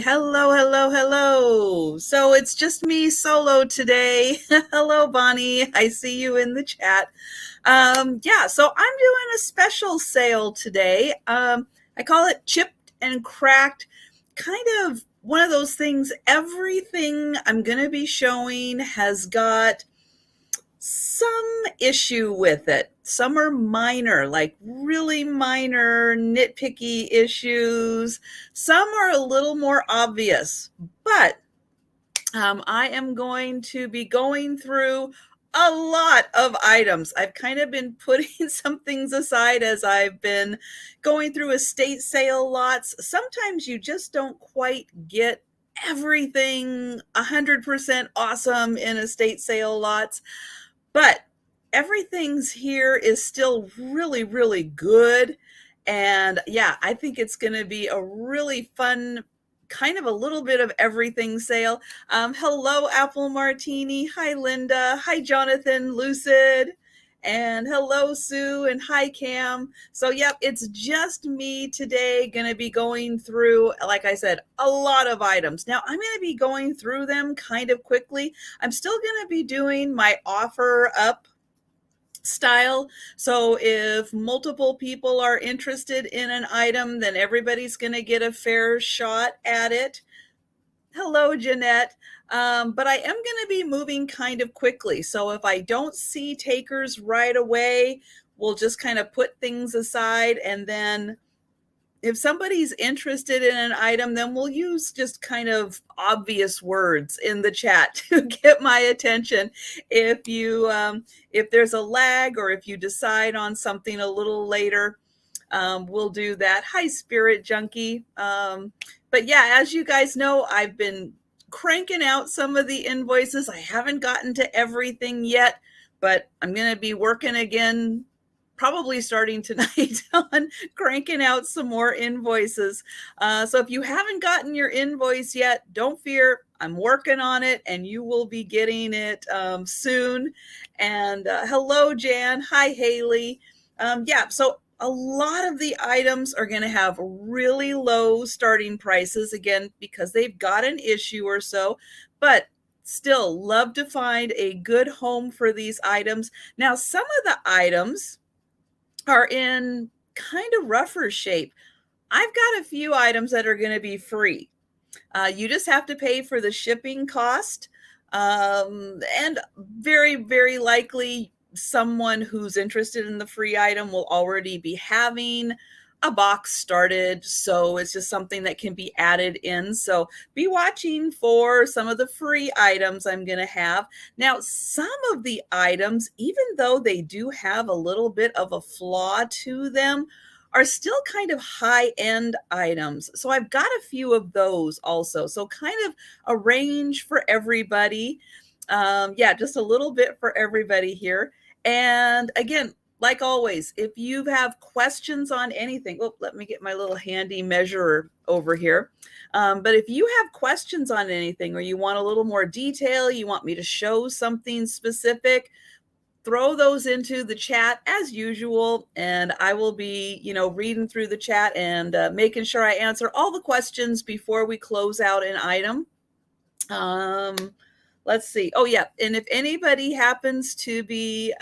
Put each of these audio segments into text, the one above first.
Hello, hello, hello. So it's just me solo today. Hello, Bonnie. I see you in the chat. So I'm doing a special sale today. I call it chipped and cracked. Kind of one of those things, everything I'm going to be showing has got some issue with it. Some are minor, like really minor, nitpicky issues. Some are a little more obvious, but I am going to be going through a lot of items. I've kind of been putting some things aside as I've been going through estate sale lots. Sometimes you just don't quite get everything 100% awesome in estate sale lots. But everything's here is still really, really good. And yeah, I think it's going to be a really fun, kind of a little bit of everything sale. Hello, Apple Martini. Hi, Linda. Hi, Jonathan Lucid. And hello, Sue. And hi, Cam. So, yep, it's just me today going to be going through, like I said, a lot of items. Now, I'm going to be going through them kind of quickly. I'm still going to be doing my offer up style. So if multiple people are interested in an item, then everybody's going to get a fair shot at it. Hello, Jeanette. But I am going to be moving kind of quickly. So if I don't see takers right away, we'll just kind of put things aside. And then if somebody's interested in an item, then we'll use just kind of obvious words in the chat to get my attention. If there's a lag or if you decide on something a little later, we'll do that. Hi, Spirit Junkie. But yeah, as you guys know, I've been cranking out some of the invoices. I haven't gotten to everything yet, but I'm going to be working again, probably starting tonight on cranking out some more invoices. So if you haven't gotten your invoice yet, don't fear. I'm working on it and you will be getting it soon. And hello, Jan. Hi, Haley. So a lot of the items are going to have really low starting prices, again, because they've got an issue or so, but still love to find a good home for these items. Now, some of the items are in kind of rougher shape. I've got a few items that are going to be free. You just have to pay for the shipping cost. And very, very likely someone who's interested in the free item will already be having a box started. So it's just something that can be added in. So be watching for some of the free items I'm going to have. Now, some of the items, even though they do have a little bit of a flaw to them, are still kind of high-end items. So I've got a few of those also. So kind of a range for everybody. Just a little bit for everybody here. And again, like always, if you have questions on anything, let me get my little handy measurer over here. But if you have questions on anything or you want a little more detail, you want me to show something specific, throw those into the chat as usual. And I will be, reading through the chat and making sure I answer all the questions before we close out an item. Let's see. Oh, yeah. And if anybody happens to be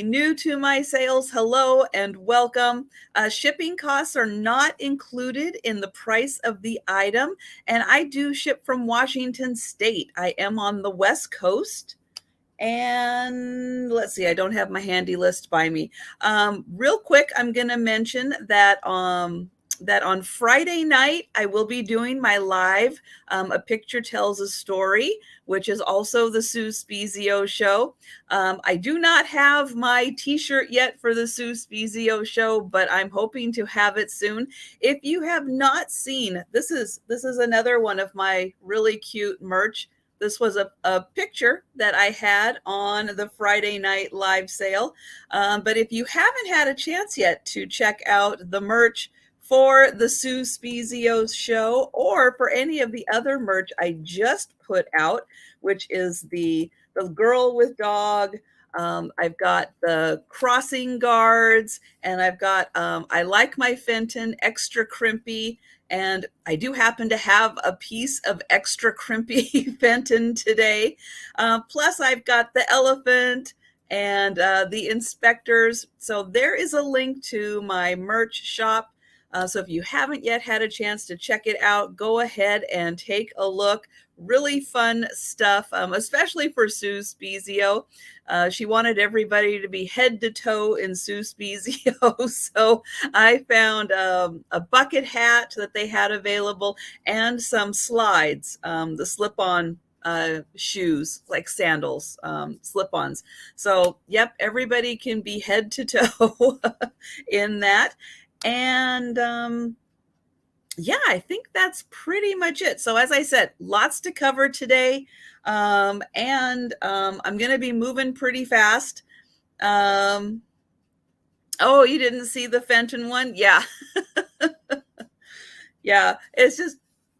new to my sales, hello and welcome. Shipping costs are not included in the price of the item. And I do ship from Washington State. I am on the West Coast. And let's see, I don't have my handy list by me. Real quick, I'm going to mention that on Friday night, I will be doing my live A Picture Tells a Story, which is also the Sue Spezio show. I do not have my t-shirt yet for the Sue Spezio show, but I'm hoping to have it soon. If you have not seen, this is another one of my really cute merch. This was a picture that I had on the Friday night live sale. But if you haven't had a chance yet to check out the merch for the Sue Spezio show or for any of the other merch I just put out, which is the girl with dog, I've got the crossing guards, and I've got, I like my Fenton extra crimpy, and I do happen to have a piece of extra crimpy Fenton today. Plus, I've got the elephant and the inspectors. So there is a link to my merch shop. So if you haven't yet had a chance to check it out, go ahead and take a look. Really fun stuff, especially for Sue Spezio. She wanted everybody to be head to toe in Sue Spezio. So I found a bucket hat that they had available and some slides, the slip-on shoes, like sandals, slip-ons. So, yep, everybody can be head to toe in that. And yeah, I think that's pretty much it. So as I said, lots to cover today. I'm going to be moving pretty fast. Oh, you didn't see the Fenton one? Yeah. Yeah, it's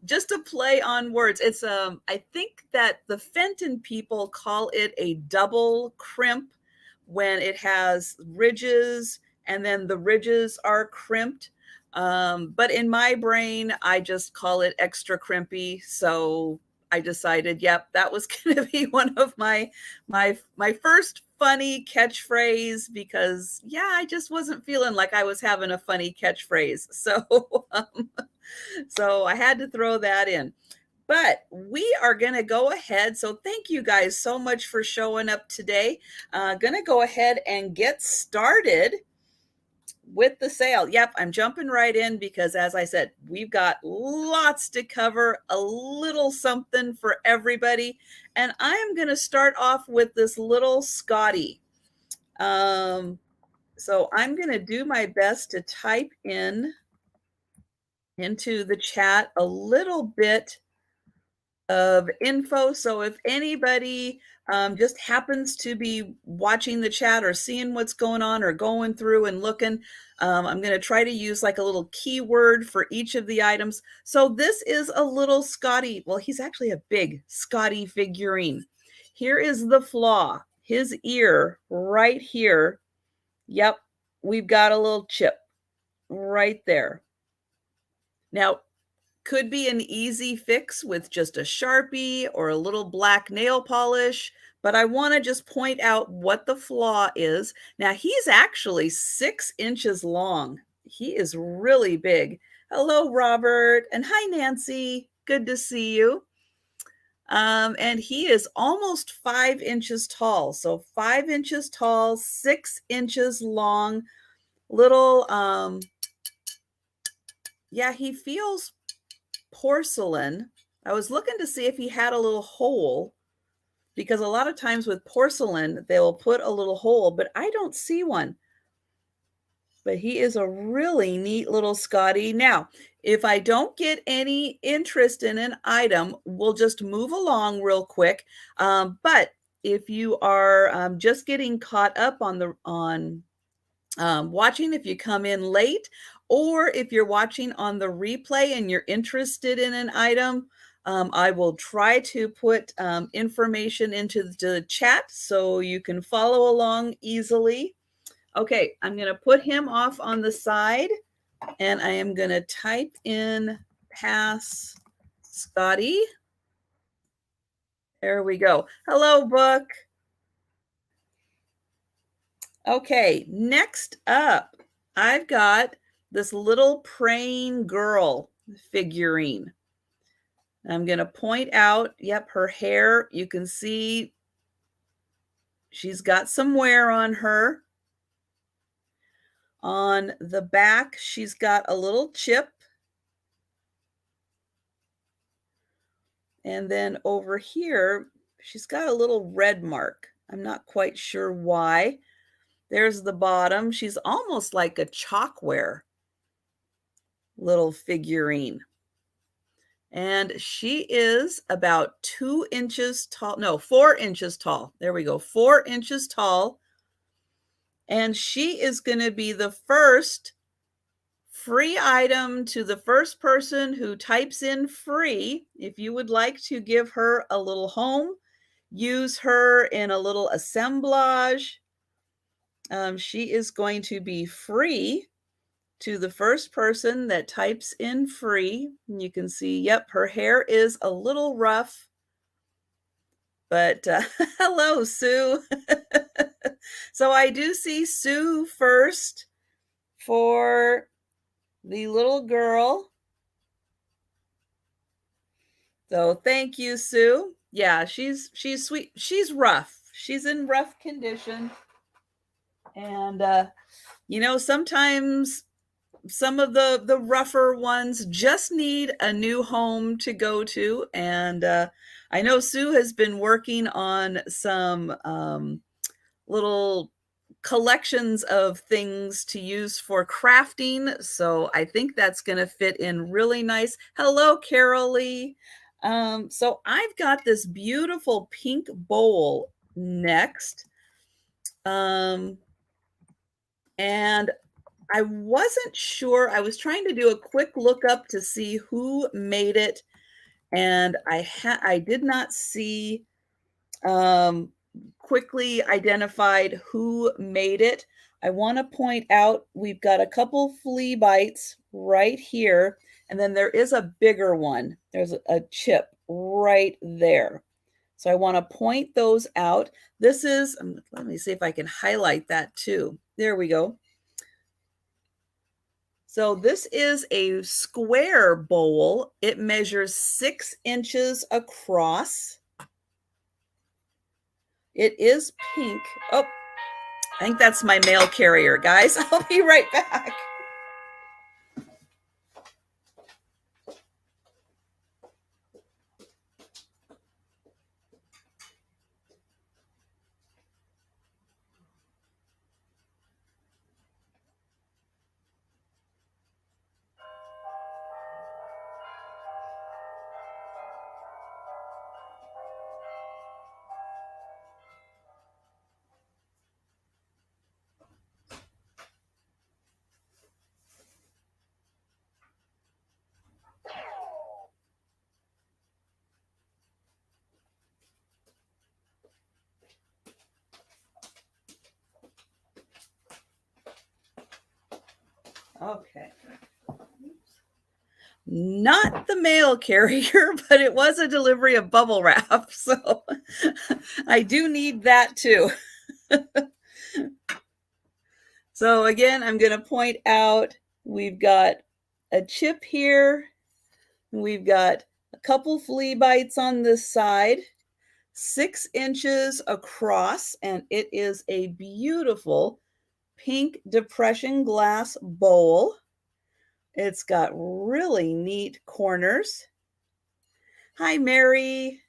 just a play on words. It's I think that the Fenton people call it a double crimp when it has ridges and then the ridges are crimped. But in my brain, I just call it extra crimpy. So I decided, yep, that was going to be one of my first funny catchphrase because yeah, I just wasn't feeling like I was having a funny catchphrase. So I had to throw that in. But we are going to go ahead. So thank you guys so much for showing up today. Going to go ahead and get started with the sale. Yep, I'm jumping right in because as I said, we've got lots to cover, a little something for everybody. And I am going to start off with this little Scotty. So I'm going to do my best to type into the chat a little bit of info. So if anybody just happens to be watching the chat or seeing what's going on or going through and looking, I'm going to try to use like a little keyword for each of the items. So this is a little Scotty. Well, he's actually a big Scotty figurine. Here is the flaw. His ear right here. Yep, we've got a little chip right there. Now, could be an easy fix with just a Sharpie or a little black nail polish, but I want to just point out what the flaw is. Now, he's actually 6 inches long. He is really big. Hello, Robert, and hi, Nancy. Good to see you. And he is almost 5 inches tall. So 5 inches tall, 6 inches long, little, yeah, he feels porcelain. I was looking to see if he had a little hole because a lot of times with porcelain, they'll put a little hole, but I don't see one. But he is a really neat little Scotty. Now, if I don't get any interest in an item, we'll just move along real quick. But if you are just getting caught up on watching, if you come in late, or if you're watching on the replay and you're interested in an item, I will try to put information into the chat so you can follow along easily. Okay, I'm going to put him off on the side, and I am going to type in pass Scotty. There we go. Hello, book. Okay, next up, I've got this little praying girl figurine. I'm going to point out, yep, her hair, you can see she's got some wear on her. On the back, she's got a little chip. And then over here, she's got a little red mark. I'm not quite sure why. There's the bottom. She's almost like a chalkware little figurine. And she is about 2 inches tall. No, 4 inches tall. There we go. 4 inches tall. And she is going to be the first free item to the first person who types in free. If you would like to give her a little home, use her in a little assemblage. She is going to be free to the first person that types in free. And you can see, yep, her hair is a little rough, but hello, Sue. So I do see Sue first for the little girl. So thank you, Sue. Yeah, she's sweet. She's rough. She's in rough condition. And you know, sometimes some of the rougher ones just need a new home to go to. And I know Sue has been working on some little collections of things to use for crafting. So I think that's going to fit in really nice. Hello, Carol Lee. So I've got this beautiful pink bowl next. And I wasn't sure. I was trying to do a quick look up to see who made it, and I did not see quickly identified who made it. I want to point out we've got a couple flea bites right here, and then there is a bigger one. There's a chip right there. So I want to point those out. This is, let me see if I can highlight that too. There we go. So this is a square bowl. It measures 6 inches across. It is pink. Oh, I think that's my mail carrier, guys. I'll be right back. Okay. Not the mail carrier, but it was a delivery of bubble wrap. So I do need that too. So again, I'm going to point out we've got a chip here. We've got a couple flea bites on this side, 6 inches across, and it is a beautiful pink depression glass bowl. It's got really neat corners. Hi, Mary.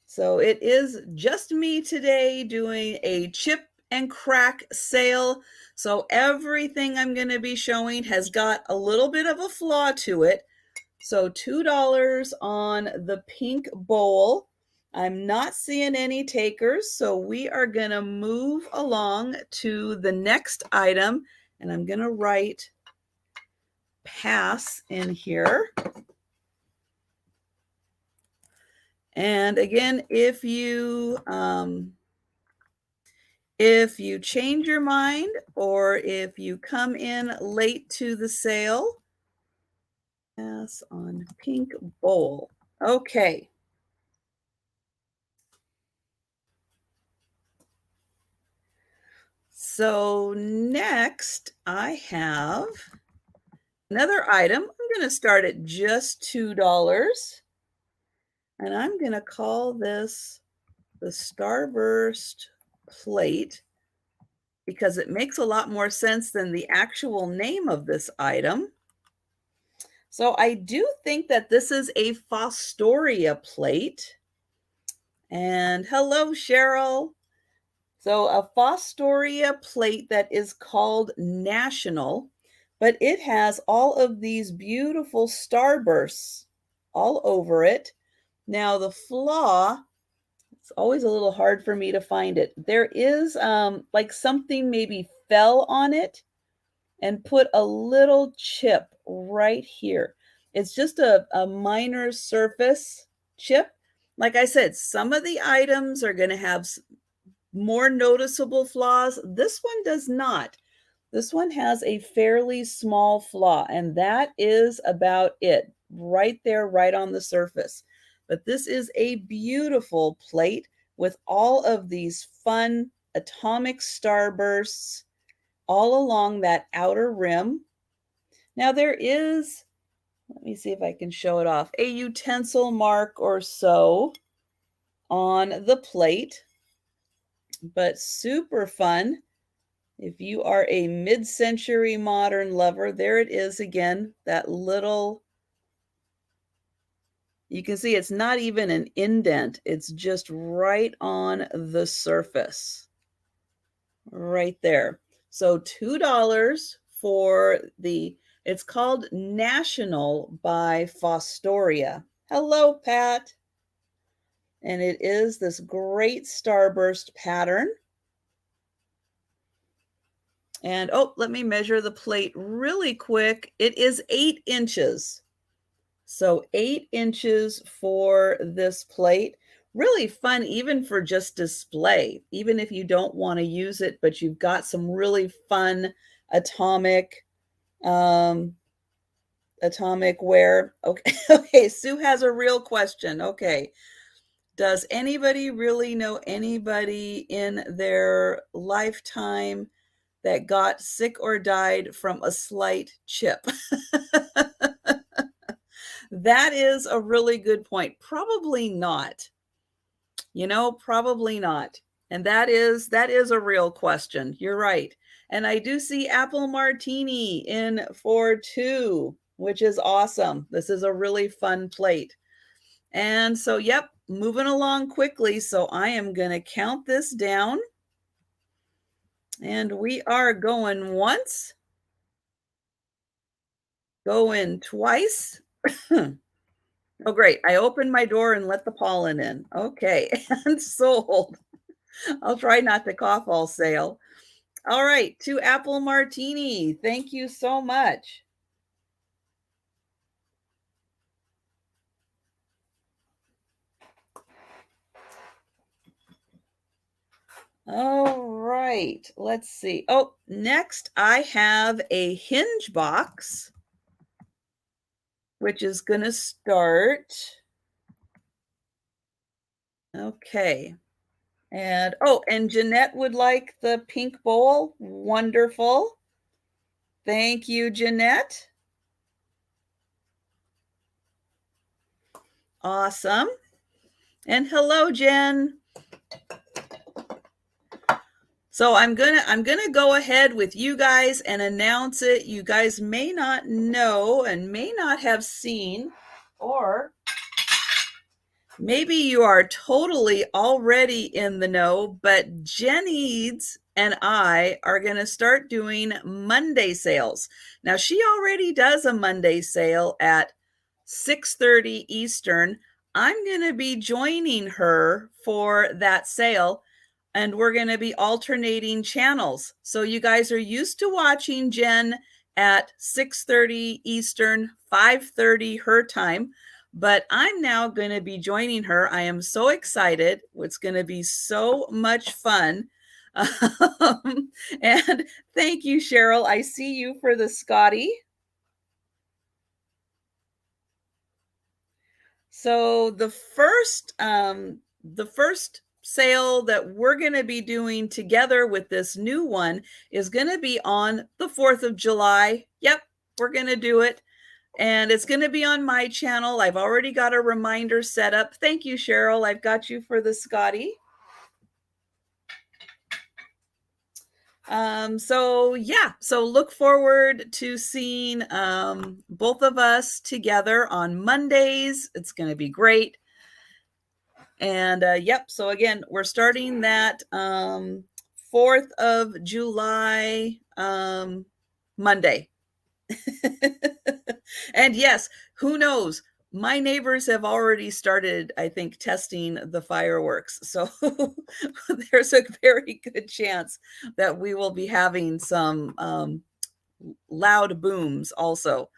So it is just me today doing a chip and crack sale. So everything I'm going to be showing has got a little bit of a flaw to it. So $2 on the pink bowl. I'm not seeing any takers, so we are going to move along to the next item, and I'm going to write pass in here. And again, if you change your mind or if you come in late to the sale, pass on pink bowl. Okay. So next I have another item. I'm going to start at just $2. And I'm going to call this the starburst plate because it makes a lot more sense than the actual name of this item. So I do think that this is a Fostoria plate. And hello, Cheryl. So a Fostoria plate that is called National, but it has all of these beautiful starbursts all over it. Now the flaw, it's always a little hard for me to find it. There is like something maybe fell on it and put a little chip right here. It's just a minor surface chip. Like I said, some of the items are going to have more noticeable flaws. This one does not. This one has a fairly small flaw, and that is about it. Right there, right on the surface. But this is a beautiful plate with all of these fun atomic starbursts all along that outer rim. Now there is, let me see if I can show it off, a utensil mark or so on the plate, but super fun. If you are a mid-century modern lover, there it is again, that little, you can see it's not even an indent. It's just right on the surface, right there. So $2 for the, it's called National by Fostoria. Hello, Pat. And it is this great starburst pattern. And oh, let me measure the plate really quick. It is 8 inches. So 8 inches for this plate. Really fun, even for just display, even if you don't want to use it, but you've got some really fun atomic ware. Okay, okay, Sue has a real question. Okay. Does anybody really know anybody in their lifetime that got sick or died from a slight chip? That is a really good point. Probably not. Probably not. And that is a real question. You're right. And I do see apple martini in for 2, which is awesome. This is a really fun plate. And so, yep, moving along quickly. So I am going to count this down. And we are going once, going twice. Oh, great. I opened my door and let the pollen in. Okay, and sold. I'll try not to cough all sale. All right, to apple martini. Thank you so much. All right, let's see. Oh, next I have a Hinge box, which is going to start. Okay. And oh, and Jeanette would like the pink bowl. Wonderful. Thank you, Jeanette. Awesome. And hello, Jen. So I'm gonna go ahead with you guys and announce it. You guys may not know and may not have seen, or maybe you are totally already in the know, but Jenny's and I are going to start doing Monday sales. Now, she already does a Monday sale at 6:30 Eastern. I'm going to be joining her for that sale, and we're going to be alternating channels. So you guys are used to watching Jen at 6:30 Eastern, 5:30 her time. But I'm now going to be joining her. I am so excited. It's going to be so much fun. And thank you, Cheryl. I see you for the Scotty. So the first sale that we're going to be doing together with this new one is going to be on the 4th of July. Yep, we're going to do it. And it's going to be on my channel. I've already got a reminder set up. Thank you, Cheryl. I've got you for the Scotty. So yeah, so look forward to seeing both of us together on Mondays. It's going to be great. And yep, so again, we're starting that 4th of July Monday. And yes, who knows? My neighbors have already started, I think, testing the fireworks. So there's a very good chance that we will be having some loud booms also.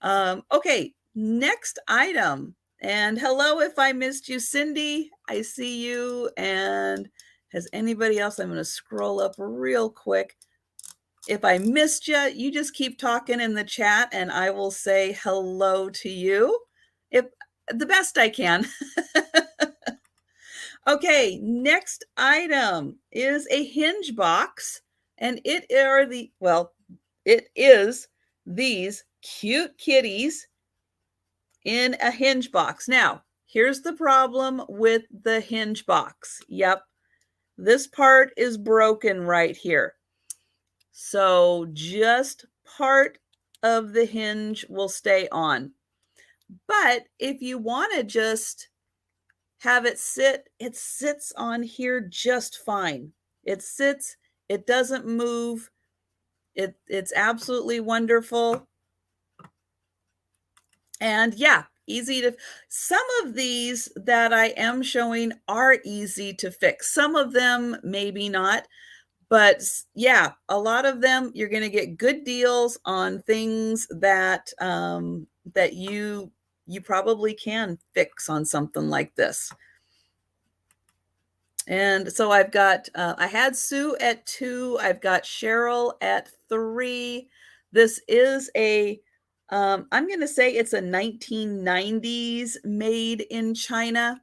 Okay, next item. And hello, if I missed you, Cindy, I see you. And has anybody else? I'm going to scroll up real quick. If I missed you, you just keep talking in the chat and I will say hello to you if the best I can. Okay, next item is a Hinge box, and it is these cute kitties in a Hinge box. Now, here's the problem with the Hinge box. Yep, this part is broken right here. So just part of the hinge will stay on. But if you want to just have it sit, it sits on here just fine. It sits, it doesn't move. It's absolutely wonderful. And yeah, easy to, some of these that I am showing are easy to fix. Some of them maybe not. But yeah, a lot of them you're going to get good deals on things that that you probably can fix on something like this. And so I've got I had Sue at 2. I've got Cheryl at 3. This is a I'm going to say it's a 1990s made in China.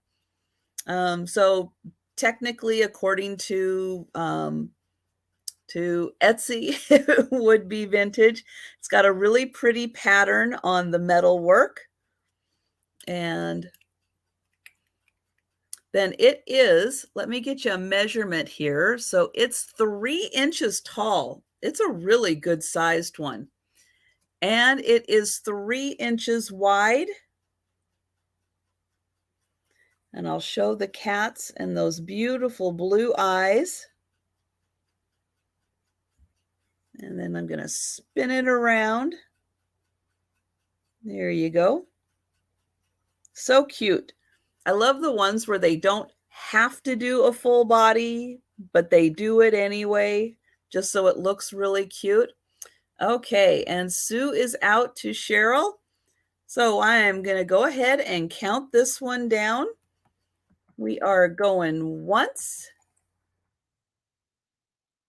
So technically, according to Etsy, it would be vintage. It's got a really pretty pattern on the metal work. And then it is, let me get you a measurement here. So it's 3 inches tall. It's a really good sized one. And it is 3 inches wide. And I'll show the cats and those beautiful blue eyes. And then I'm going to spin it around. There you go. So cute. I love the ones where they don't have to do a full body, but they do it anyway, just so it looks really cute. Okay, and Sue is out to Cheryl. So I am going to go ahead and count this one down. We are going once,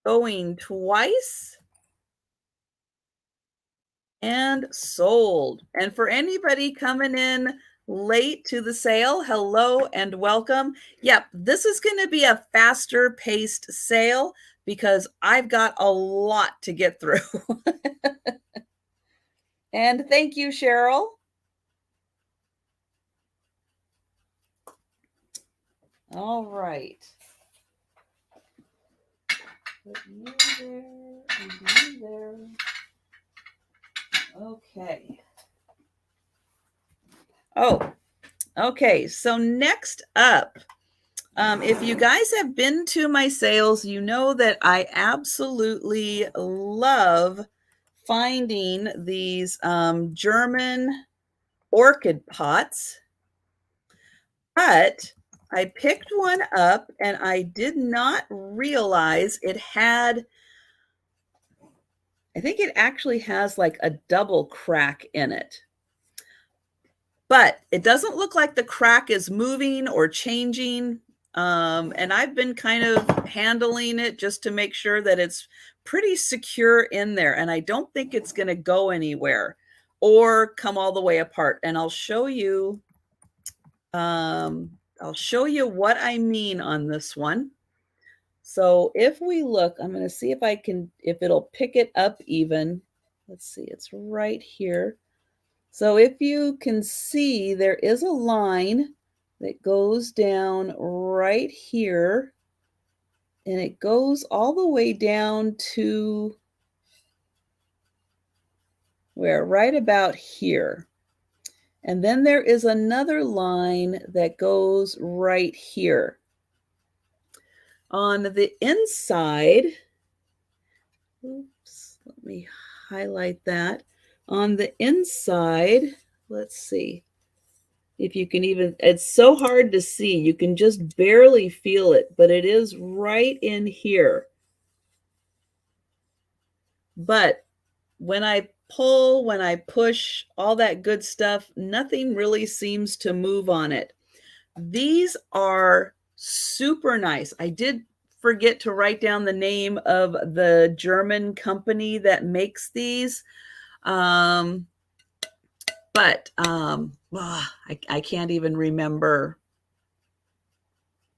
going twice, and sold. And for anybody coming in late to the sale, hello and welcome. Yep, this is going to be a faster paced sale because I've got a lot to get through. And thank you, Cheryl. All right. Put you there and you there. Okay. Oh, okay. So next up, if you guys have been to my sales, you know that I absolutely love finding these German orchid pots. But I picked one up and I did not realize it had, I think it actually has like a double crack in it. But it doesn't look like the crack is moving or changing. And I've been kind of handling it just to make sure that it's pretty secure in there. And I don't think it's going to go anywhere or come all the way apart. And I'll show you what I mean on this one. So if we look, I'm going to see if it'll pick it up even. Let's see, it's right here. So if you can see, there is a line that goes down right here, and it goes all the way down to where? Right about here. And then there is another line that goes right here. On the inside, oops, let me highlight that. On the inside, let's see if you can even, it's so hard to see. You can just barely feel it, but it is right in here. But when I pull, when I push, all that good stuff, nothing really seems to move on it. These are super nice. I did forget to write down the name of the German company that makes these. I can't even remember.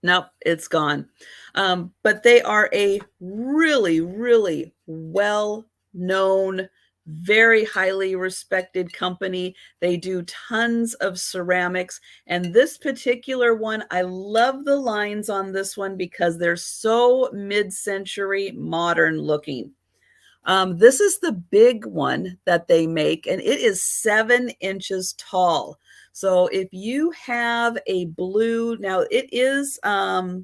Nope, it's gone. But they are a really, really well-known, very highly respected company. They do tons of ceramics. And this particular one, I love the lines on this one because they're so mid-century modern looking. This is the big one that they make, and it is 7 inches tall. So if you have a blue, now it is, I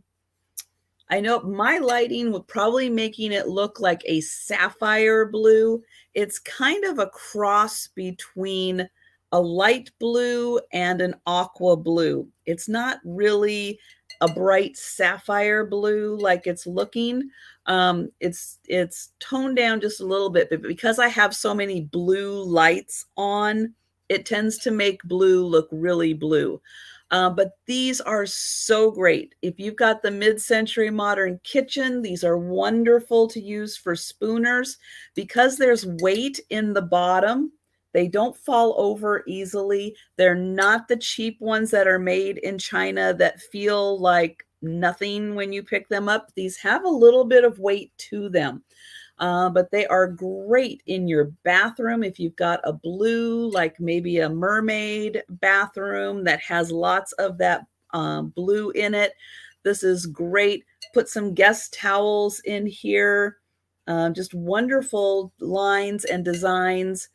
know my lighting would probably making it look like a sapphire blue. It's kind of a cross between a light blue and an aqua blue. It's not really a bright sapphire blue like it's looking. It's toned down just a little bit, but because I have so many blue lights on, it tends to make blue look really blue. But these are so great. If you've got the mid-century modern kitchen, these are wonderful to use for spooners. Because there's weight in the bottom, they don't fall over easily. They're not the cheap ones that are made in China that feel like nothing when you pick them up. These have a little bit of weight to them. But they are great in your bathroom if you've got a blue, like maybe a mermaid bathroom that has lots of that blue in it. This is great. Put some guest towels in here. Just wonderful lines and designs.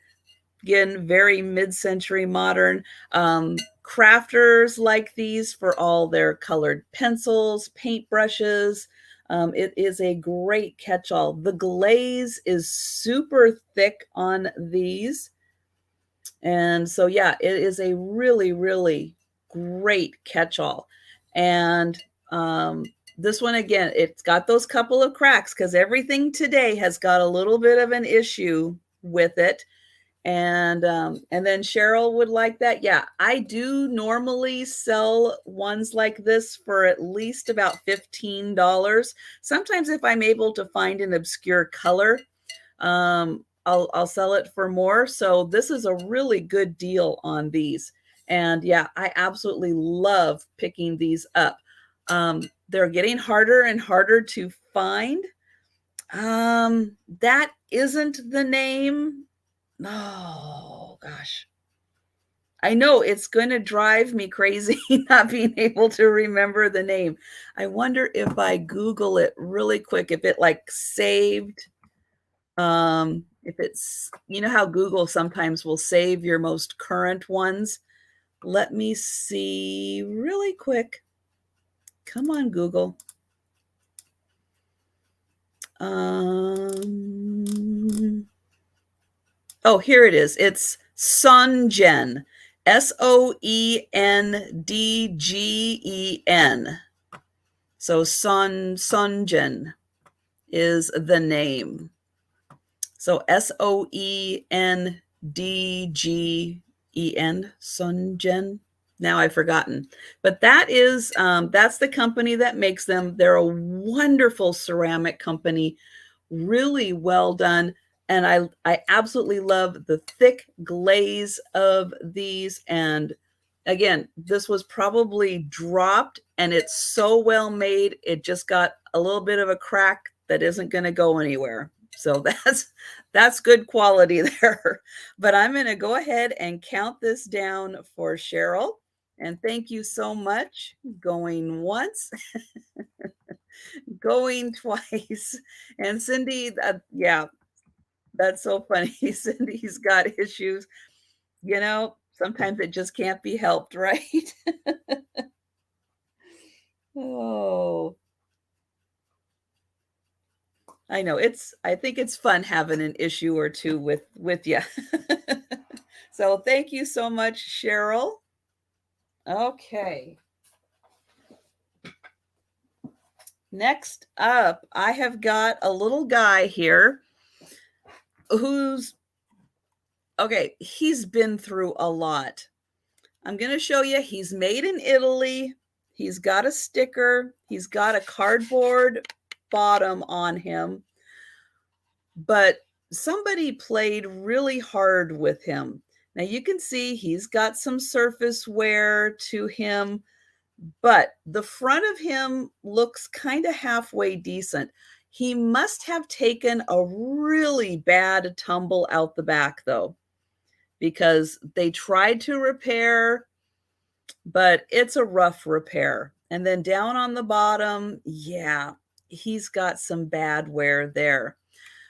Again, very mid-century modern. Crafters like these for all their colored pencils, paintbrushes. It is a great catch-all. The glaze is super thick on these. And so, yeah, it is a really, really great catch-all. And this one, again, it's got those couple of cracks because everything today has got a little bit of an issue with it. And then Cheryl would like that. Yeah, I do normally sell ones like this for at least about $15. Sometimes if I'm able to find an obscure color, I'll sell it for more. So this is a really good deal on these. And yeah, I absolutely love picking these up. They're getting harder and harder to find. That isn't the name. Oh, gosh. I know it's going to drive me crazy not being able to remember the name. I wonder if I Google it really quick, if it like saved, if it's, you know how Google sometimes will save your most current ones. Let me see really quick. Come on, Google. Oh, here it is. It's Songen. Sondgen. So Songen is the name. So Sondgen, Songen. Now I've forgotten. But that is that's the company that makes them. They're a wonderful ceramic company, really well done. And I absolutely love the thick glaze of these. And again, this was probably dropped and it's so well made. It just got a little bit of a crack that isn't going to go anywhere. So that's good quality there. But I'm going to go ahead and count this down for Cheryl. And thank you so much. Going once, going twice. And Cindy, yeah, that's so funny. Cindy's got issues. You know, sometimes it just can't be helped, right? Oh, I know. I think it's fun having an issue or two with you. So thank you so much, Cheryl. Okay. Next up, I have got a little guy here who's Okay, he's been through a lot. I'm going to show you. He's made in Italy. He's got a sticker. He's got a cardboard bottom on him. But somebody played really hard with him. Now you can see he's got some surface wear to him, but the front of him looks kind of halfway decent. He must have taken a really bad tumble out the back though, because they tried to repair, but it's a rough repair. And then down on the bottom, yeah, he's got some bad wear there.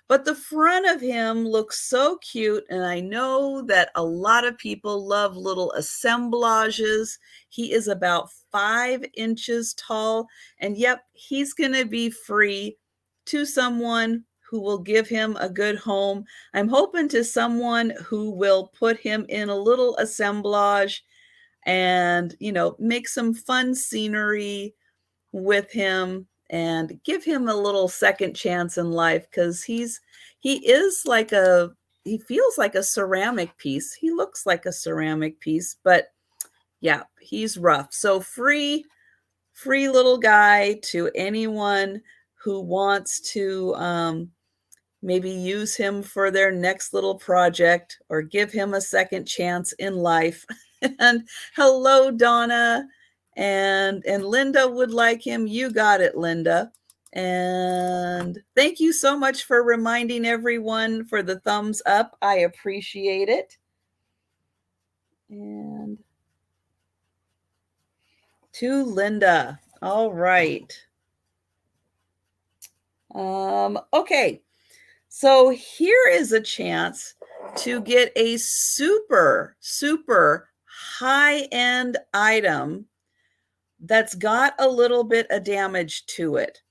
But the front of him looks so cute, and I know that a lot of people love little assemblages. He is about 5 inches tall, and yep, he's going to be free to someone who will give him a good home. I'm hoping to someone who will put him in a little assemblage and, make some fun scenery with him and give him a little second chance in life, because he feels like a ceramic piece. He looks like a ceramic piece, but yeah, he's rough. So free little guy to anyone who wants to maybe use him for their next little project or give him a second chance in life. And hello, Donna. And Linda would like him. You got it, Linda. And thank you so much for reminding everyone for the thumbs up. I appreciate it. And to Linda. All right. Okay. So here is a chance to get a super, super high-end item that's got a little bit of damage to it.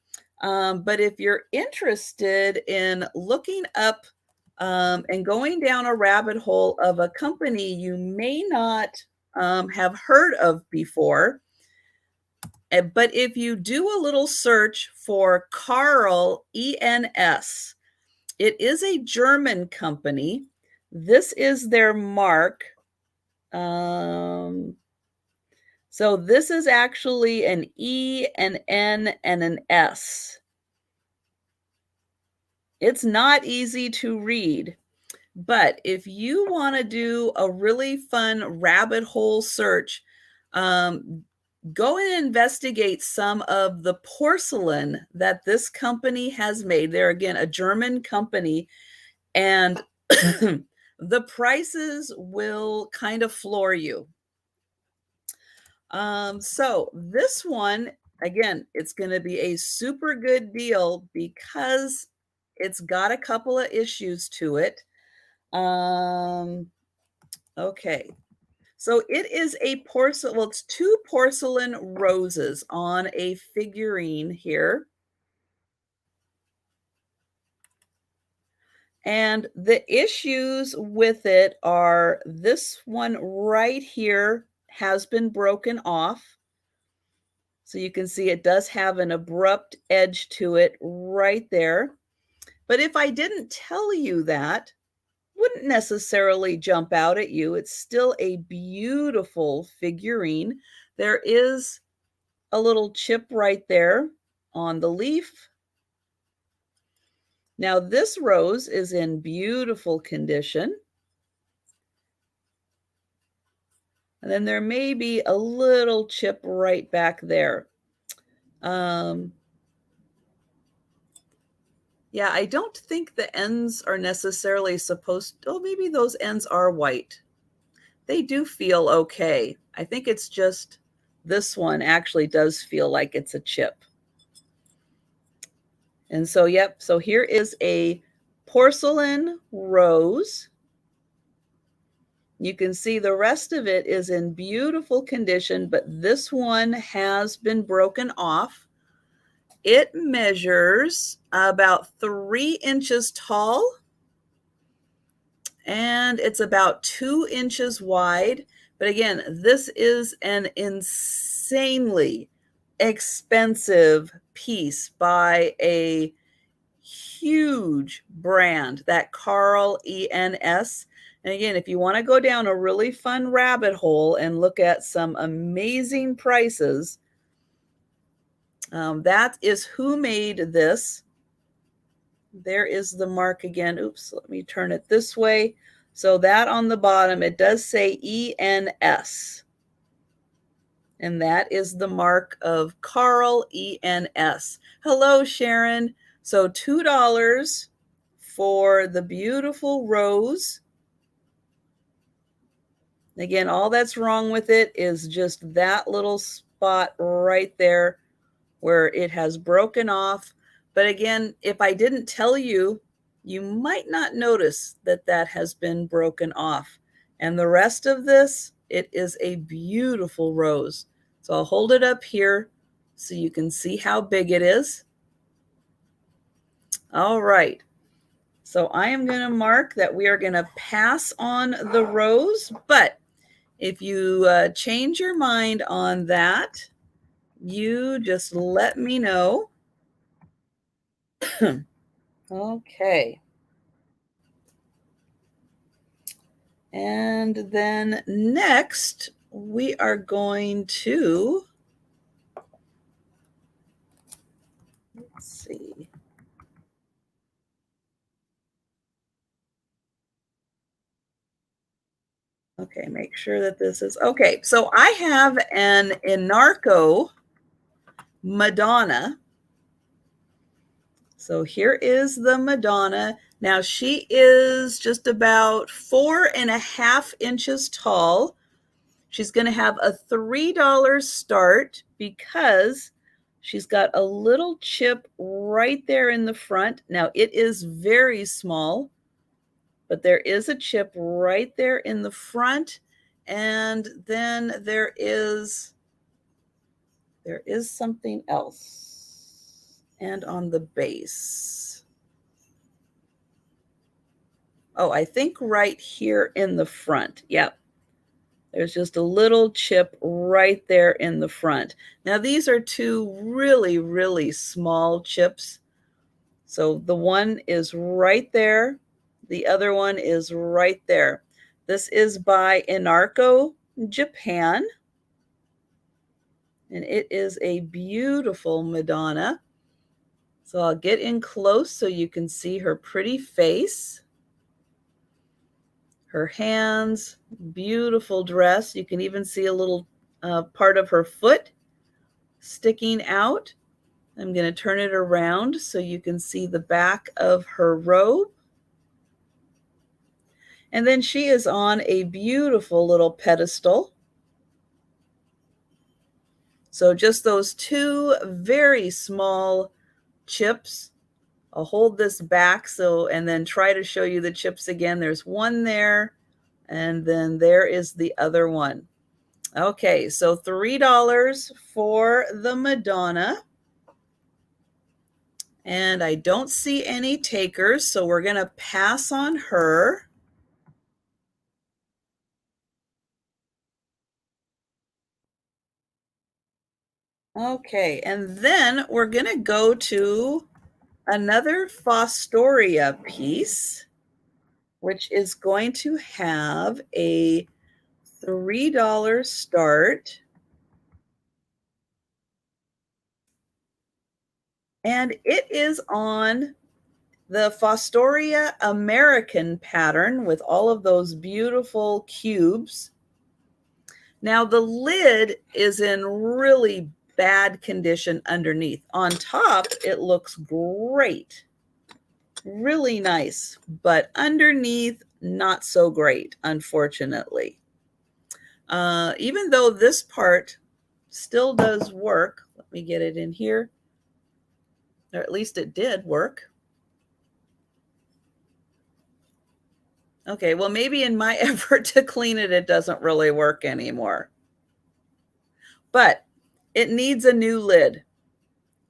But if you're interested in looking up and going down a rabbit hole of a company you may not have heard of before, but if you do a little search for Carl ENS, it is a German company. This is their mark. So this is actually an E, an N, and an S. It's not easy to read, but if you want to do a really fun rabbit hole search, go and investigate some of the porcelain that this company has made. They're, again, a German company, and the prices will kind of floor you. So this one, again, it's going to be a super good deal because it's got a couple of issues to it. Okay. So it is a porcelain, well, it's 2 porcelain roses on a figurine here. And the issues with it are this one right here has been broken off. So you can see it does have an abrupt edge to it right there. But if I didn't tell you that, wouldn't necessarily jump out at you. It's still a beautiful figurine. There is a little chip right there on the leaf. Now this rose is in beautiful condition. And then there may be a little chip right back there. Yeah, I don't think the ends are necessarily supposed to, oh, maybe those ends are white. They do feel okay. I think it's just this one actually does feel like it's a chip. And so, yep, so here is a porcelain rose. You can see the rest of it is in beautiful condition, but this one has been broken off. It measures about 3 inches tall, and it's about 2 inches wide. But again, this is an insanely expensive piece by a huge brand, that Carl ENS. And again, if you want to go down a really fun rabbit hole and look at some amazing prices, that is who made this. There is the mark again. Oops, let me turn it this way. So that on the bottom, it does say ENS. And that is the mark of Carl ENS. Hello, Sharon. So $2 for the beautiful rose. Again, all that's wrong with it is just that little spot right there where it has broken off. But again, if I didn't tell you, you might not notice that that has been broken off. And the rest of this, it is a beautiful rose. So I'll hold it up here so you can see how big it is. All right. So I am going to mark that we are going to pass on the rose, but if you change your mind on that, you just let me know. Okay. And then next, we are going to, let's see. Okay, make sure that this is, okay. So I have an Enarco Madonna. So here is the Madonna. Now she is just about 4.5 inches tall. She's going to have a $3 start because she's got a little chip right there in the front. Now it is very small, but there is a chip right there in the front. And then there is something else. And on the base. Oh, I think right here in the front. Yep. There's just a little chip right there in the front. Now, these are two really, really small chips. So the one is right there. The other one is right there. This is by Enarco, Japan. And it is a beautiful Madonna. So I'll get in close so you can see her pretty face. Her hands, beautiful dress. You can even see a little part of her foot sticking out. I'm going to turn it around so you can see the back of her robe. And then she is on a beautiful little pedestal. So just those two very small chips. I'll hold this back and then try to show you the chips again. There's one there, and then there is the other one. Okay, so $3 for the Madonna. And I don't see any takers, so we're going to pass on her. Okay, and then we're going to go to another Fostoria piece, which is going to have a $3 start. And it is on the Fostoria American pattern with all of those beautiful cubes. Now the lid is in really bad condition underneath. On top, it looks great. Really nice, but underneath, not so great, unfortunately. Even though this part still does work, let me get it in here, or at least it did work. Okay, well, maybe in my effort to clean it, it doesn't really work anymore. But it needs a new lid.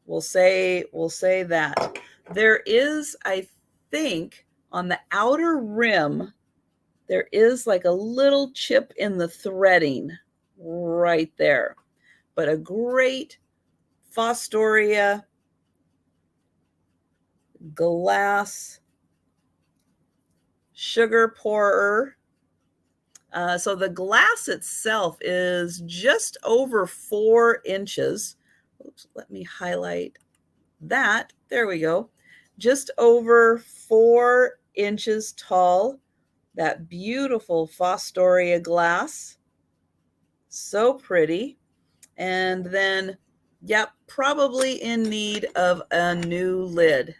We'll say that. There is, I think, on the outer rim, there is like a little chip in the threading right there. But a great Fostoria glass sugar pourer. So the glass itself is just over 4 inches. Oops, let me highlight that. There we go. Just over 4 inches tall. That beautiful Fostoria glass. So pretty. And then, yep, probably in need of a new lid.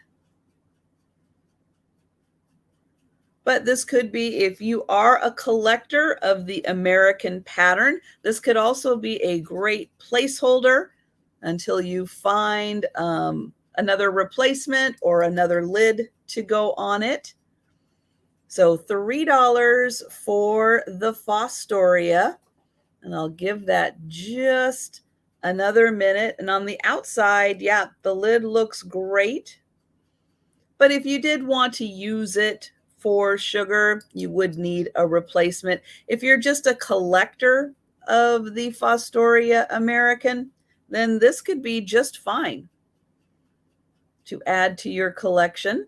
But this could be, if you are a collector of the American pattern, this could also be a great placeholder until you find another replacement or another lid to go on it. So $3 for the Fostoria. And I'll give that just another minute. And on the outside, yeah, the lid looks great. But if you did want to use it for sugar, you would need a replacement. If you're just a collector of the Fostoria American, then this could be just fine to add to your collection.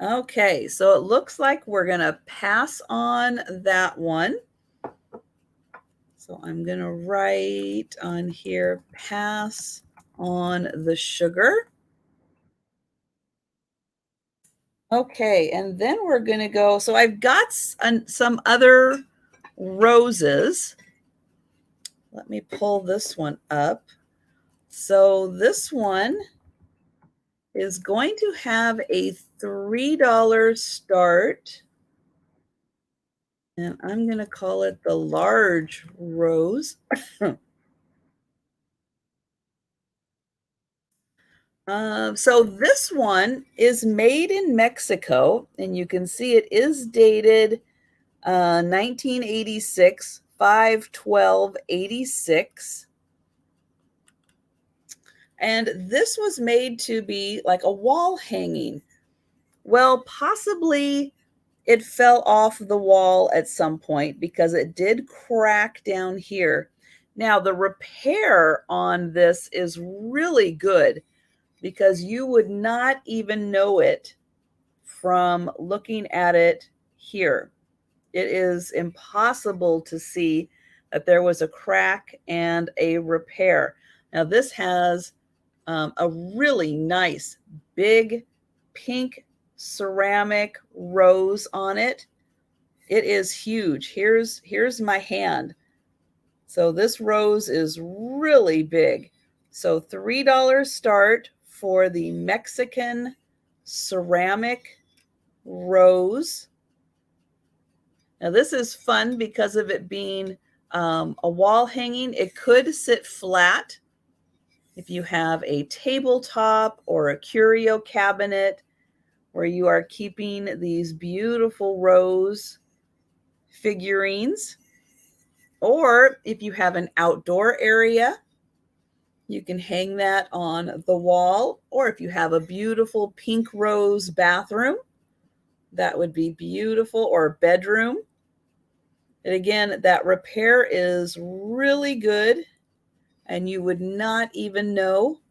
Okay, so it looks like we're going to pass on that one. So I'm going to write on here, pass on the sugar. Okay, and then we're going to go. So I've got some other roses. Let me pull this one up. So this one is going to have a $3 start. And I'm going to call it the large rose. So this one is made in Mexico, and you can see it is dated 1986, 5/12/86. And this was made to be like a wall hanging. Well, possibly it fell off the wall at some point because it did crack down here. Now, the repair on this is really good, because you would not even know it from looking at it here. It is impossible to see that there was a crack and a repair. Now, this has a really nice big pink ceramic rose on it. It is huge. Here's my hand. So this rose is really big. So $3 start for the Mexican ceramic rose. Now this is fun because of it being a wall hanging. It could sit flat if you have a tabletop or a curio cabinet where you are keeping these beautiful rose figurines. Or if you have an outdoor area, you can hang that on the wall. Or if you have a beautiful pink rose bathroom, that would be beautiful, or bedroom. And again, that repair is really good, and you would not even know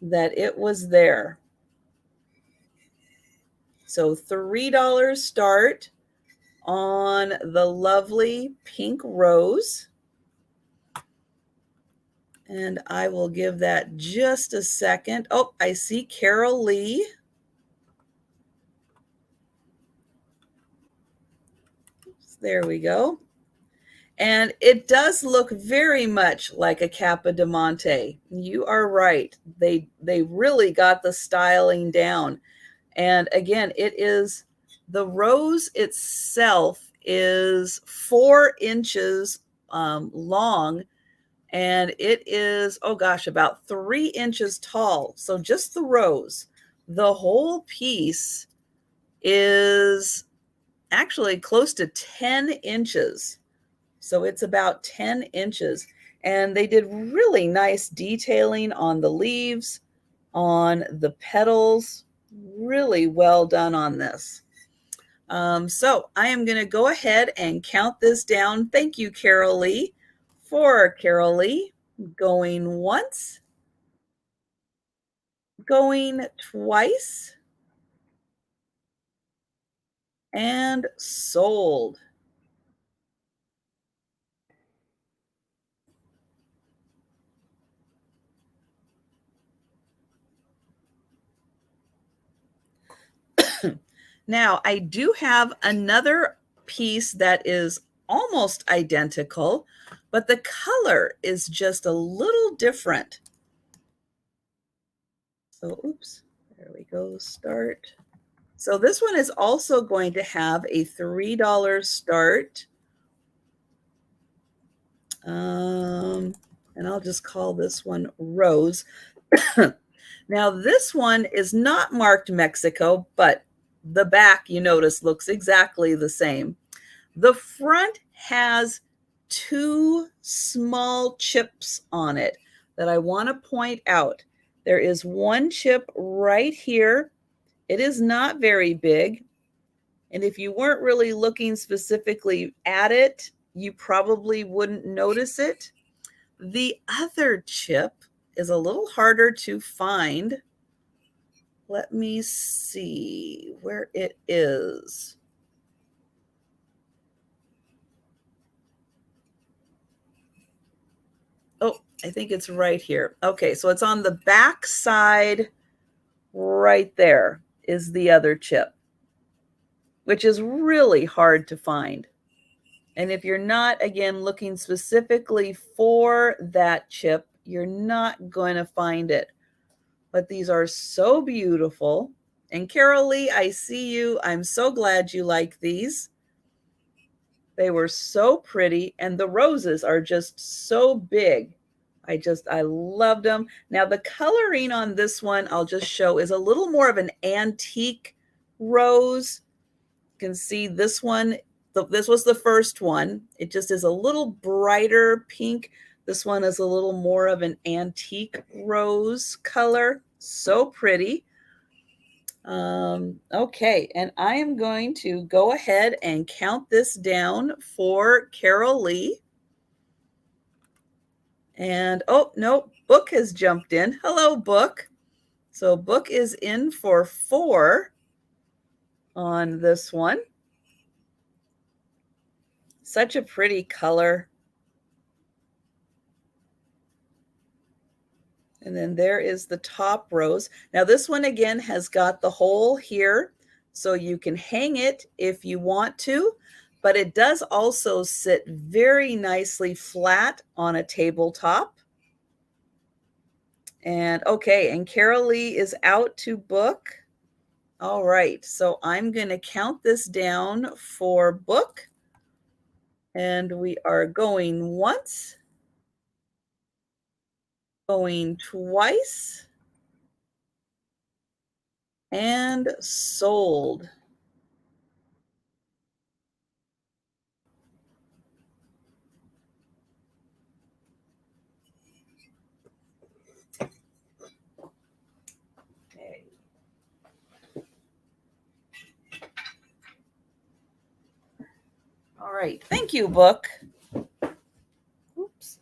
that it was there. So $3 start on the lovely pink rose. And I will give that just a second. Oh, I see Carol Lee. There we go. And it does look very much like a Capa di Monte. You are right. They really got the styling down. And again, it is, the rose itself is 4 inches long, and it is, oh gosh, about 3 inches tall. So just the rose. The whole piece is actually close to 10 inches. So it's about 10 inches. And they did really nice detailing on the leaves, on the petals. Really well done on this. So I am going to go ahead and count this down. Thank you, Carol Lee. For Carol Lee, going once, going twice, and sold. Now, I do have another piece that is almost identical, but the color is just a little different. So, oops, there we go, start. So this one is also going to have a $3 start. And I'll just call this one Rose. Now, this one is not marked Mexico, but the back, you notice, looks exactly the same. The front has two small chips on it that I want to point out. There is one chip right here. It is not very big. And if you weren't really looking specifically at it, you probably wouldn't notice it. The other chip is a little harder to find. Let me see where it is. Oh, I think it's right here. Okay, so it's on the back side right there is the other chip, which is really hard to find. And if you're not, again, looking specifically for that chip, you're not going to find it. But these are so beautiful. And Carol Lee, I see you. I'm so glad you like these. They were so pretty, and the roses are just so big. I loved them. Now the coloring on this one, I'll just show, is a little more of an antique rose. You can see this one, this was the first one. It just is a little brighter pink. This one is a little more of an antique rose color. So pretty. Okay, and I am going to go ahead and count this down for Carol Lee. And oh, no, Book has jumped in. Hello, Book. So Book is in for 4 on this one. Such a pretty color. And then there is the top rose. Now this one again has got the hole here, so you can hang it if you want to, but it does also sit very nicely flat on a tabletop. And okay, and Carol Lee is out to Book. All right, so I'm going to count this down for Book. And we are going once, going twice, and sold. Okay. All right, thank you, Book. Oops.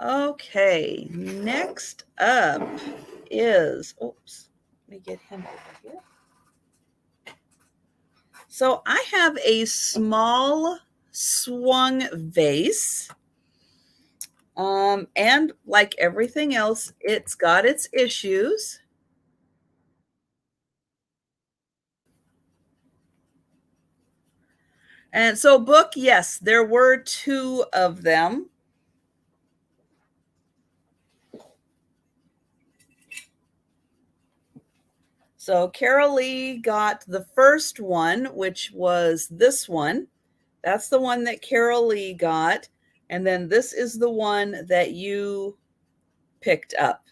Okay, next up is, oops, let me get him over here. So I have a small swung vase. And like everything else, it's got its issues. And so Book, yes, there were 2 of them. So Carol Lee got the first one, which was this one. That's the one that Carol Lee got. And then this is the one that you picked up.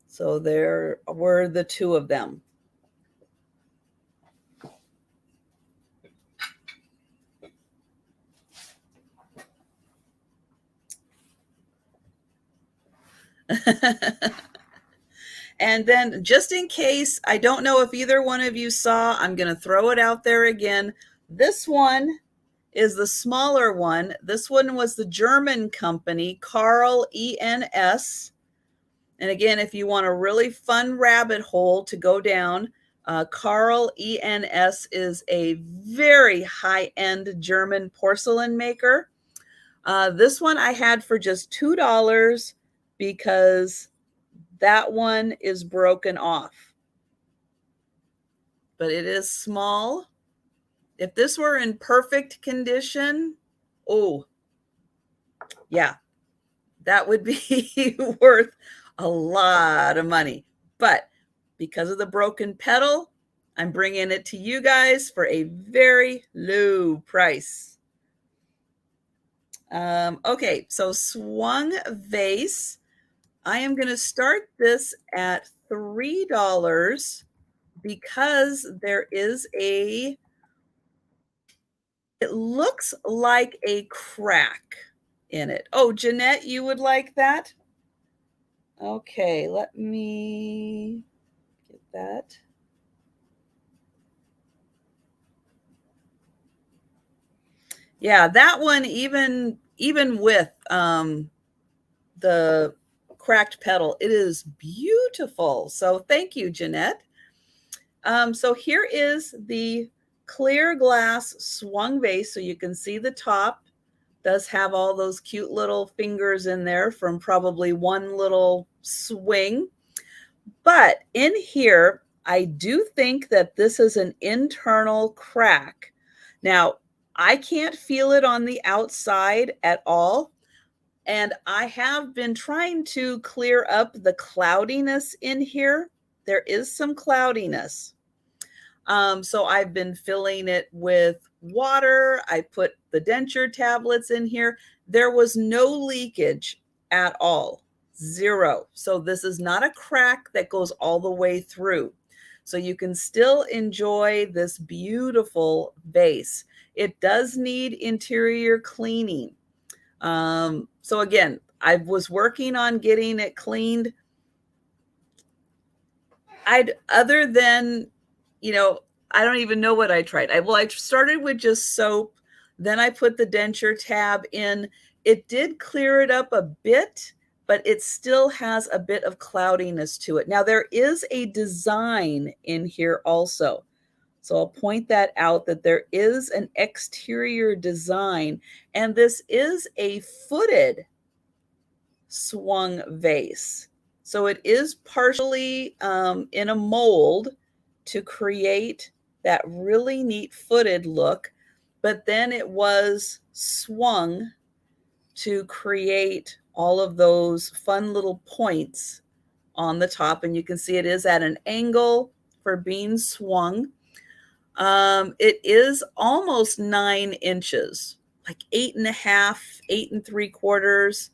So there were the 2 of them. And then just in case, I don't know if either one of you saw, I'm going to throw it out there again. This one is the smaller one. This one was the German company, Carl ENS. And again, if you want a really fun rabbit hole to go down, Carl ENS is a very high-end German porcelain maker. This one I had for just $2 because that one is broken off. But it is small. If this were in perfect condition, oh, yeah, that would be worth a lot of money. But because of the broken pedal, I'm bringing it to you guys for a very low price. Okay, so Swung vase. I am going to start this at $3 because there is it looks like a crack in it. Oh, Jeanette, you would like that? Okay, let me get that. Yeah, that one, even with the cracked pedal, it is beautiful. So thank you, Jeanette. So here is the clear glass swung vase. So you can see the top does have all those cute little fingers in there from probably one little swing. But in here, I do think that this is an internal crack. Now, I can't feel it on the outside at all. And I have been trying to clear up the cloudiness in here. There is some cloudiness. So I've been filling it with water. I put the denture tablets in here. There was no leakage at all, zero. So this is not a crack that goes all the way through. So you can still enjoy this beautiful vase. It does need interior cleaning. So again, I was working on getting it cleaned. Other than, I don't even know what I tried. I started with just soap. Then I put the denture tab in. It did clear it up a bit, but it still has a bit of cloudiness to it. Now there is a design in here also. So I'll point that out, that there is an exterior design, and this is a footed swung vase. So it is partially in a mold to create that really neat footed look, but then it was swung to create all of those fun little points on the top. And you can see it is at an angle for being swung. It is almost 9 inches, like 8.5, 8 3/4.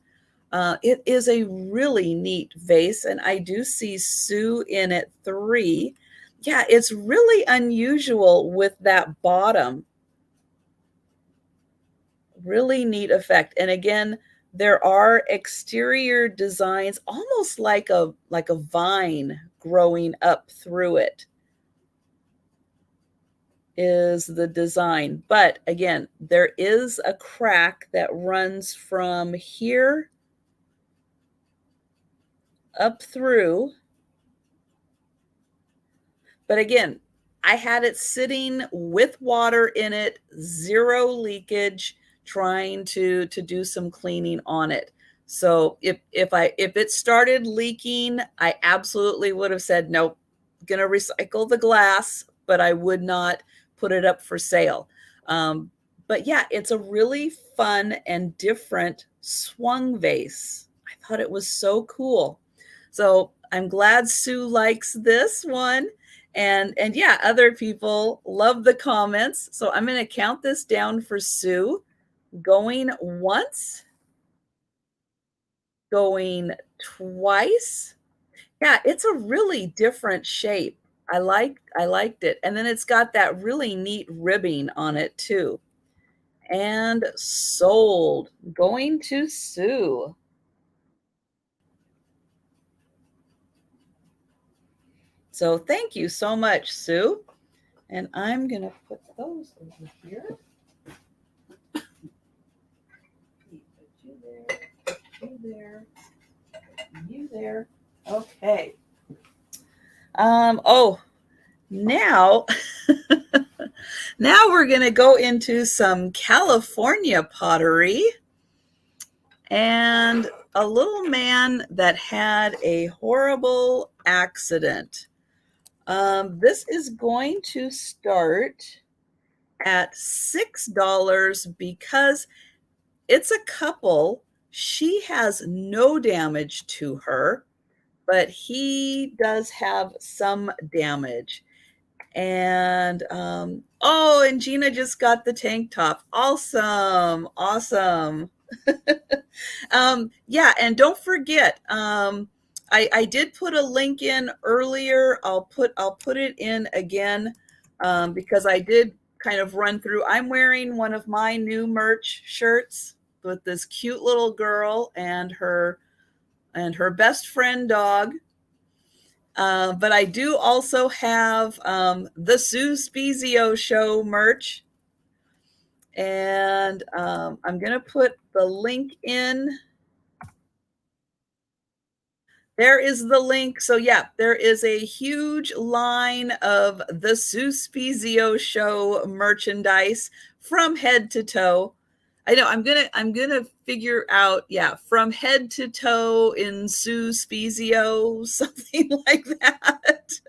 It is a really neat vase, and I do see Sue in at 3. Yeah, it's really unusual with that bottom. Really neat effect. And again, there are exterior designs, almost like a vine growing up through it is the design. But again, there is a crack that runs from here up through. But again, I had it sitting with water in it, zero leakage, trying to do some cleaning on it. So if it started leaking, I absolutely would have said, nope, gonna recycle the glass, but I would not put it up for sale. But yeah, it's a really fun and different swung vase. I thought it was so cool. So I'm glad Sue likes this one. And yeah, other people love the comments. So I'm going to count this down for Sue. Going once, going twice. Yeah, it's a really different shape. I liked it. And then it's got that really neat ribbing on it too. And sold. Going to Sue. So thank you so much, Sue. And I'm going to put those over here. Put you there, you there, you there. Okay. Oh, now, now we're going to go into some California pottery and a little man that had a horrible accident. This is going to start at $6 because it's a couple. She has no damage to her, but he does have some damage. And oh, and Gina just got the tank top. Awesome, awesome. Yeah, and don't forget, I did put a link in earlier. I'll put it in again because I did kind of run through. I'm wearing one of my new merch shirts with this cute little girl and her best friend dog. But I do also have the Sue Spezio Show merch. And I'm going to put the link in. There is the link. So yeah, there is a huge line of the Sue Spezio Show merchandise from head to toe. I know I'm gonna figure out, yeah, from head to toe in Sue Spezio, something like that.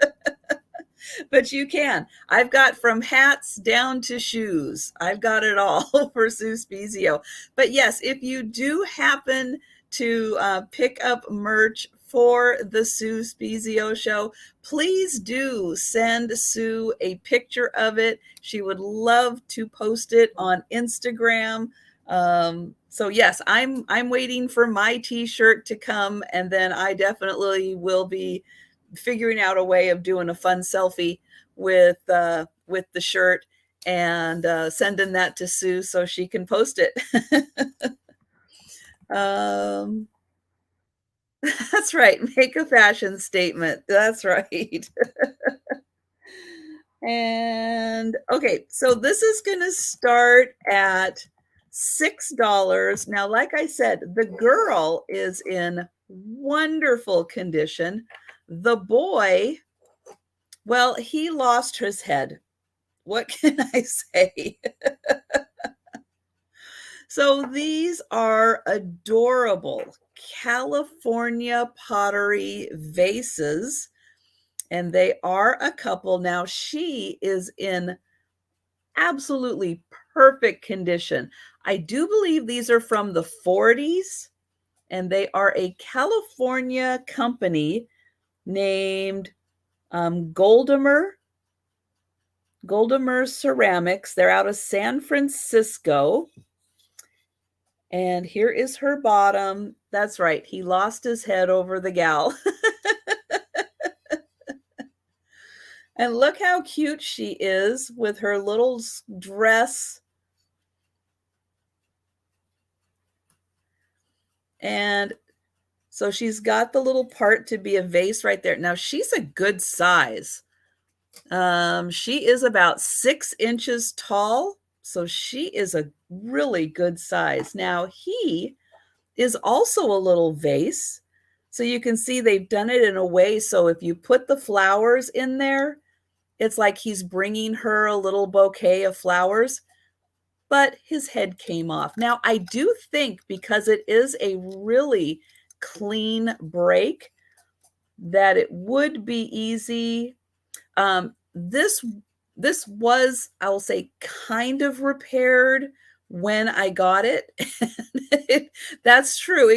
But you can. I've got from hats down to shoes. I've got it all for Sue Spezio. But yes, if you do happen to pick up merch for the Sue Spezio Show, please do send Sue a picture of it. She would love to post it on Instagram. So yes, I'm waiting for my t-shirt to come, and then I definitely will be figuring out a way of doing a fun selfie with the shirt and sending that to Sue so she can post it. That's right. Make a fashion statement. That's right. And okay, so this is going to start at $6. Now, like I said, the girl is in wonderful condition. The boy, well, he lost his head. What can I say? So these are adorable California pottery vases, and they are a couple. Now, she is in absolutely perfect condition. I do believe these are from the 40s, and they are a California company named Goldamer Ceramics. They're out of San Francisco. And here is her bottom. That's right. He lost his head over the gal. And look how cute she is with her little dress. And so she's got the little part to be a vase right there. Now she's a good size. She is about 6 inches tall. So she is a really good size. Now he is also a little vase. So you can see they've done it in a way so if you put the flowers in there, it's like he's bringing her a little bouquet of flowers, but his head came off. Now, I do think because it is a really clean break that it would be easy. This was, I will say, kind of repaired when I got it. That's true.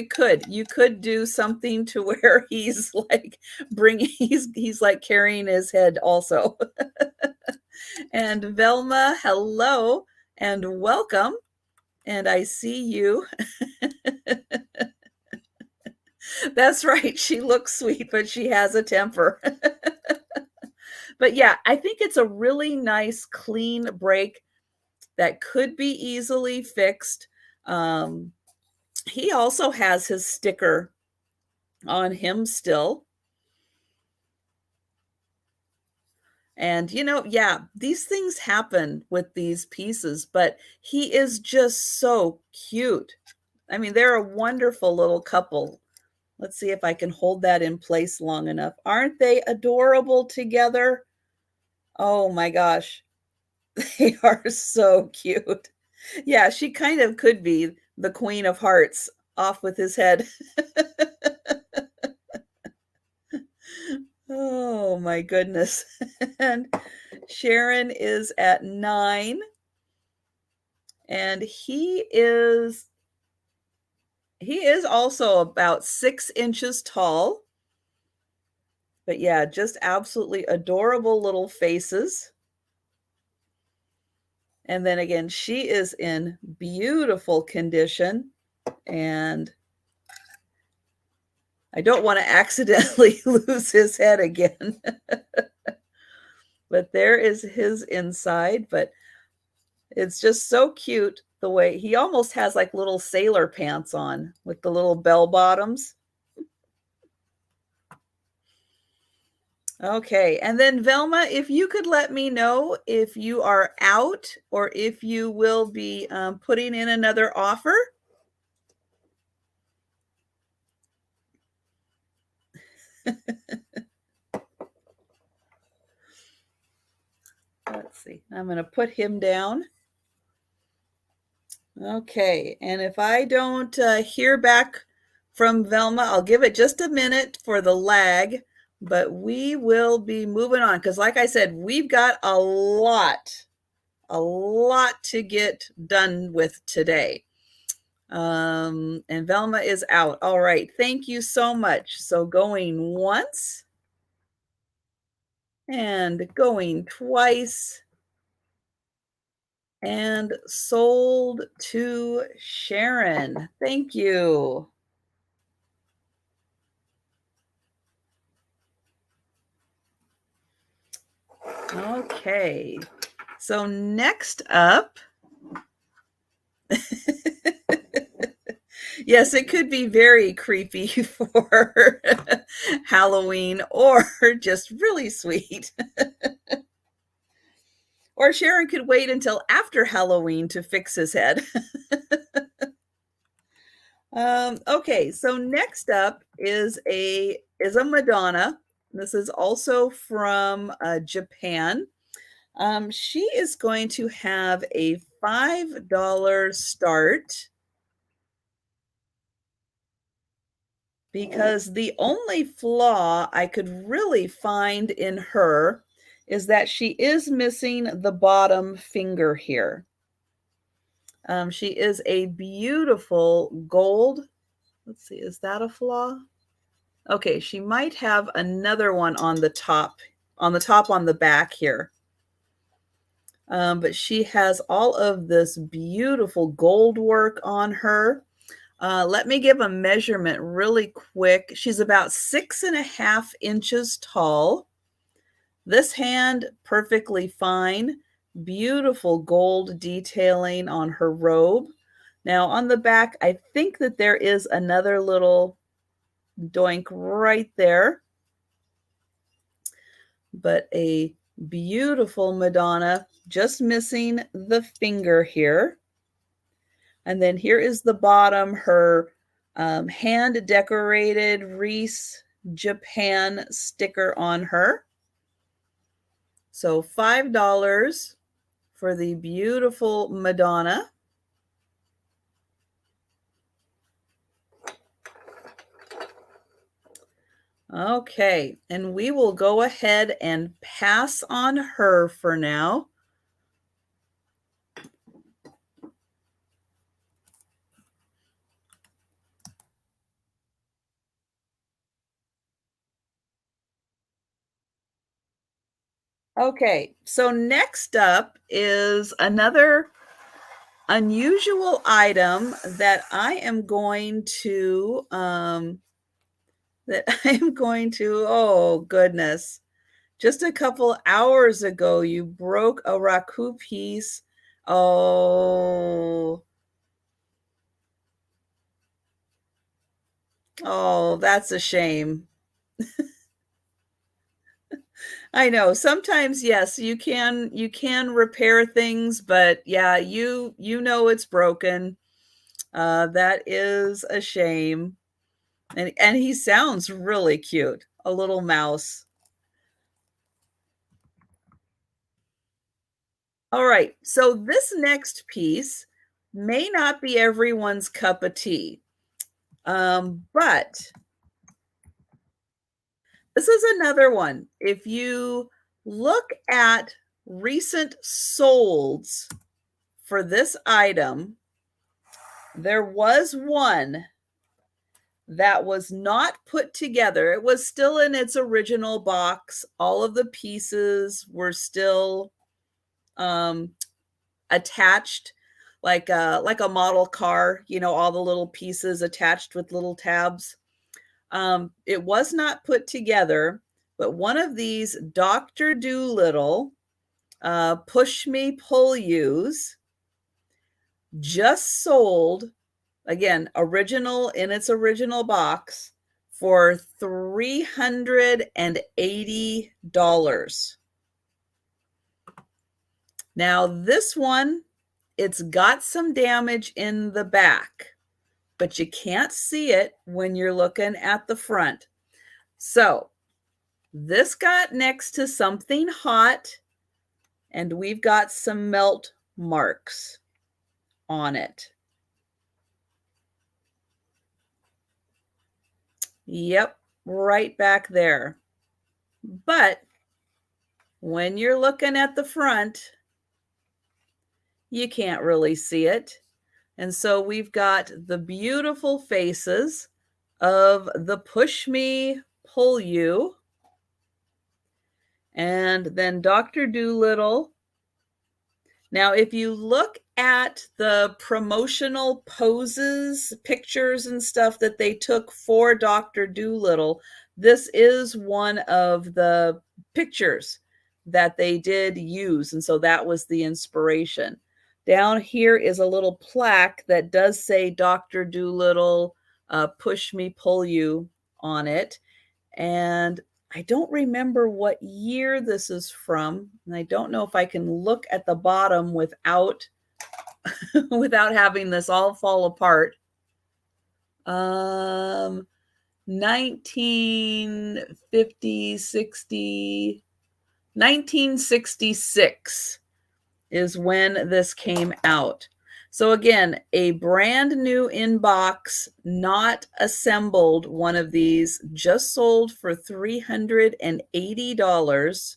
You could do something to where he's like he's like carrying his head also. And Velma, hello and welcome. And I see you. That's right. She looks sweet, but she has a temper. But yeah, I think it's a really nice, clean break that could be easily fixed. He also has his sticker on him still. And, yeah, these things happen with these pieces, but he is just so cute. I mean, they're a wonderful little couple. Let's see if I can hold that in place long enough. Aren't they adorable together? Oh my gosh. They are so cute. Yeah, she kind of could be the Queen of Hearts off with his head. Oh my goodness. And Sharon is at 9, and he is also about 6 inches tall. But yeah, just absolutely adorable little faces. And then again, she is in beautiful condition, and I don't want to accidentally lose his head again. But there is his inside, but it's just so cute the way he almost has like little sailor pants on with the little bell bottoms. Okay, and then Velma, if you could let me know if you are out or if you will be putting in another offer. Let's see, I'm going to put him down. Okay, and if I don't hear back from Velma, I'll give it just a minute for the lag, but we will be moving on because, like I said, we've got a lot to get done with today. And Velma is out. All right, thank you so much. So going once and going twice and sold to Sharon. Thank you. Okay, so next up, yes, it could be very creepy for Halloween or just really sweet. Or Sharon could wait until after Halloween to fix his head. Okay, so next up is a Madonna. This is also from Japan. She is going to have a $5 start because the only flaw I could really find in her is that she is missing the bottom finger here. She is a beautiful gold. Let's see, is that a flaw? Okay, she might have another one on the top, on the back here. But she has all of this beautiful gold work on her. Let me give a measurement really quick. She's about 6.5 inches tall. This hand, perfectly fine. Beautiful gold detailing on her robe. Now on the back, I think that there is another little doink right there. But a beautiful Madonna, just missing the finger here. And then here is the bottom, her hand decorated Reese Japan sticker on her. So $5 for the beautiful Madonna. Okay, and we will go ahead and pass on her for now. Okay, so next up is another unusual item that I am going to oh goodness. Just a couple hours ago you broke a raku piece. Oh. Oh, that's a shame. I know sometimes, yes, you can repair things, but yeah, you know it's broken. That is a shame. And he sounds really cute, a little mouse. All right, so this next piece may not be everyone's cup of tea, but this is another one. If you look at recent solds for this item, there was one that was not put together. It was still in its original box. All of the pieces were still um, attached like a model car, you know, all the little pieces attached with little tabs. It was not put together, but one of these Dr. Doolittle push me pull yous just sold, again, original in its original box, for $380. Now, this one, it's got some damage in the back, but you can't see it when you're looking at the front. So, this got next to something hot, and we've got some melt marks on it. Yep, right back there. But when you're looking at the front, you can't really see it. And so we've got the beautiful faces of the push me, pull you, and then Dr. Doolittle. Now, if you look at the promotional poses, pictures and stuff that they took for Dr. Doolittle, this is one of the pictures that they did use. And so that was the inspiration. Down here is a little plaque that does say Dr. Doolittle, push me, pull you on it. And I don't remember what year this is from, and I don't know if I can look at the bottom without without having this all fall apart. 1950, 60, 1966 is when this came out. So again, a brand new inbox, not assembled one of these, just sold for $380.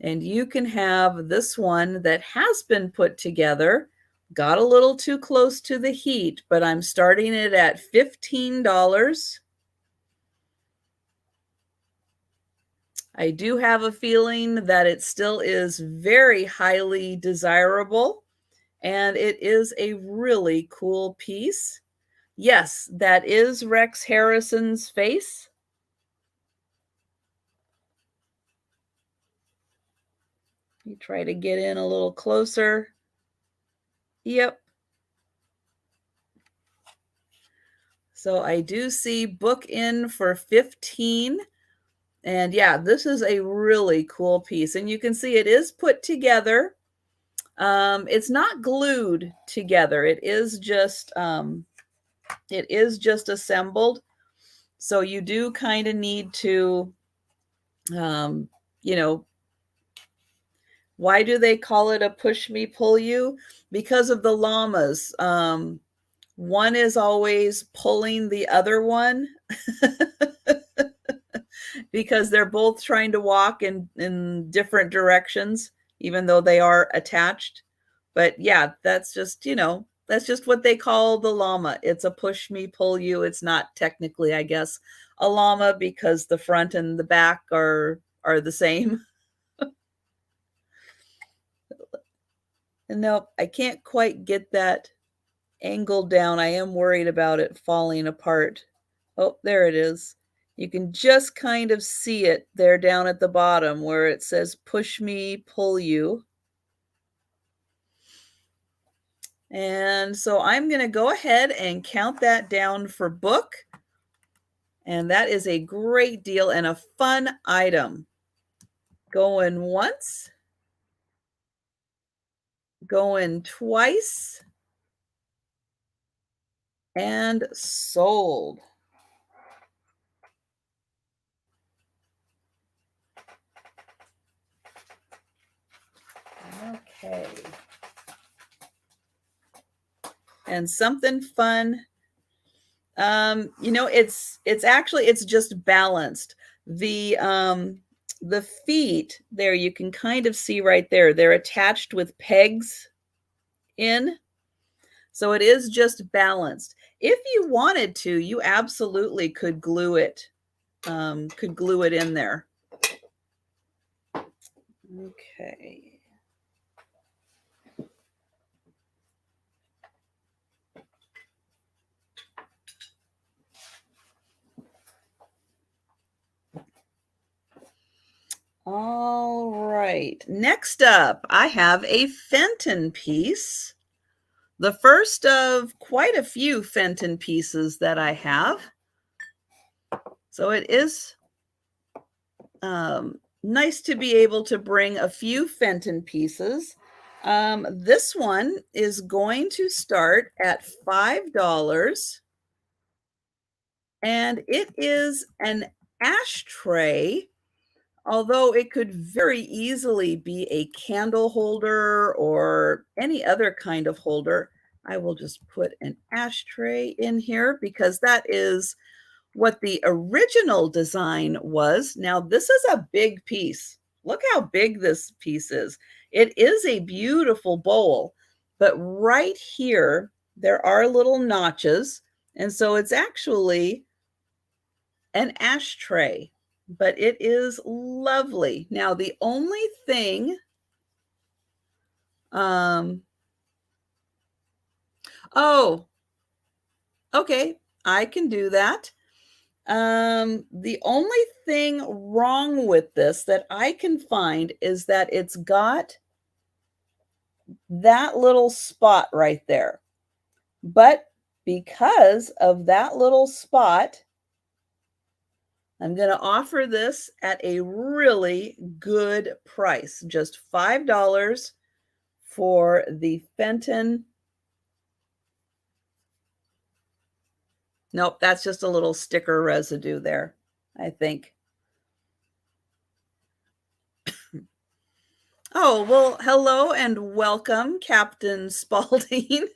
And you can have this one that has been put together. Got a little too close to the heat, but I'm starting it at $15. I do have a feeling that it still is very highly desirable. And it is a really cool piece. Yes, that is Rex Harrison's face. You try to get in a little closer. Yep. So I do see book in for 15. And yeah, this is a really cool piece. And you can see it is put together. It's not glued together. It is just assembled. So you do kind of need to, you know, why do they call it a push me pull you? Because of the llamas. One is always pulling the other one because they're both trying to walk in different directions, even though they are attached. But yeah, that's just, you know, that's just what they call the llama. It's a push me, pull you. It's not technically, I guess, a llama because the front and the back are the same. And nope, I can't quite get that angle down. I am worried about it falling apart. Oh, there it is. You can just kind of see it there down at the bottom where it says push me, pull you. And so I'm going to go ahead and count that down for book. And that is a great deal and a fun item. Going once, going twice, and sold. Okay. And something fun. It's just balanced. The feet there, you can kind of see right there. They're attached with pegs in. So it is just balanced. If you wanted to, you absolutely could glue it. Could glue it in there. Okay. All right. Next up, I have a Fenton piece. The first of quite a few Fenton pieces that I have. So it is nice to be able to bring a few Fenton pieces. This one is going to start at $5. And it is an ashtray, although it could very easily be a candle holder or any other kind of holder. I will just put an ashtray in here because that is what the original design was. Now, this is a big piece. Look how big this piece is. It is a beautiful bowl, but right here, there are little notches. And so it's actually an ashtray, but it is lovely. Now, the only thing, oh, okay, I can do that. The only thing wrong with this that I can find is that it's got that little spot right there. But because of that little spot, I'm going to offer this at a really good price, just $5 for the Fenton. Nope, that's just a little sticker residue there, I think. Oh, well, hello and welcome, Captain Spaulding.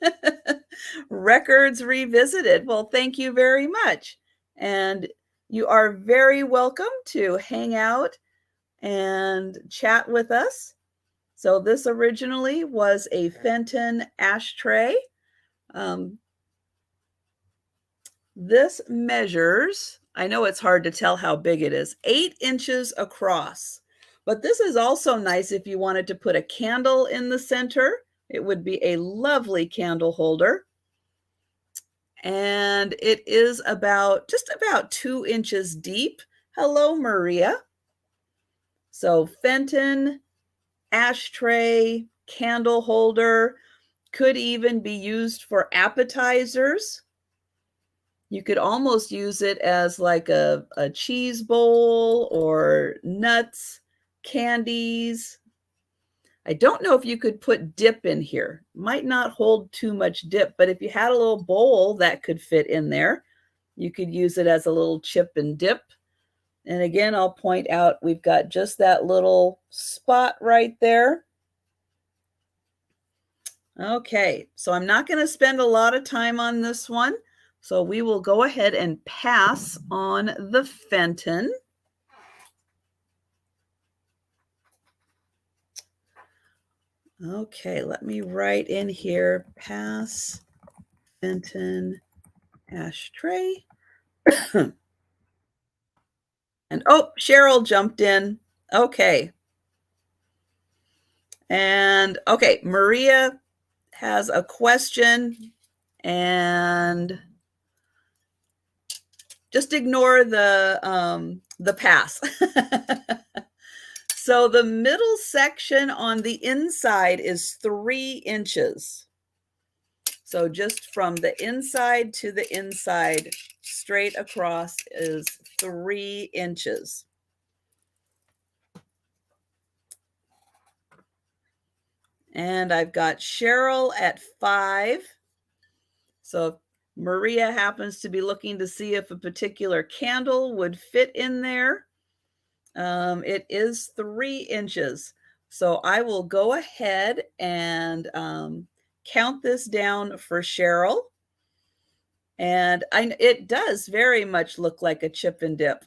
Records Revisited. Well, thank you very much. And you are very welcome to hang out and chat with us. So this originally was a Fenton ashtray. This measures, I know it's hard to tell how big it is, 8 inches across. But this is also nice if you wanted to put a candle in the center. It would be a lovely candle holder. And it is just about 2 inches deep. Hello, Maria. So Fenton, ashtray, candle holder, could even be used for appetizers. You could almost use it as like a cheese bowl or nuts, candies. I don't know if you could put dip in here. Might not hold too much dip, but if you had a little bowl that could fit in there, you could use it as a little chip and dip. And again, I'll point out we've got just that little spot right there. Okay, so I'm not going to spend a lot of time on this one. So we will go ahead and pass on the Fenton. Okay, let me write in here, pass Fenton ashtray. And oh, Cheryl jumped in. Okay. And okay, Maria has a question, and just ignore the pass. So the middle section on the inside is 3 inches. So just from the inside to the inside, straight across is 3 inches. And I've got Cheryl at 5. So if Maria happens to be looking to see if a particular candle would fit in there, it is 3 inches. So I will go ahead and count this down for Cheryl. And it does very much look like a chip and dip.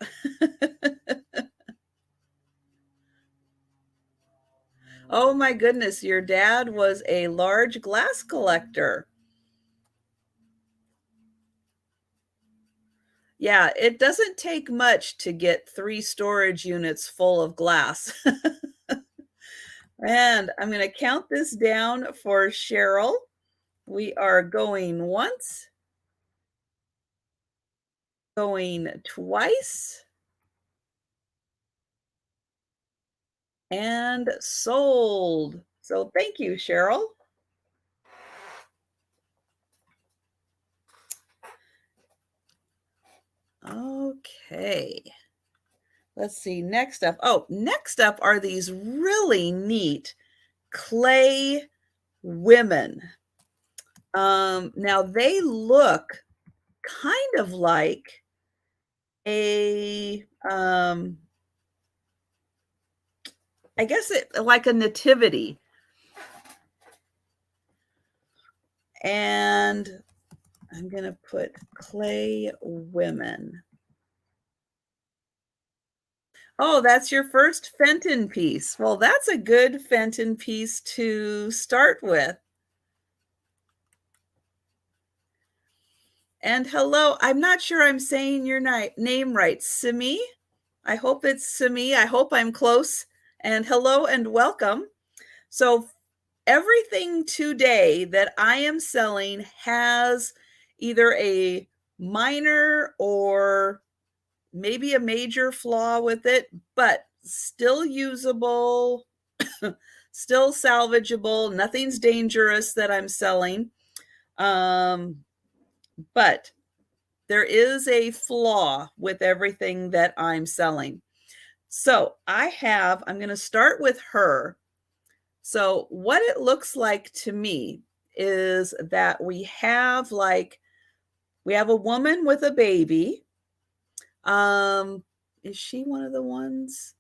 Oh my goodness, your dad was a large glass collector. Yeah, it doesn't take much to get 3 storage units full of glass. And I'm going to count this down for Cheryl. We are going once, going twice, and sold. So thank you, Cheryl. Okay. Let's see, next up. Oh, next up are these really neat clay women. Now they look kind of like a I guess it like a nativity. And I'm going to put clay women. Oh, that's your first Fenton piece. Well, that's a good Fenton piece to start with. And hello, I'm not sure I'm saying your name right. Simi? I hope it's Simi. I hope I'm close. And hello and welcome. So everything today that I am selling has either a minor or maybe a major flaw with it, but still usable, still salvageable. Nothing's dangerous that I'm selling. But there is a flaw with everything that I'm selling. So I'm going to start with her. So what it looks like to me is that we have a woman with a baby. Is she one of the ones?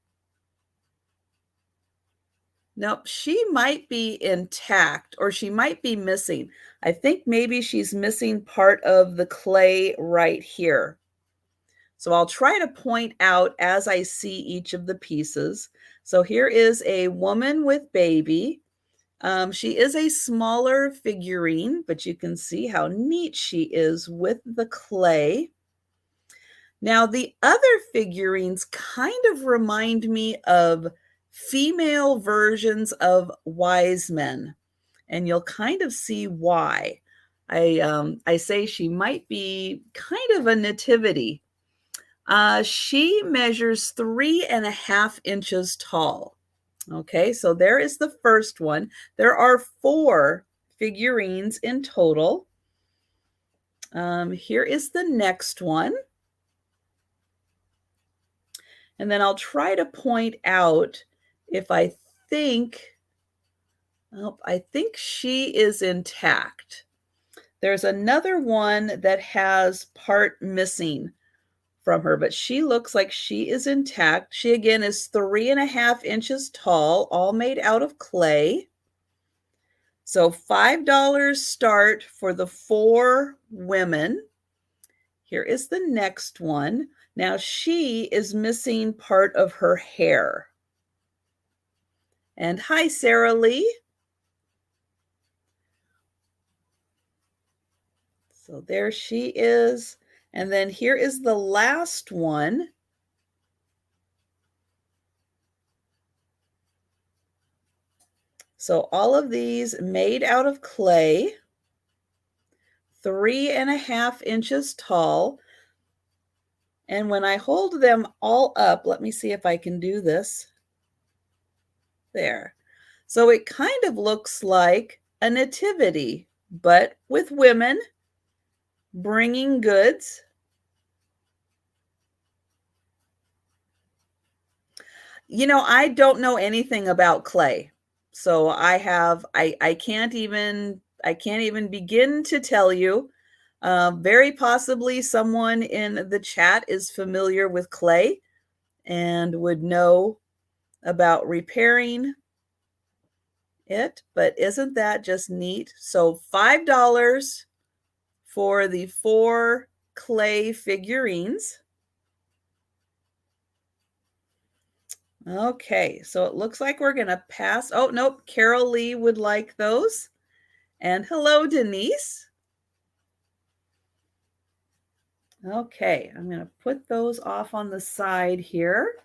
Nope, she might be intact or she might be missing. I think maybe she's missing part of the clay right here. So I'll try to point out as I see each of the pieces. So here is a woman with baby. She is a smaller figurine, but you can see how neat she is with the clay. Now, the other figurines kind of remind me of female versions of wise men, and you'll kind of see why. I say she might be kind of a nativity. She measures 3.5 inches tall. Okay, so there is the first one. There are 4 figurines in total. Here is the next one. And then I'll try to point out if I think she is intact. There's another one that has part missing from her, but she looks like she is intact. She again is 3.5 inches tall, all made out of clay. So $5 start for the 4 women. Here is the next one. Now she is missing part of her hair. And hi, Sarah Lee. So there she is. And then here is the last one. So all of these made out of clay, 3.5 inches tall. And when I hold them all up, let me see if I can do this. There. So it kind of looks like a nativity, but with women bringing goods. You know, I don't know anything about clay. So I can't even begin to tell you. Very possibly someone in the chat is familiar with clay and would know about repairing it, but isn't that just neat? So $5 for the 4 clay figurines. Okay, so it looks like we're going to pass. Oh, nope, Carol Lee would like those. And hello, Denise. Okay, I'm going to put those off on the side here.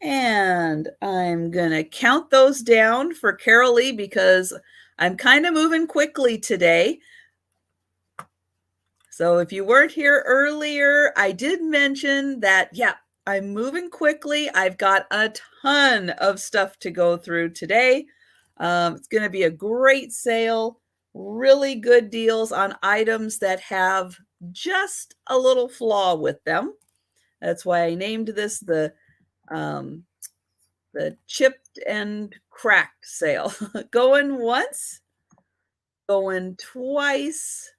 And I'm going to count those down for Carol Lee because I'm kind of moving quickly today. So if you weren't here earlier, I did mention that, yeah, I'm moving quickly. I've got a ton of stuff to go through today. It's going to be a great sale, really good deals on items that have just a little flaw with them. That's why I named this the chipped and cracked sale. Going once, going twice,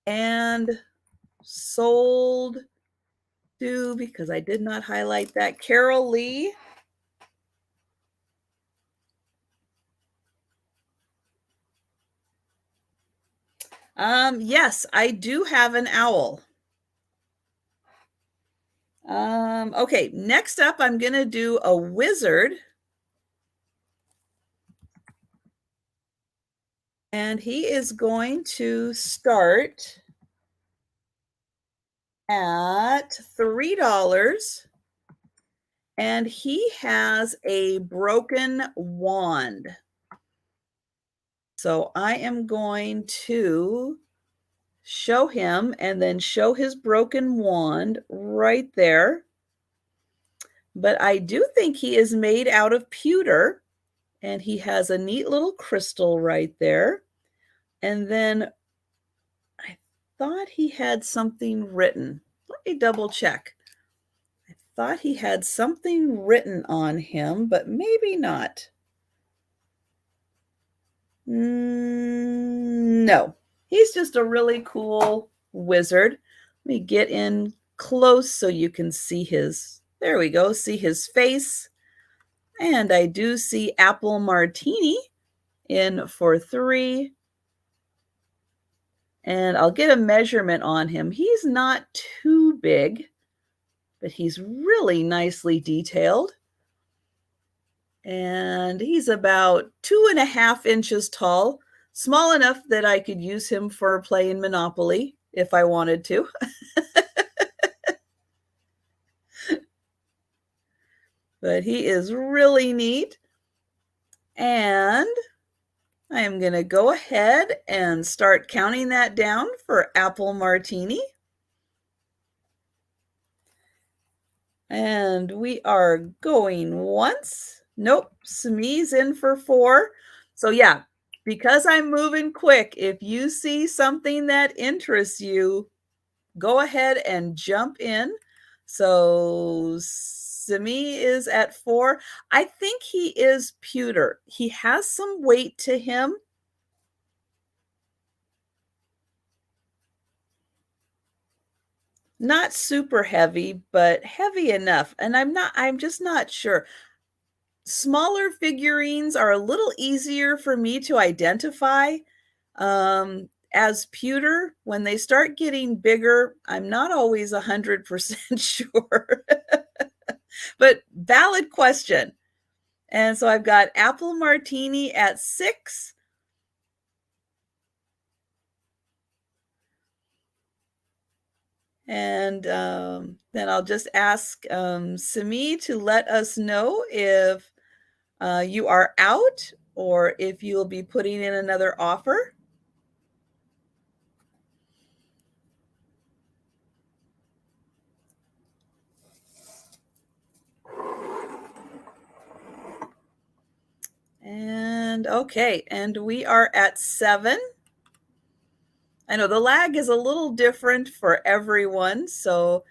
and sold to, because I did not highlight that, Carol Lee. Yes, I do have an owl. Okay, next up, I'm going to do a wizard. And he is going to start at $3. And he has a broken wand. So I am going to show him and then show his broken wand right there. But I do think he is made out of pewter, and he has a neat little crystal right there. And then I thought he had something written. Let me double check. I thought he had something written on him, but maybe not. No, he's just a really cool wizard. Let me get in close so you can see his, there we go, see his face. And I do see apple martini in for 3. And I'll get a measurement on him. He's not too big, but he's really nicely detailed. And he's about 2.5 inches tall, small enough that I could use him for playing Monopoly if I wanted to. But he is really neat. And I am going to go ahead and start counting that down for apple martini. And we are going once. Nope, Smee's in for 4. So yeah, because I'm moving quick, if you see something that interests you, go ahead and jump in. So Smee is at 4. I think he is pewter. He has some weight to him. Not super heavy, but heavy enough. And I'm just not sure. Smaller figurines are a little easier for me to identify as pewter. When they start getting bigger, I'm not always 100% sure. But valid question. And so I've got apple martini at 6. And then I'll just ask Simi to let us know if you are out or if you'll be putting in another offer. And okay, and we are at 7. I know the lag is a little different for everyone, so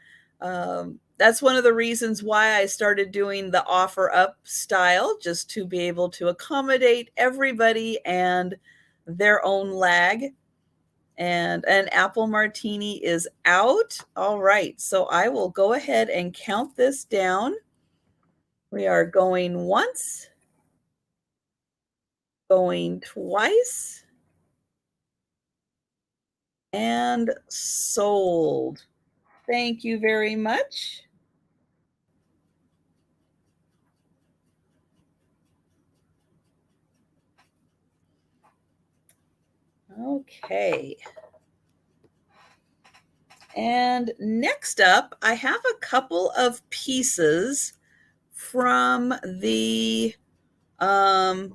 that's one of the reasons why I started doing the offer up style, just to be able to accommodate everybody and their own lag. And an apple martini is out. All right, so I will go ahead and count this down. We are going once, going twice, and sold. Thank you very much. Okay. And next up, I have a couple of pieces from the, I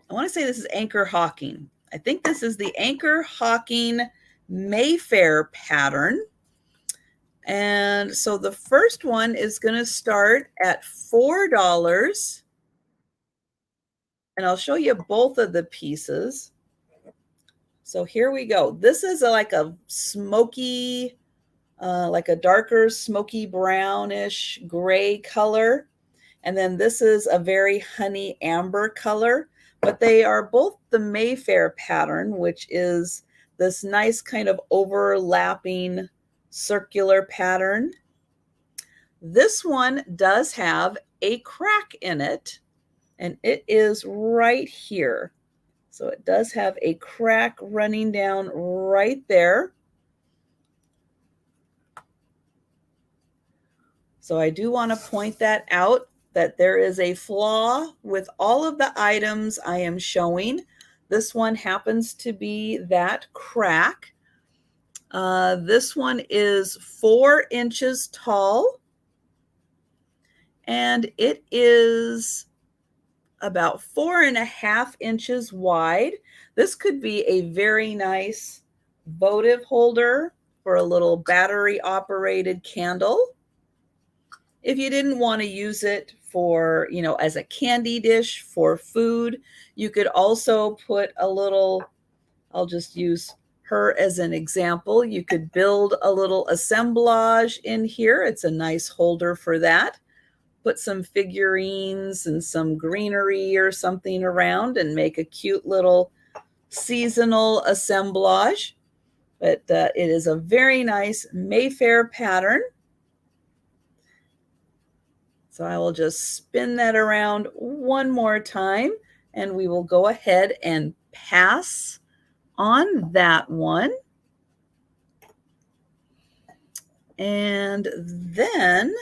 want to say this is Anchor Hawking. I think this is the Anchor Hawking Mayfair pattern. And so the first one is going to start at $4. And I'll show you both of the pieces. So here we go. This is like a smoky, like a darker smoky brownish gray color. And then this is a very honey amber color, but they are both the Mayfair pattern, which is this nice kind of overlapping circular pattern. This one does have a crack in it, and it is right here. So it does have a crack running down right there. So I do want to point that out, that there is a flaw with all of the items I am showing. This one happens to be that crack. This one is 4 inches tall, and it is about 4.5 inches wide. This could be a very nice votive holder for a little battery operated candle. If you didn't want to use it for, as a candy dish for food, you could also put a little, I'll just use her as an example. You could build a little assemblage in here. It's a nice holder for that. Put some figurines and some greenery or something around and make a cute little seasonal assemblage. But it is a very nice Mayfair pattern. So I will just spin that around one more time, and we will go ahead and pass on that one. And then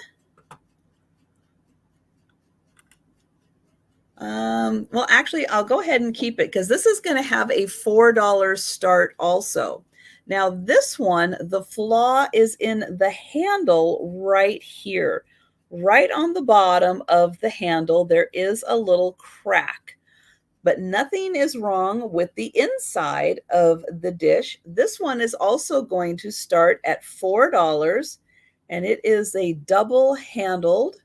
well, actually, I'll go ahead and keep it because this is going to have a $4 start also. Now, this one, the flaw is in the handle right here. Right on the bottom of the handle, there is a little crack, but nothing is wrong with the inside of the dish. This one is also going to start at $4, and it is a double-handled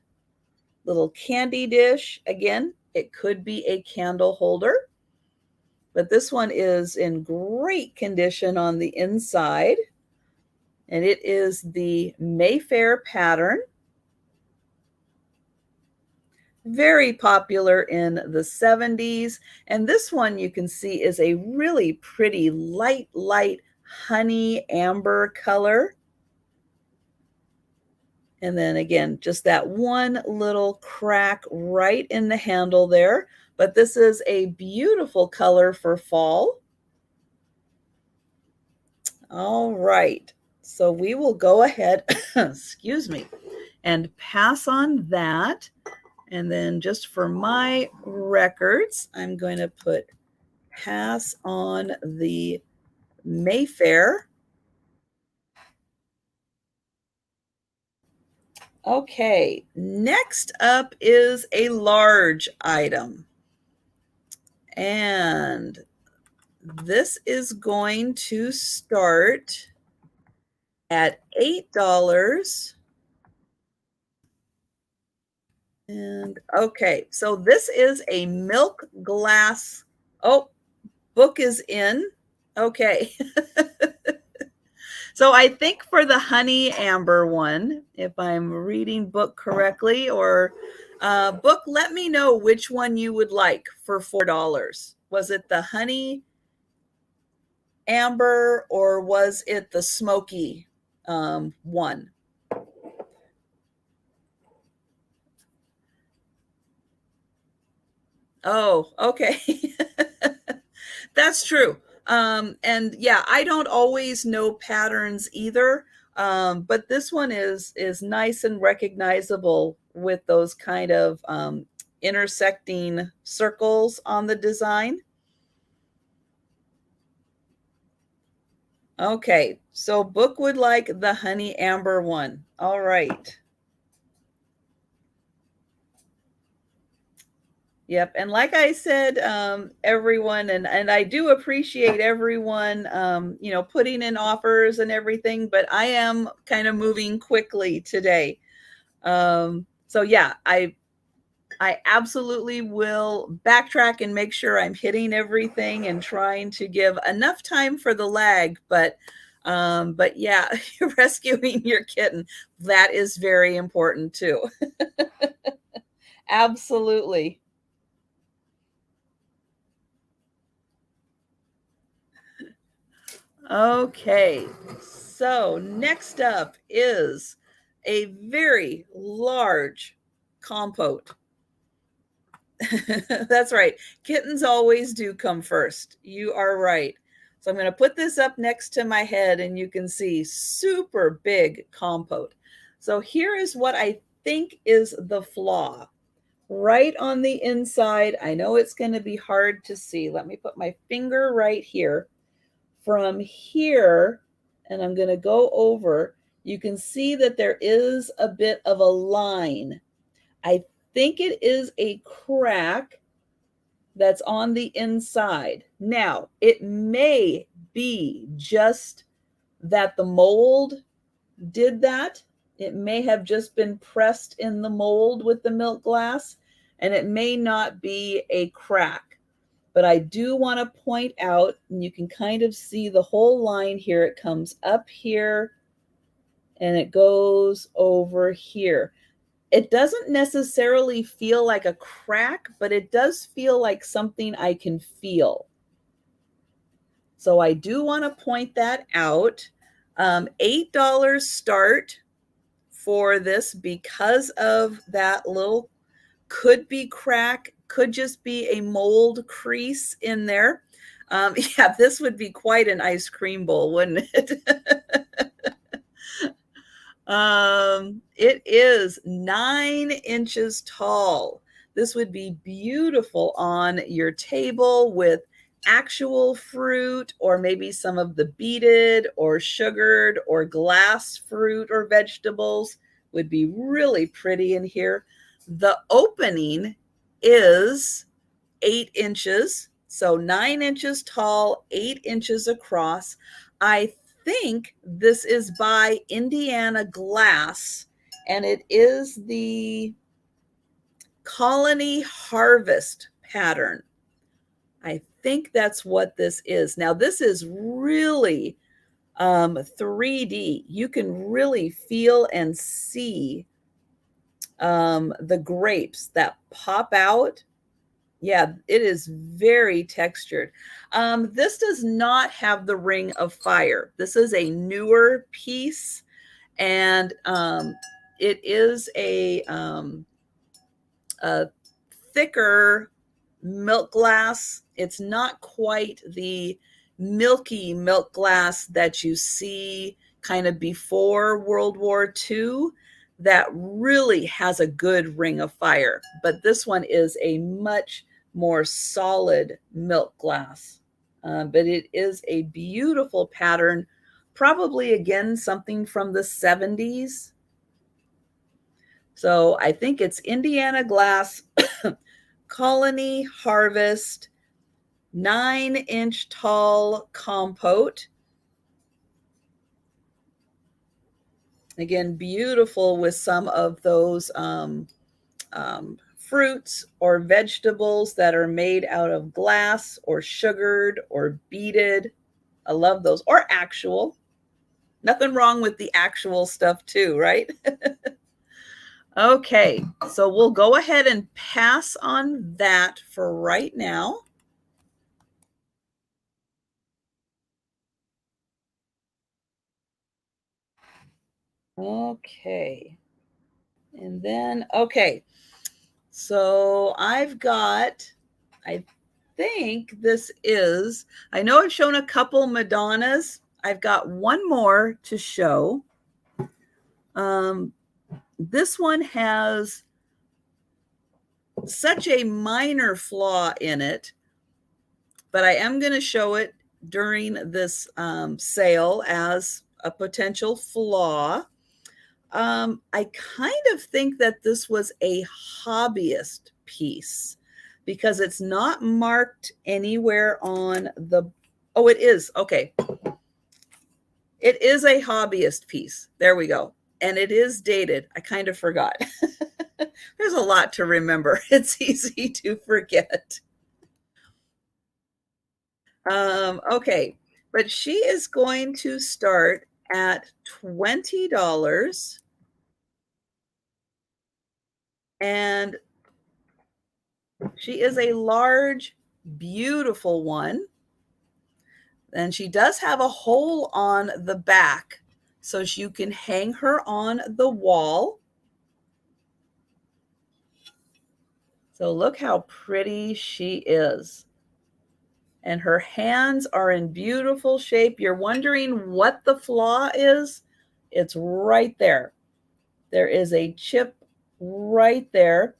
little candy dish. Again, it could be a candle holder, but this one is in great condition on the inside, and it is the Mayfair pattern. Very popular in the 70s. And this one you can see is a really pretty light honey amber color. And then again, just that one little crack right in the handle there. But this is a beautiful color for fall. All right. So we will go ahead, excuse me, and pass on that. And then just for my records, I'm going to put pass on the Mayfair. Okay, next up is a large item. And this is going to start at $8. And okay, so this is a milk glass. Oh, book is in. Okay. So I think for the honey amber one, if I'm reading book correctly, or book, let me know which one you would like for $4. Was it the honey amber or was it the smoky one? Oh, okay. That's true. And yeah, I don't always know patterns either. But this one is nice and recognizable with those kind of intersecting circles on the design. Okay, so Book would like the honey amber one. All right. Yep. And like I said, everyone, and I do appreciate everyone, putting in offers and everything, but I am kind of moving quickly today. So yeah, I absolutely will backtrack and make sure I'm hitting everything and trying to give enough time for the lag. But yeah, rescuing your kitten, that is very important too. Absolutely. Okay, so next up is a very large compote. That's right. Kittens always do come first. You are right. So I'm going to put this up next to my head and you can see super big compote. So here is what I think is the flaw. Right on the inside, I know it's going to be hard to see. Let me put my finger right here. From here, and I'm going to go over, you can see that there is a bit of a line. I think it is a crack that's on the inside. Now, it may be just that the mold did that. It may have just been pressed in the mold with the milk glass, and it may not be a crack. But I do want to point out, and you can kind of see the whole line here. It comes up here and it goes over here. It doesn't necessarily feel like a crack, but it does feel like something I can feel. So I do want to point that out. $8 start for this because of that little, could be crack, could just be a mold crease in there. Yeah, this would be quite an ice cream bowl, wouldn't it? It is 9 inches tall. This would be beautiful on your table with actual fruit, or maybe some of the beaded or sugared or glass fruit or vegetables would be really pretty in here. The opening is 8 inches, so 9 inches tall, 8 inches across. I think this is by Indiana Glass, and it is the Colony Harvest pattern. I think that's what this is. Now, this is really 3D. You can really feel and see the grapes that pop out. Yeah, it is very textured. This does not have the ring of fire. This is a newer piece, and it is a thicker milk glass. It's not quite the milky milk glass that you see kind of before World War II that really has a good ring of fire. But this one is a much more solid milk glass. But it is a beautiful pattern, probably again something from the 70s. So I think it's Indiana Glass Colony Harvest 9-inch tall compote. Again, beautiful with some of those fruits or vegetables that are made out of glass or sugared or beaded. I love those, or actual. Nothing wrong with the actual stuff too, right? Okay, so we'll go ahead and pass on that for right now. Okay. And then, okay. So I've got, I think this is, I know I've shown a couple Madonnas. I've got one more to show. This one has such a minor flaw in it, but I am going to show it during this sale as a potential flaw. I kind of think that this was a hobbyist piece because it's not marked anywhere on the, oh, it is. Okay. It is a hobbyist piece. There we go. And it is dated. I kind of forgot. There's a lot to remember. It's easy to forget. Okay. But she is going to start at $20. And she is a large, beautiful one. And she does have a hole on the back, so you can hang her on the wall. So look how pretty she is. And her hands are in beautiful shape. You're wondering what the flaw is? It's right there. There is a chip right there.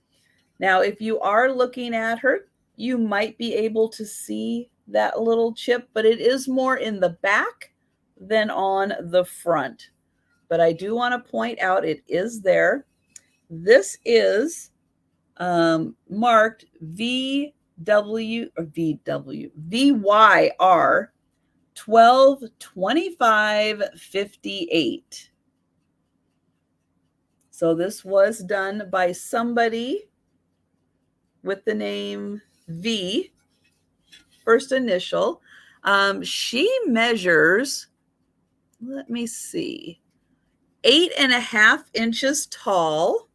Now, if you are looking at her, you might be able to see that little chip, but it is more in the back than on the front. But I do want to point out it is there. This is marked VW or VW VYR 122558. So this was done by somebody with the name V, first initial. She measures, let me see, 8.5 inches tall.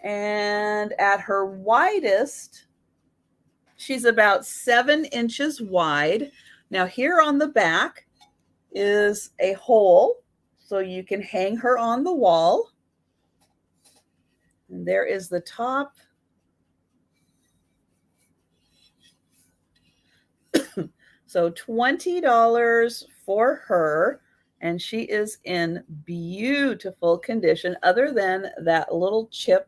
And at her widest, she's about 7 inches wide. Now here on the back is a hole, so you can hang her on the wall. And there is the top. So $20 for her, and she is in beautiful condition other than that little chip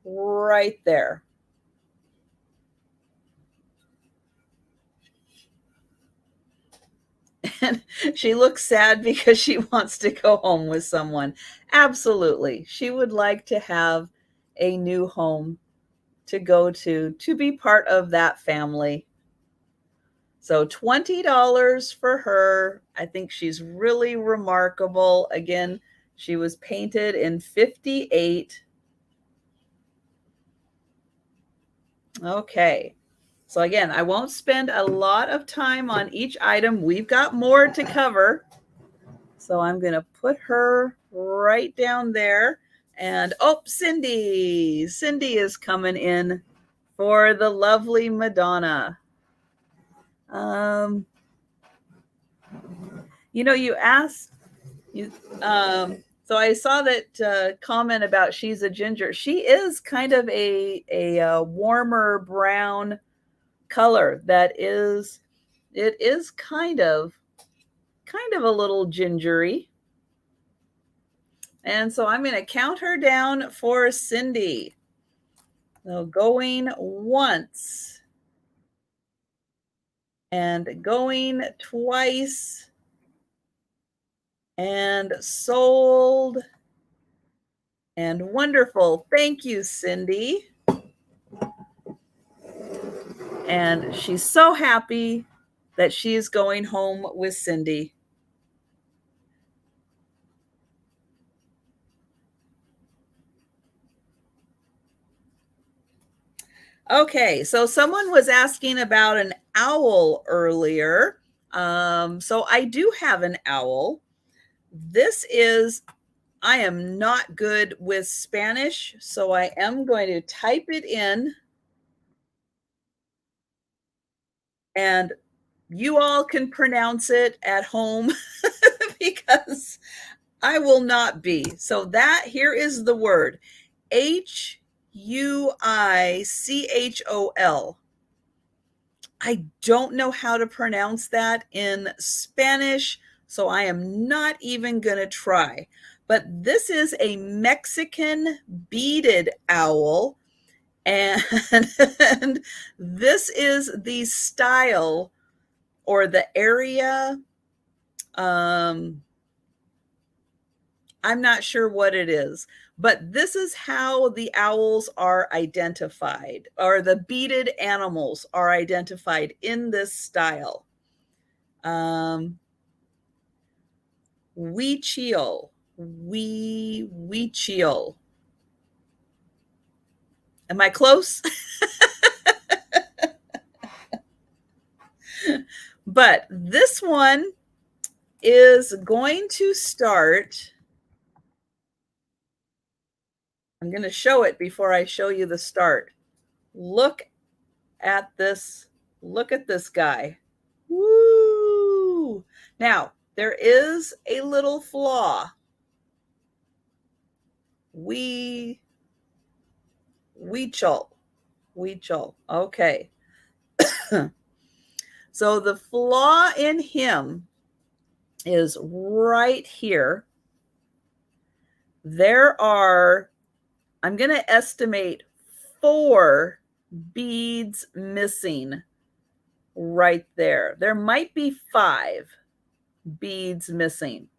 right there. And she looks sad because she wants to go home with someone. Absolutely. She would like to have a new home to go to be part of that family. So $20 for her. I think she's really remarkable. Again, she was painted in 58. Okay. So again, I won't spend a lot of time on each item. We've got more to cover. So I'm going to put her right down there. And oh, Cindy. Cindy is coming in for the lovely Madonna. You asked, so I saw that comment about she's a ginger. She is kind of a warmer brown color it is kind of a little gingery. And so I'm going to count her down for Cindy. So going once and going twice and sold and wonderful. Thank you, Cindy. And she's so happy that she's going home with Cindy. Okay, so someone was asking about an owl earlier. So I do have an owl. I am not good with Spanish, so I am going to type it in, and you all can pronounce it at home because I will not be. So that here is the word Huichol. I don't know how to pronounce that in Spanish, so I am not even going to try. But this is a Mexican beaded owl, and, and this is the style or the area. I'm not sure what it is, but this is how the owls are identified, or the beaded animals are identified in this style. Huichol. Huichol. Am I close? But this one is going to start. I'm going to show it before I show you the start. Look at this. Look at this guy. Woo! Now, there is a little flaw. Huichol. Okay. So the flaw in him is right here. There are, I'm going to estimate 4 beads missing right there. There might be 5 beads missing.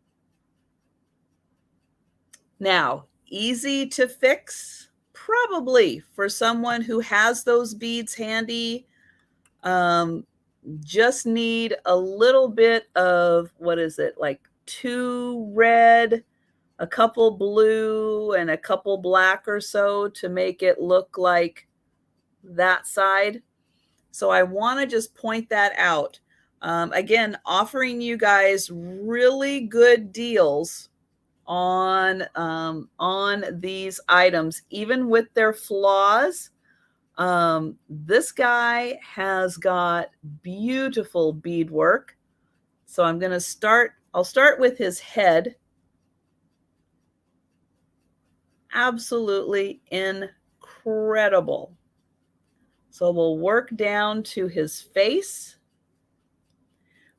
Now, easy to fix? Probably for someone who has those beads handy. Just need a little bit of, what is it, like 2 red, a couple blue, and a couple black or so to make it look like that side. So I want to just point that out. Again, offering you guys really good deals on these items, even with their flaws. This guy has got beautiful beadwork. So I'm going to I'll start with his head. Absolutely incredible. So we'll work down to his face,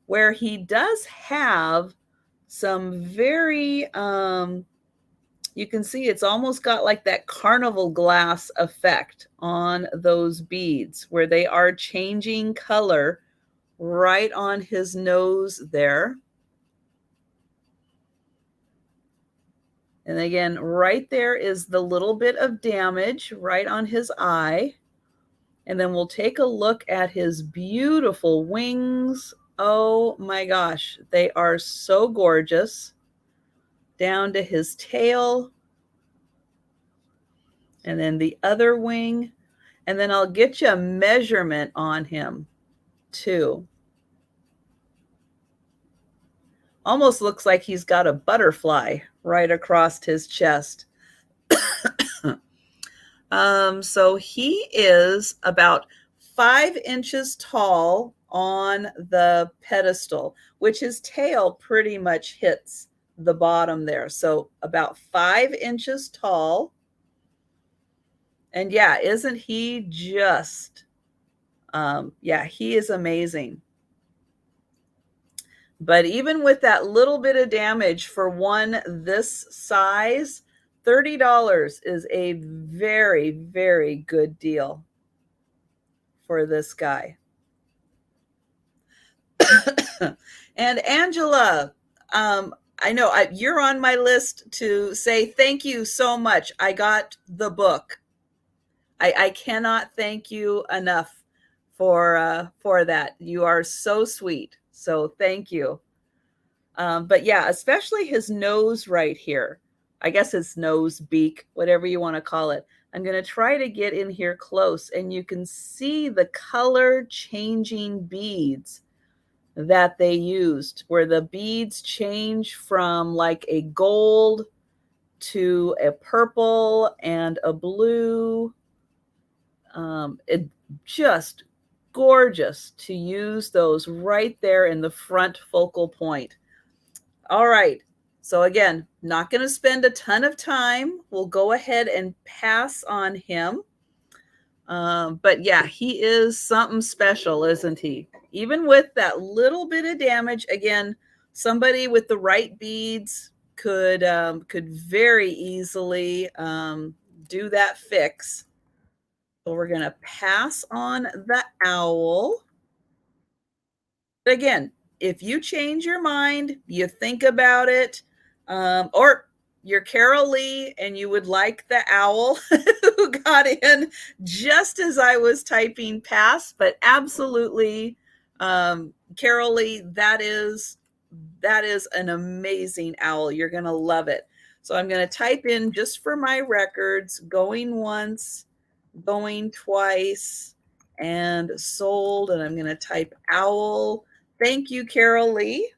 where he does have some very, you can see it's almost got like that carnival glass effect on those beads, where they are changing color right on his nose there. And again, right there is the little bit of damage right on his eye. And then we'll take a look at his beautiful wings. Oh my gosh, they are so gorgeous. Down to his tail. And then the other wing. And then I'll get you a measurement on him too. Almost looks like he's got a butterfly right across his chest. So he is about 5 inches tall on the pedestal, which his tail pretty much hits the bottom there. So about 5 inches tall. And yeah, isn't he just, yeah, he is amazing. But even with that little bit of damage for one this size, $30 is a very, very good deal for this guy. And Angela, I know you're on my list to say thank you so much. I got the book. I cannot thank you enough for that. You are so sweet. So thank you. But yeah, especially his nose right here. I guess it's nose, beak, whatever you want to call it. I'm going to try to get in here close, and you can see the color changing beads. that they used, where the beads change from like a gold to a purple and a blue. It just gorgeous to use those right there in the front focal point. All right. So again, not going to spend a ton of time. We'll go ahead and pass on him. But yeah, he is something special, isn't he? Even with that little bit of damage, again, somebody with the right beads could very easily do that fix. So we're going to pass on the owl. Again, if you change your mind, you think about it, or you're Carol Lee and you would like the owl who got in just as I was typing pass, but absolutely, Carol Lee, that is an amazing owl. You're going to love it. So I'm going to type in, just for my records, going once, going twice, and sold, and I'm going to type owl. Thank you, Carol Lee.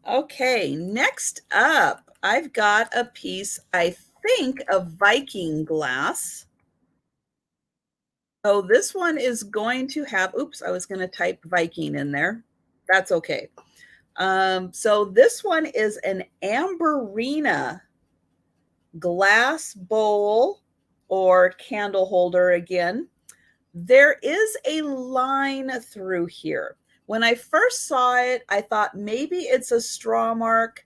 Okay, next up, I've got a piece, I think, of Viking glass. So this one is going to have, oops, I was going to type Viking in there. That's okay. So this one is an Amberina glass bowl or candle holder again. There is a line through here. When I first saw it, I thought maybe it's a straw mark.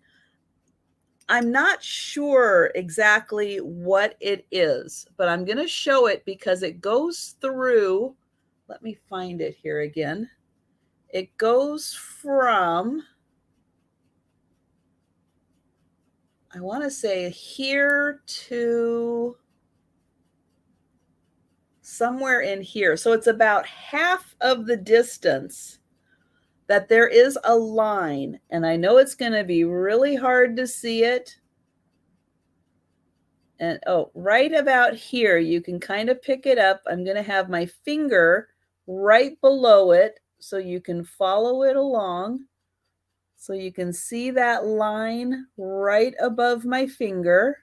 I'm not sure exactly what it is, but I'm going to show it because it goes through. Let me find it here again. It goes from, I want to say, here to somewhere in here. So it's about half of the distance that there is a line. And I know it's going to be really hard to see it. And oh, right about here, you can kind of pick it up. I'm going to have my finger right below it so you can follow it along. So you can see that line right above my finger,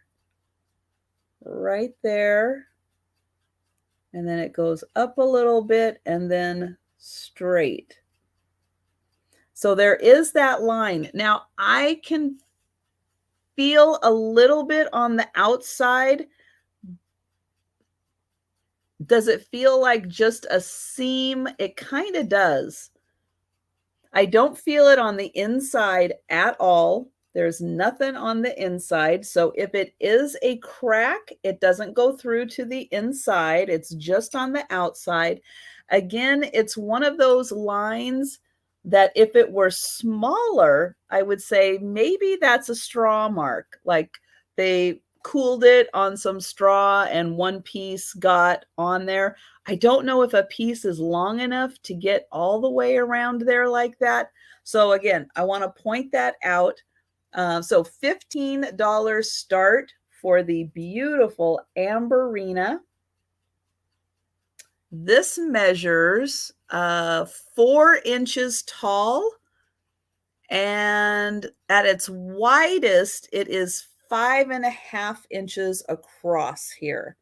right there. And then it goes up a little bit and then straight. So there is that line. Now I can feel a little bit on the outside. Does it feel like just a seam? It kind of does. I don't feel it on the inside at all. There's nothing on the inside. So if it is a crack, it doesn't go through to the inside. It's just on the outside. Again, it's one of those lines that if it were smaller, I would say maybe that's a straw mark. Like they cooled it on some straw and one piece got on there. I don't know if a piece is long enough to get all the way around there like that. So again, I want to point that out. So $15 start for the beautiful Amberina. This measures 4 inches tall, and at its widest, it is 5.5 inches across here.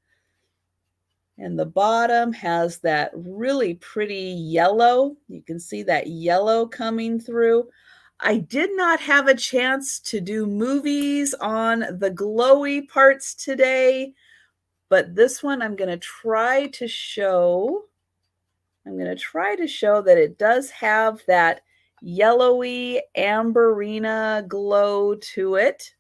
And the bottom has that really pretty yellow. You can see that yellow coming through. I did not have a chance to do movies on the glowy parts today, but this one I'm going to try to show. I'm going to try to show that it does have that yellowy Amberina glow to it.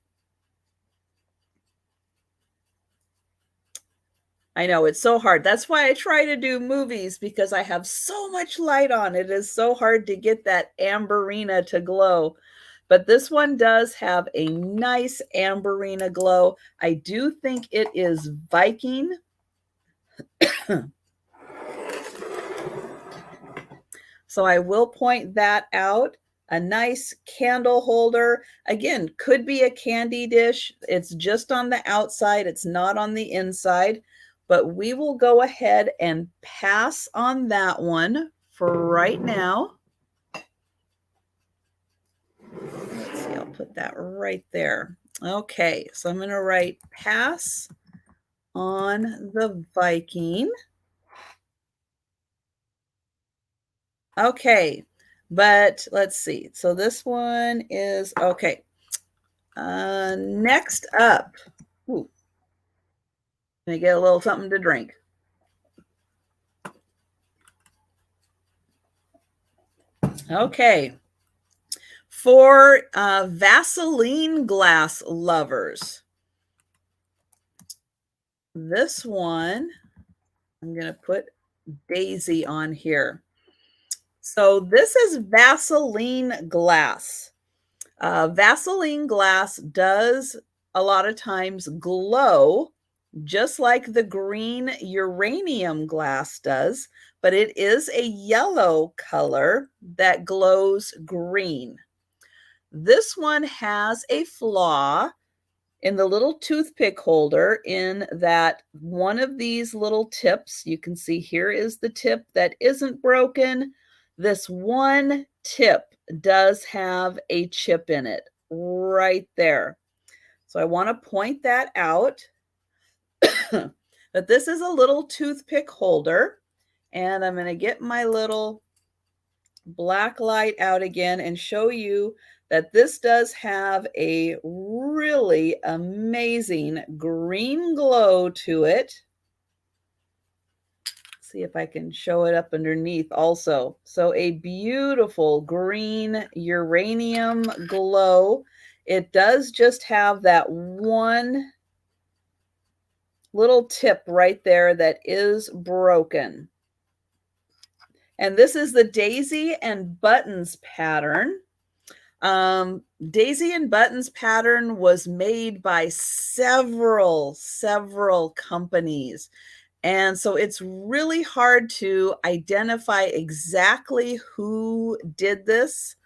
I know it's so hard. That's why I try to do movies, because I have so much light on. It is so hard to get that Amberina to glow. But this one does have a nice Amberina glow. I do think it is Viking. So I will point that out. a nice candle holder. Again, could be a candy dish. It's just on the outside, it's not on the inside, but we will go ahead and pass on that one for right now. Let's see, I'll put that right there. Okay, so I'm going to write pass on the Viking. Okay, but let's see. So this one is okay. Next up, ooh, let me get a little something to drink. Okay, for Vaseline glass lovers, this one, I'm going to put Daisy on here. So this is Vaseline glass. Vaseline glass does a lot of times glow just like the green uranium glass does, but it is a yellow color that glows green. This one has a flaw in the little toothpick holder in that one of these little tips, you can see here is the tip that isn't broken. This one tip does have a chip in it right there. So I want to point that out. But this is a little toothpick holder, and I'm going to get my little black light out again and show you that this does have a really amazing green glow to it. See if I can show it up underneath also. So a beautiful green uranium glow. It does just have that one little tip right there that is broken. And this is the Daisy and Buttons pattern. Daisy and Buttons pattern was made by several companies. And so it's really hard to identify exactly who did this.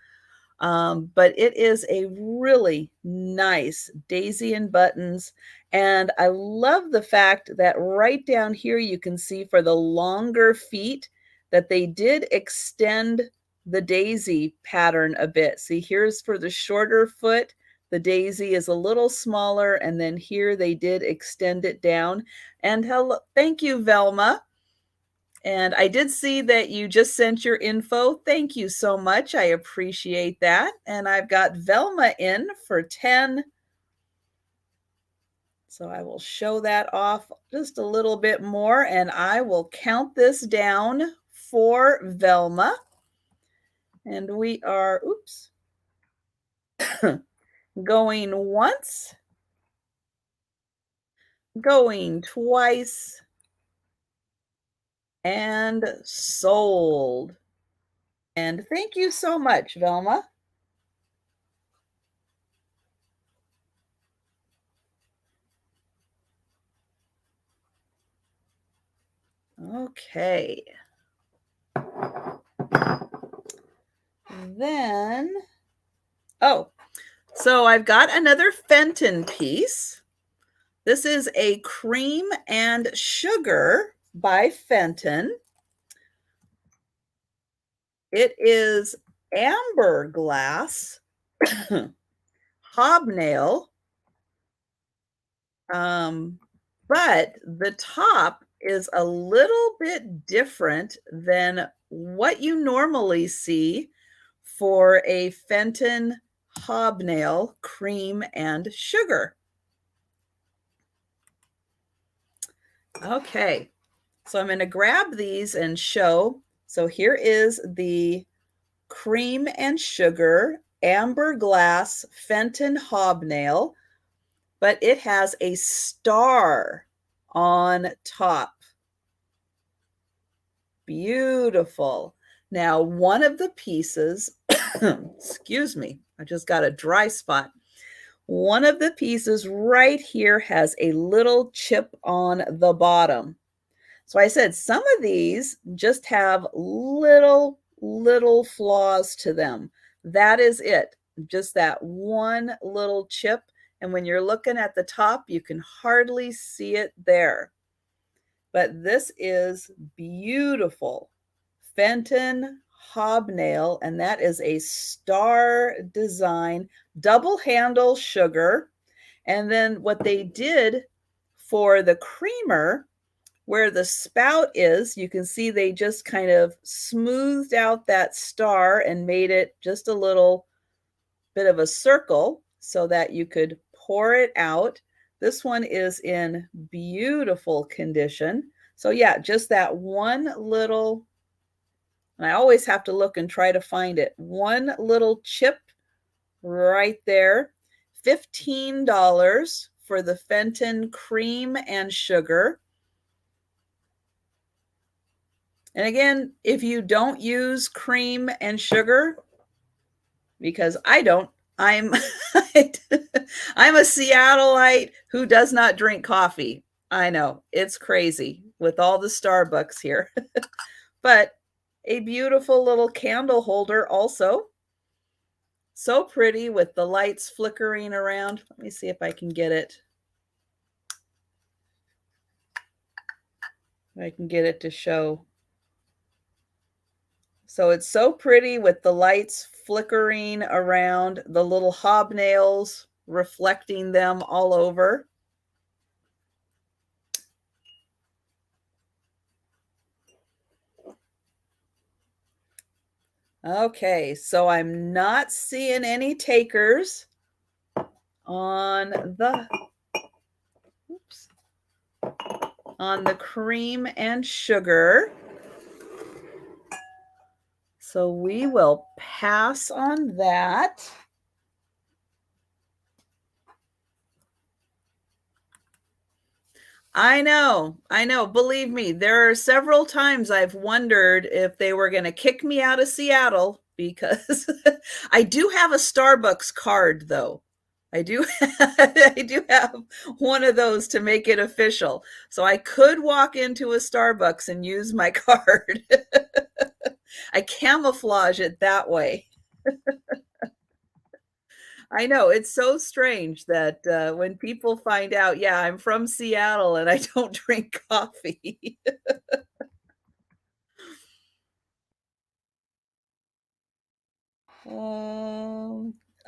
But it is a really nice Daisy and Buttons. And I love the fact that right down here, you can see for the longer feet that they did extend the Daisy pattern a bit. See, here's for the shorter foot. The Daisy is a little smaller, and then here they did extend it down. And hello, thank you, Velma. And I did see that you just sent your info. Thank you so much. I appreciate that. And I've got Velma in for 10. So I will show that off just a little bit more, and I will count this down for Velma. And we are, oops, going once, going twice, and sold. And thank you so much, Velma. Okay. Then, oh, so I've got another Fenton piece. This is a cream and sugar by Fenton. It is amber glass, hobnail, but the top is a little bit different than what you normally see for a Fenton hobnail cream and sugar. Okay, so I'm going to grab these and show. So here is the cream and sugar amber glass Fenton hobnail, but it has a star on top. Beautiful. Now, one of the pieces, excuse me, I just got a dry spot. One of the pieces right here has a little chip on the bottom. So I said some of these just have little flaws to them. that is it. Just that one little chip. And when you're looking at the top, you can hardly see it there. But this is beautiful. Fenton hobnail, and that is a star design, double handle sugar. And then what they did for the creamer, where the spout is, you can see they just kind of smoothed out that star and made it just a little bit of a circle so that you could pour it out. This one is in beautiful condition. So yeah, just that one little, and I always have to look and try to find it, one little chip right there. $15 for the Fenton cream and sugar. And again, if you don't use cream and sugar, because I don't, I'm I'm a Seattleite who does not drink coffee. I know, it's crazy with all the Starbucks here. But a beautiful little candle holder also. So pretty with the lights flickering around. Let me see if I can get it. I can get it to show. So it's so pretty with the lights flickering around, the little hobnails reflecting them all over. Okay, so I'm not seeing any takers on the, oops, on the cream and sugar. So we will pass on that. I know. Believe me, there are several times I've wondered if they were going to kick me out of Seattle because I do have a Starbucks card, though. I do, I do have one of those to make it official. So I could walk into a Starbucks and use my card. I camouflage it that way. I know it's so strange that when people find out, yeah, I'm from Seattle and I don't drink coffee.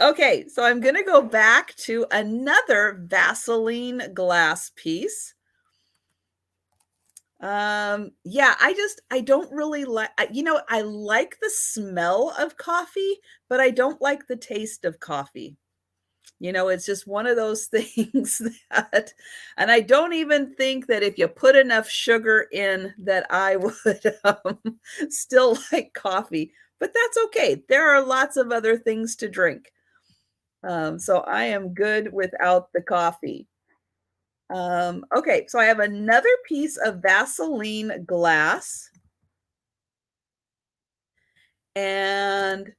Okay, so I'm going to go back to another Vaseline glass piece. Yeah, I don't really like, I like the smell of coffee, but I don't like the taste of coffee. It's just one of those things that, and I don't even think that if you put enough sugar in that I would still like coffee, but that's okay. There are lots of other things to drink. So I am good without the coffee. Okay, so I have another piece of Vaseline glass, and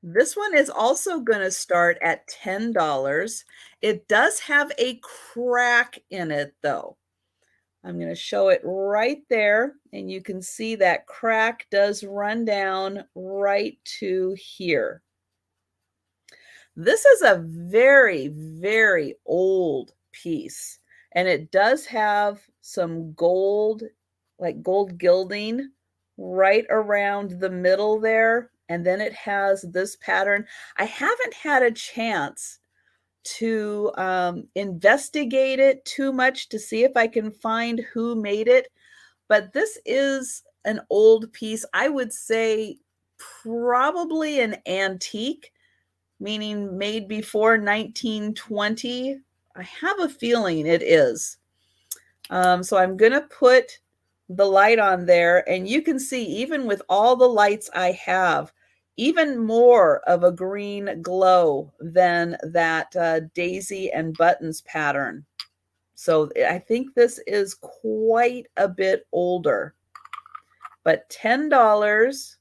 this one is also going to start at $10. It does have a crack in it, though. I'm going to show it right there, and you can see that crack does run down right to here. This is a very, very old piece, and it does have some gold, like gold gilding right around the middle there, and then it has this pattern. I haven't had a chance to investigate it too much to see if I can find who made it, but this is an old piece. I would say probably an antique, meaning made before 1920. I have a feeling it is. So I'm going to put the light on there, and you can see even with all the lights I have, even more of a green glow than that daisy and buttons pattern. So I think this is quite a bit older, but $10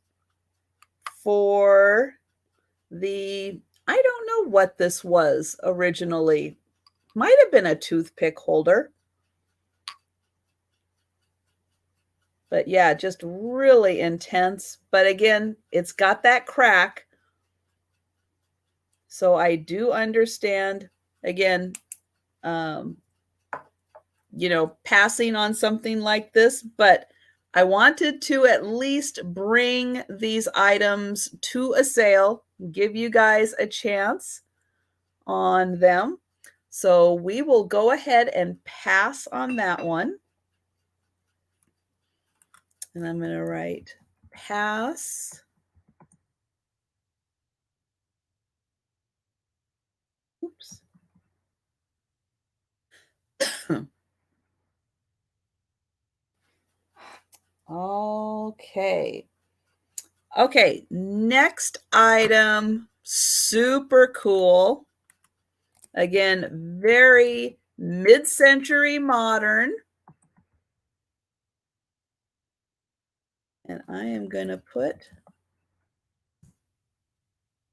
for the, I don't know what this was originally. Might have been a toothpick holder. But yeah, just really intense. But again, it's got that crack. So I do understand, again, passing on something like this, but I wanted to at least bring these items to a sale, give you guys a chance on them. So we will go ahead and pass on that one. And I'm going to write pass. Oops. Okay. Okay, next item, super cool. Again, very mid-century modern. And I am going to put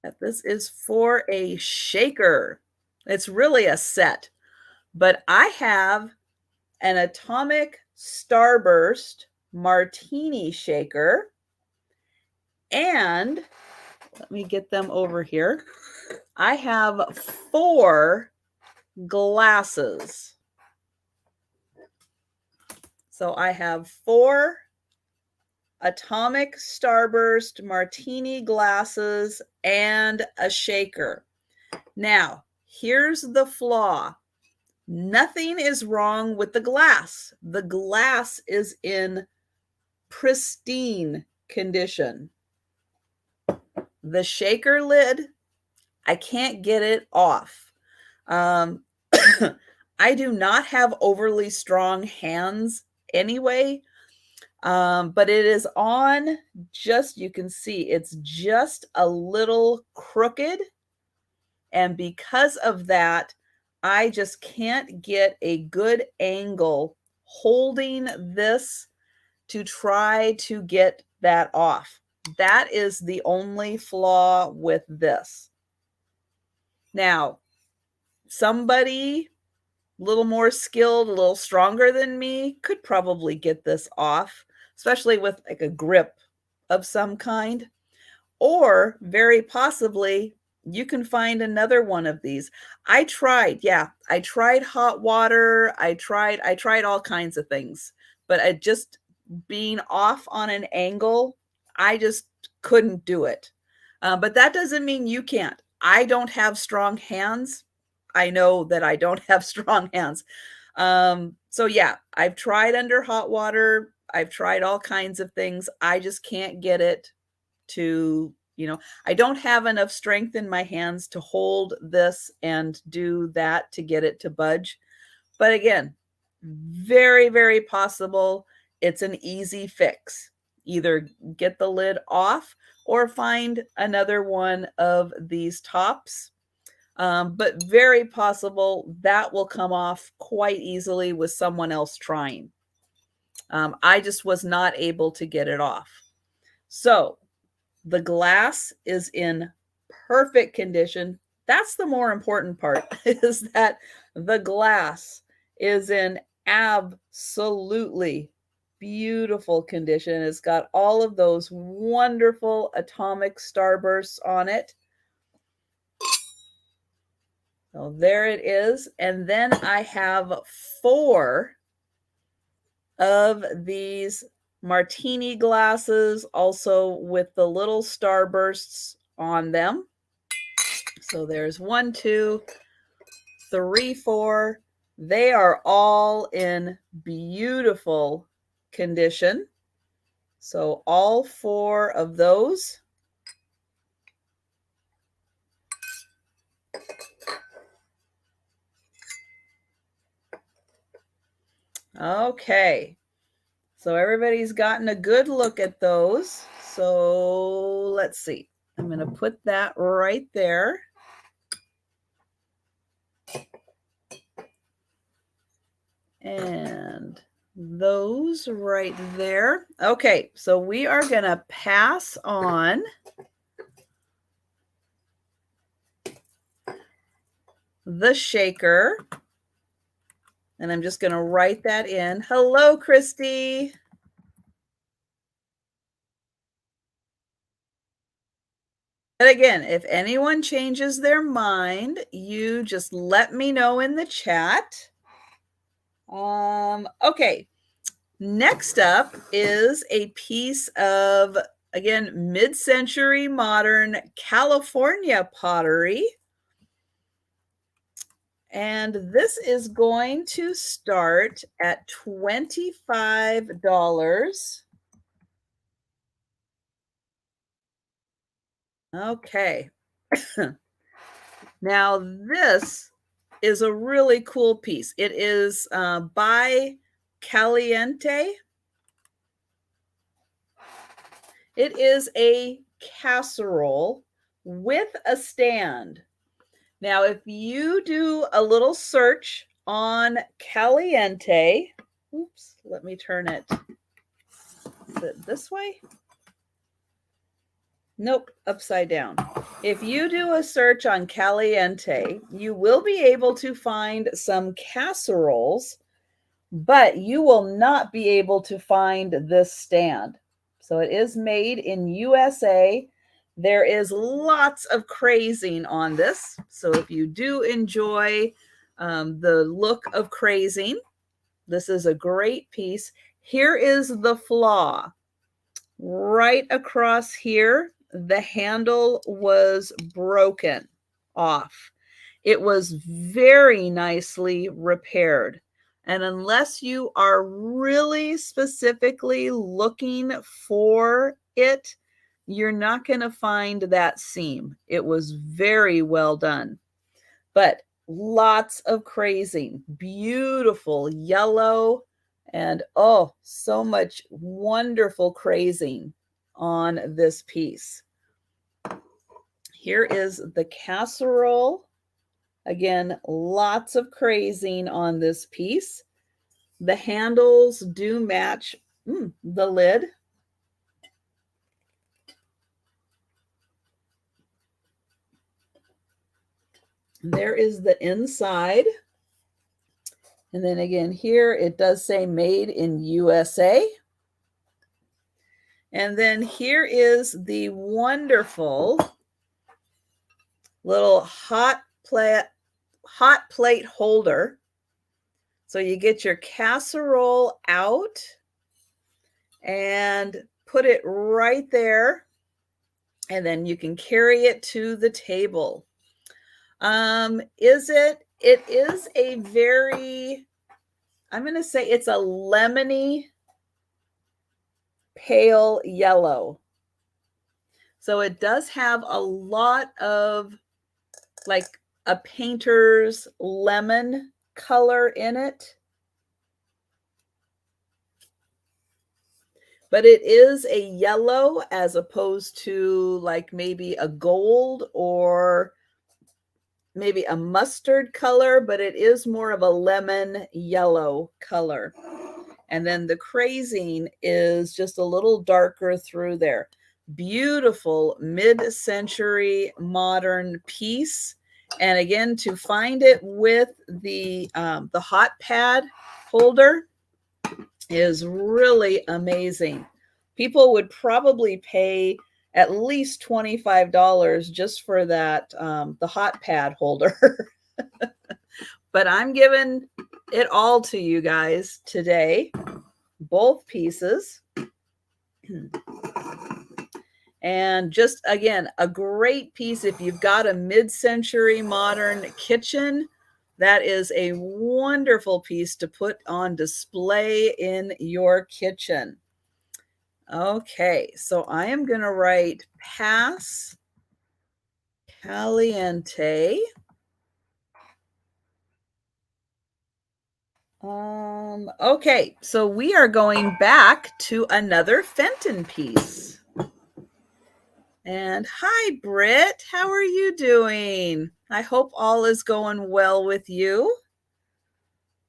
that this is for a shaker. It's really a set, but I have an atomic starburst martini shaker. And let me get them over here. I have 4 glasses. So I have 4 atomic starburst martini glasses and a shaker. Now, here's the flaw. Nothing is wrong with the glass. The glass is in pristine condition. The shaker lid, I can't get it off. I do not have overly strong hands anyway, but it is on just, you can see, it's just a little crooked. And because of that, I just can't get a good angle holding this to try to get that off. That is the only flaw with this. Now, somebody a little more skilled, a little stronger than me could probably get this off, especially with like a grip of some kind. Or very possibly you can find another one of these. I tried hot water. I tried all kinds of things, but I just being off on an angle, I just couldn't do it. But that doesn't mean you can't. I don't have strong hands. I know that I don't have strong hands. So yeah, I've tried under hot water. I've tried all kinds of things. I just can't get it to, I don't have enough strength in my hands to hold this and do that to get it to budge. But again, very, very possible it's an easy fix. Either get the lid off or find another one of these tops. But very possible that will come off quite easily with someone else trying. I just was not able to get it off. So the glass is in perfect condition. That's the more important part, is that the glass is in absolutely beautiful condition. It's got all of those wonderful atomic starbursts on it. So there it is. And then I have 4 of these martini glasses, also with the little starbursts on them. So there's 1, 2, 3, 4. They are all in beautiful condition. So all 4 of those. Okay. So everybody's gotten a good look at those. So let's see. I'm going to put that right there. And those right there. Okay, so we are going to pass on the shaker. And I'm just going to write that in. Hello, Christy. But again, if anyone changes their mind, you just let me know in the chat. Okay. Next up is a piece of, again, mid-century modern California pottery. And this is going to start at $25. Okay. Now, this is a really cool piece. It is by Caliente. It is a casserole with a stand. Now, if you do a little search on Caliente, oops, let me turn it. Is it this way? Nope, upside down. If you do a search on Caliente, you will be able to find some casseroles, but you will not be able to find this stand. So it is made in USA. There is lots of crazing on this. So if you do enjoy the look of crazing, this is a great piece. Here is the flaw. Right across here, the handle was broken off. It was very nicely repaired. And unless you are really specifically looking for it, you're not going to find that seam. It was very well done. But lots of crazing, beautiful yellow, and oh, so much wonderful crazing on this piece. Here is the casserole. Again, lots of crazing on this piece. The handles do match the lid. There is the inside. And then again, here it does say made in USA. And then here is the wonderful little hot plate holder. So you get your casserole out and put it right there. And then you can carry it to the table. It is a very, I'm going to say it's a lemony pale yellow. So it does have a lot of like a painter's lemon color in it. But it is a yellow as opposed to like maybe a gold or maybe a mustard color, but it is more of a lemon yellow color. And then the crazing is just a little darker through there. Beautiful mid-century modern piece. And again, to find it with the hot pad holder is really amazing. People would probably pay at least $25 just for that, the hot pad holder. But I'm giving it all to you guys today, both pieces. And just, again, a great piece. If you've got a mid-century modern kitchen, that is a wonderful piece to put on display in your kitchen. Okay, so I am going to write pass Caliente. Okay, so we are going back to another Fenton piece. And hi, Britt. How are you doing? I hope all is going well with you.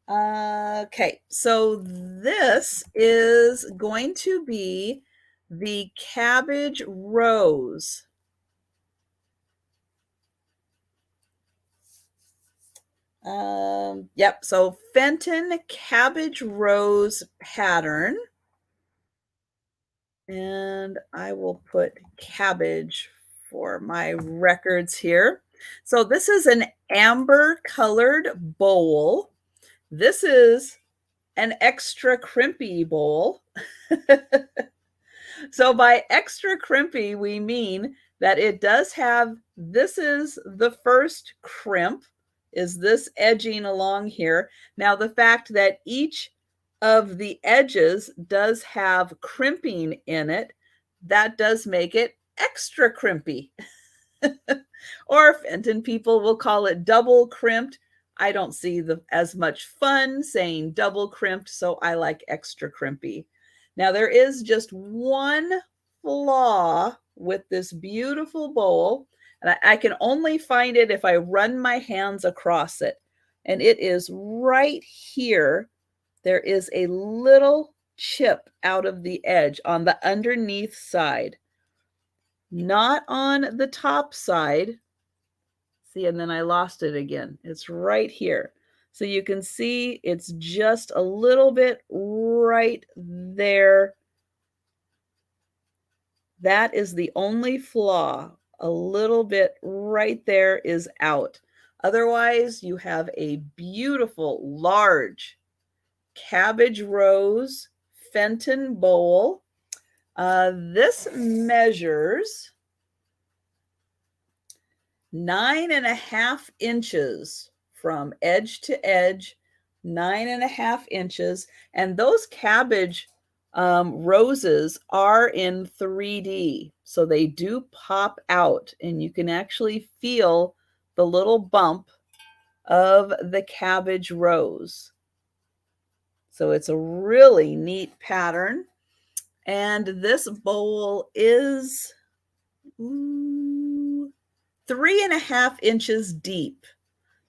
Okay, so this is going to be the cabbage rose. Yep, so Fenton cabbage rose pattern. And I will put cabbage for my records here. So this is an amber colored bowl. This is an extra crimpy bowl. So by extra crimpy, we mean that it does have, this is the first crimp, is this edging along here. Now the fact that each of the edges does have crimping in it, that does make it extra crimpy. Or Fenton people will call it double crimped. I don't see as much fun saying double crimped, so I like extra crimpy. Now there is just one flaw with this beautiful bowl, and I can only find it if I run my hands across it. And it is right here. There is a little chip out of the edge on the underneath side, not on the top side. See, and then I lost it again. It's right here. So you can see it's just a little bit right there. That is the only flaw. A little bit right there is out. Otherwise, you have a beautiful, large cabbage rose Fenton bowl. This measures 9.5 inches from edge to edge, 9.5 inches. And those cabbage roses are in 3D. So they do pop out and you can actually feel the little bump of the cabbage rose. So it's a really neat pattern. And this bowl is 3.5 inches deep.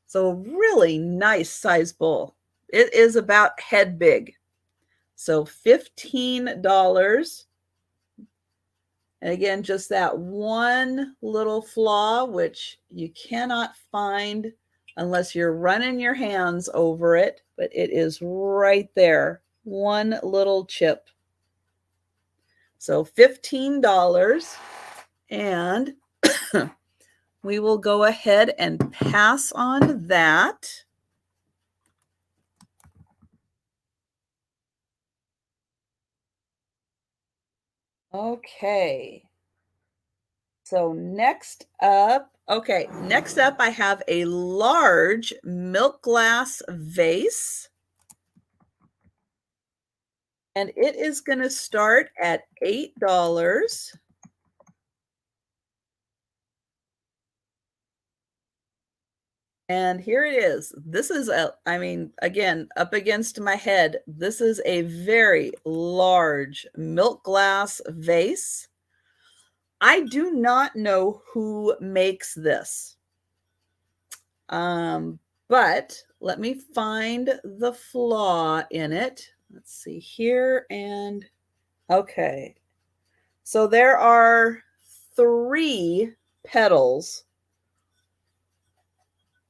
So a really nice size bowl. It is about head big. So $15. And again, just that one little flaw, which you cannot find unless you're running your hands over it, but it is right there. One little chip. So $15. And we will go ahead and pass on that. Okay. So next up, I have a large milk glass vase. And it is going to start at $8. And here it is. This is again, up against my head, this is a very large milk glass vase. I do not know who makes this. But let me find the flaw in it. Let's see here. And okay. So there are 3 petals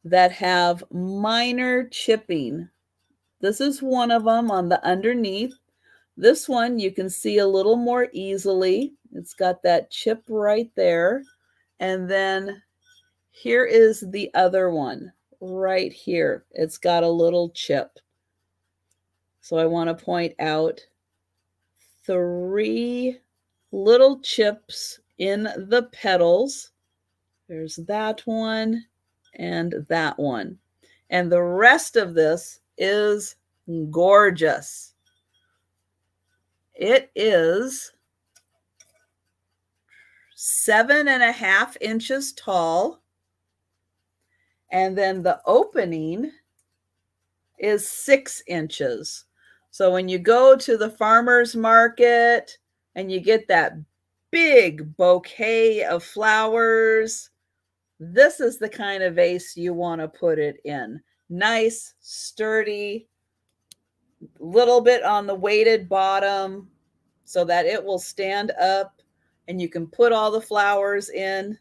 that have minor chipping. This is one of them on the underneath. This one you can see a little more easily. It's got that chip right there. And then here is the other one right here. It's got a little chip. So I want to point out 3 little chips in the petals. There's that one and that one. And the rest of this is gorgeous. It is 7.5 inches tall. And then the opening is 6 inches. So when you go to the farmer's market and you get that big bouquet of flowers, this is the kind of vase you want to put it in. Nice, sturdy, little bit on the weighted bottom so that it will stand up and you can put all the flowers in.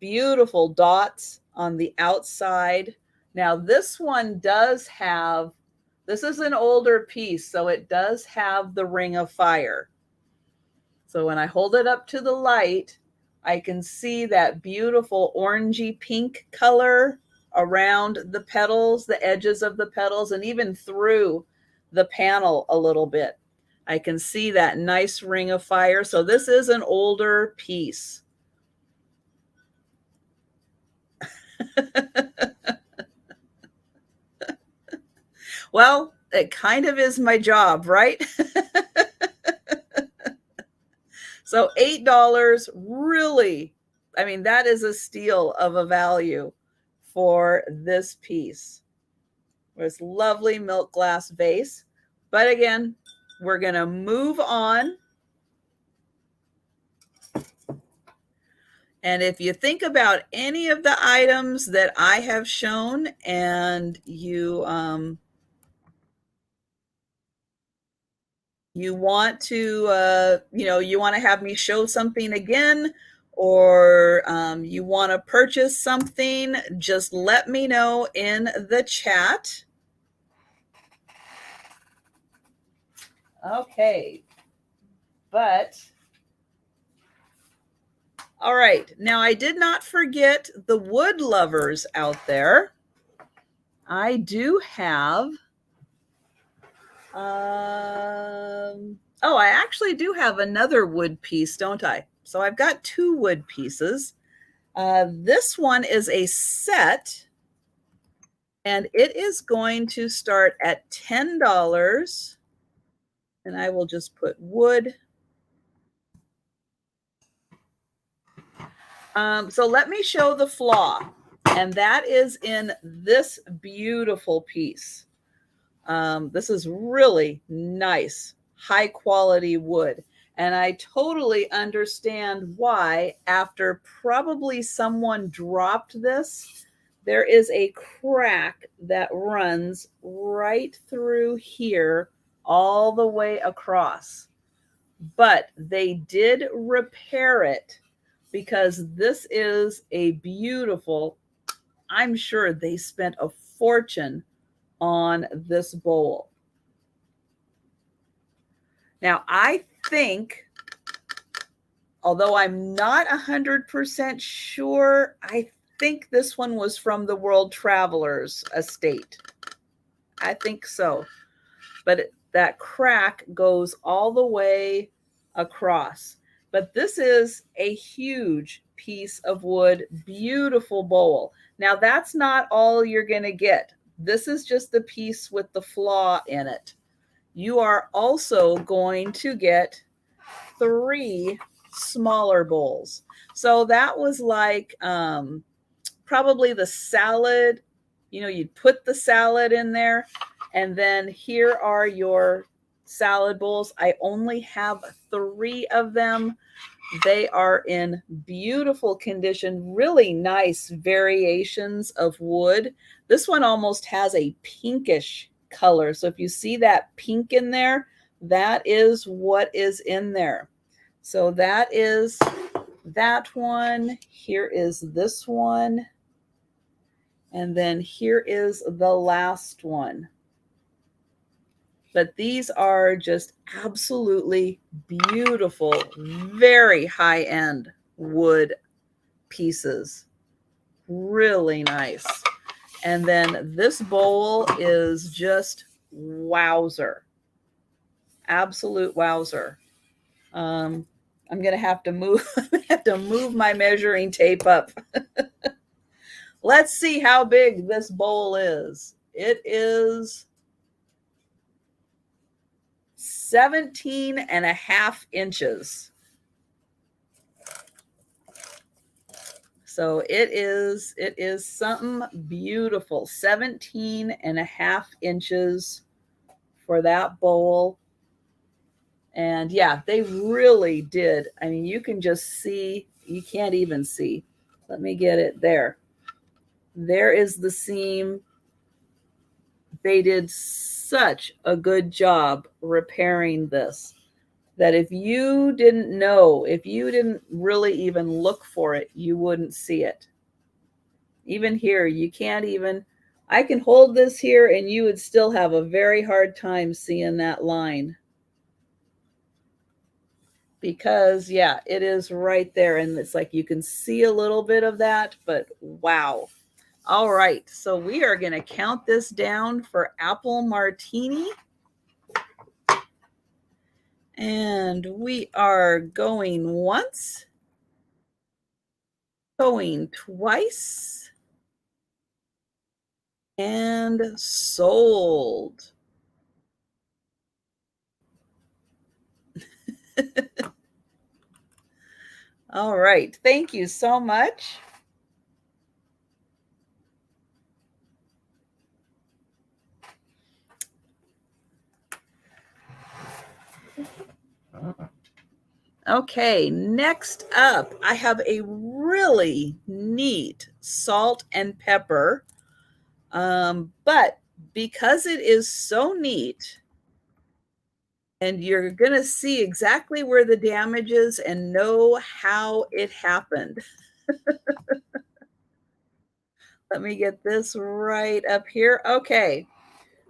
Beautiful dots on the outside. Now this one does have, this is an older piece, so it does have the ring of fire. So when I hold it up to the light, I can see that beautiful orangey pink color around the petals, the edges of the petals, and even through the panel a little bit. I can see that nice ring of fire. So this is an older piece. Well, it kind of is my job, right? So $8, really, I mean, that is a steal of a value for this piece. This lovely milk glass vase. But again, we're going to move on. And if you think about any of the items that I have shown and you want to, you want to have me show something again, or you want to purchase something, just let me know in the chat. Okay. But all right, now I did not forget the wood lovers out there. I do have, I actually do have another wood piece, don't I? So I've got two wood pieces. This one is a set, and it is going to start at $10. And I will just put wood. So let me show the flaw, and that is in this beautiful piece. This is really nice, high quality wood. And I totally understand why, after probably someone dropped this, there is a crack that runs right through here all the way across. But they did repair it, because this is a beautiful, I'm sure they spent a fortune on this bowl. Now, I think, although I'm not 100% sure, I think this one was from the World Travelers estate. I think so. But that crack goes all the way across. But this is a huge piece of wood, beautiful bowl. Now, that's not all you're going to get. This is just the piece with the flaw in it. You are also going to get 3 smaller bowls. So that was like probably the salad. You'd put the salad in there, and then here are your salad bowls. I only have 3 of them. They are in beautiful condition, really nice variations of wood. This one almost has a pinkish color. So if you see that pink in there, that is what is in there. So that is that one. Here is this one. And then here is the last one. But these are just absolutely beautiful, very high-end wood pieces. Really nice. And then this bowl is just wowzer. Absolute wowzer. I'm going to have to move my measuring tape up. Let's see how big this bowl is. It is 17.5 inches. So it is something beautiful. 17.5 inches for that bowl. And yeah, they really did. I mean, you can just see, you can't even see. Let me get it there. There is the seam. They did such a good job repairing this, that if you didn't know, if you didn't really even look for it, you wouldn't see it. Even here, you can't even, I can hold this here and you would still have a very hard time seeing that line. because yeah, it is right there. And it's like you can see a little bit of that, but wow. All right. So we are going to count this down for apple martini. And we are going once, going twice, and sold. All right. Thank you so much. Okay, next up, I have a really neat salt and pepper. But because it is so neat, and you're going to see exactly where the damage is and know how it happened. Let me get this right up here. Okay.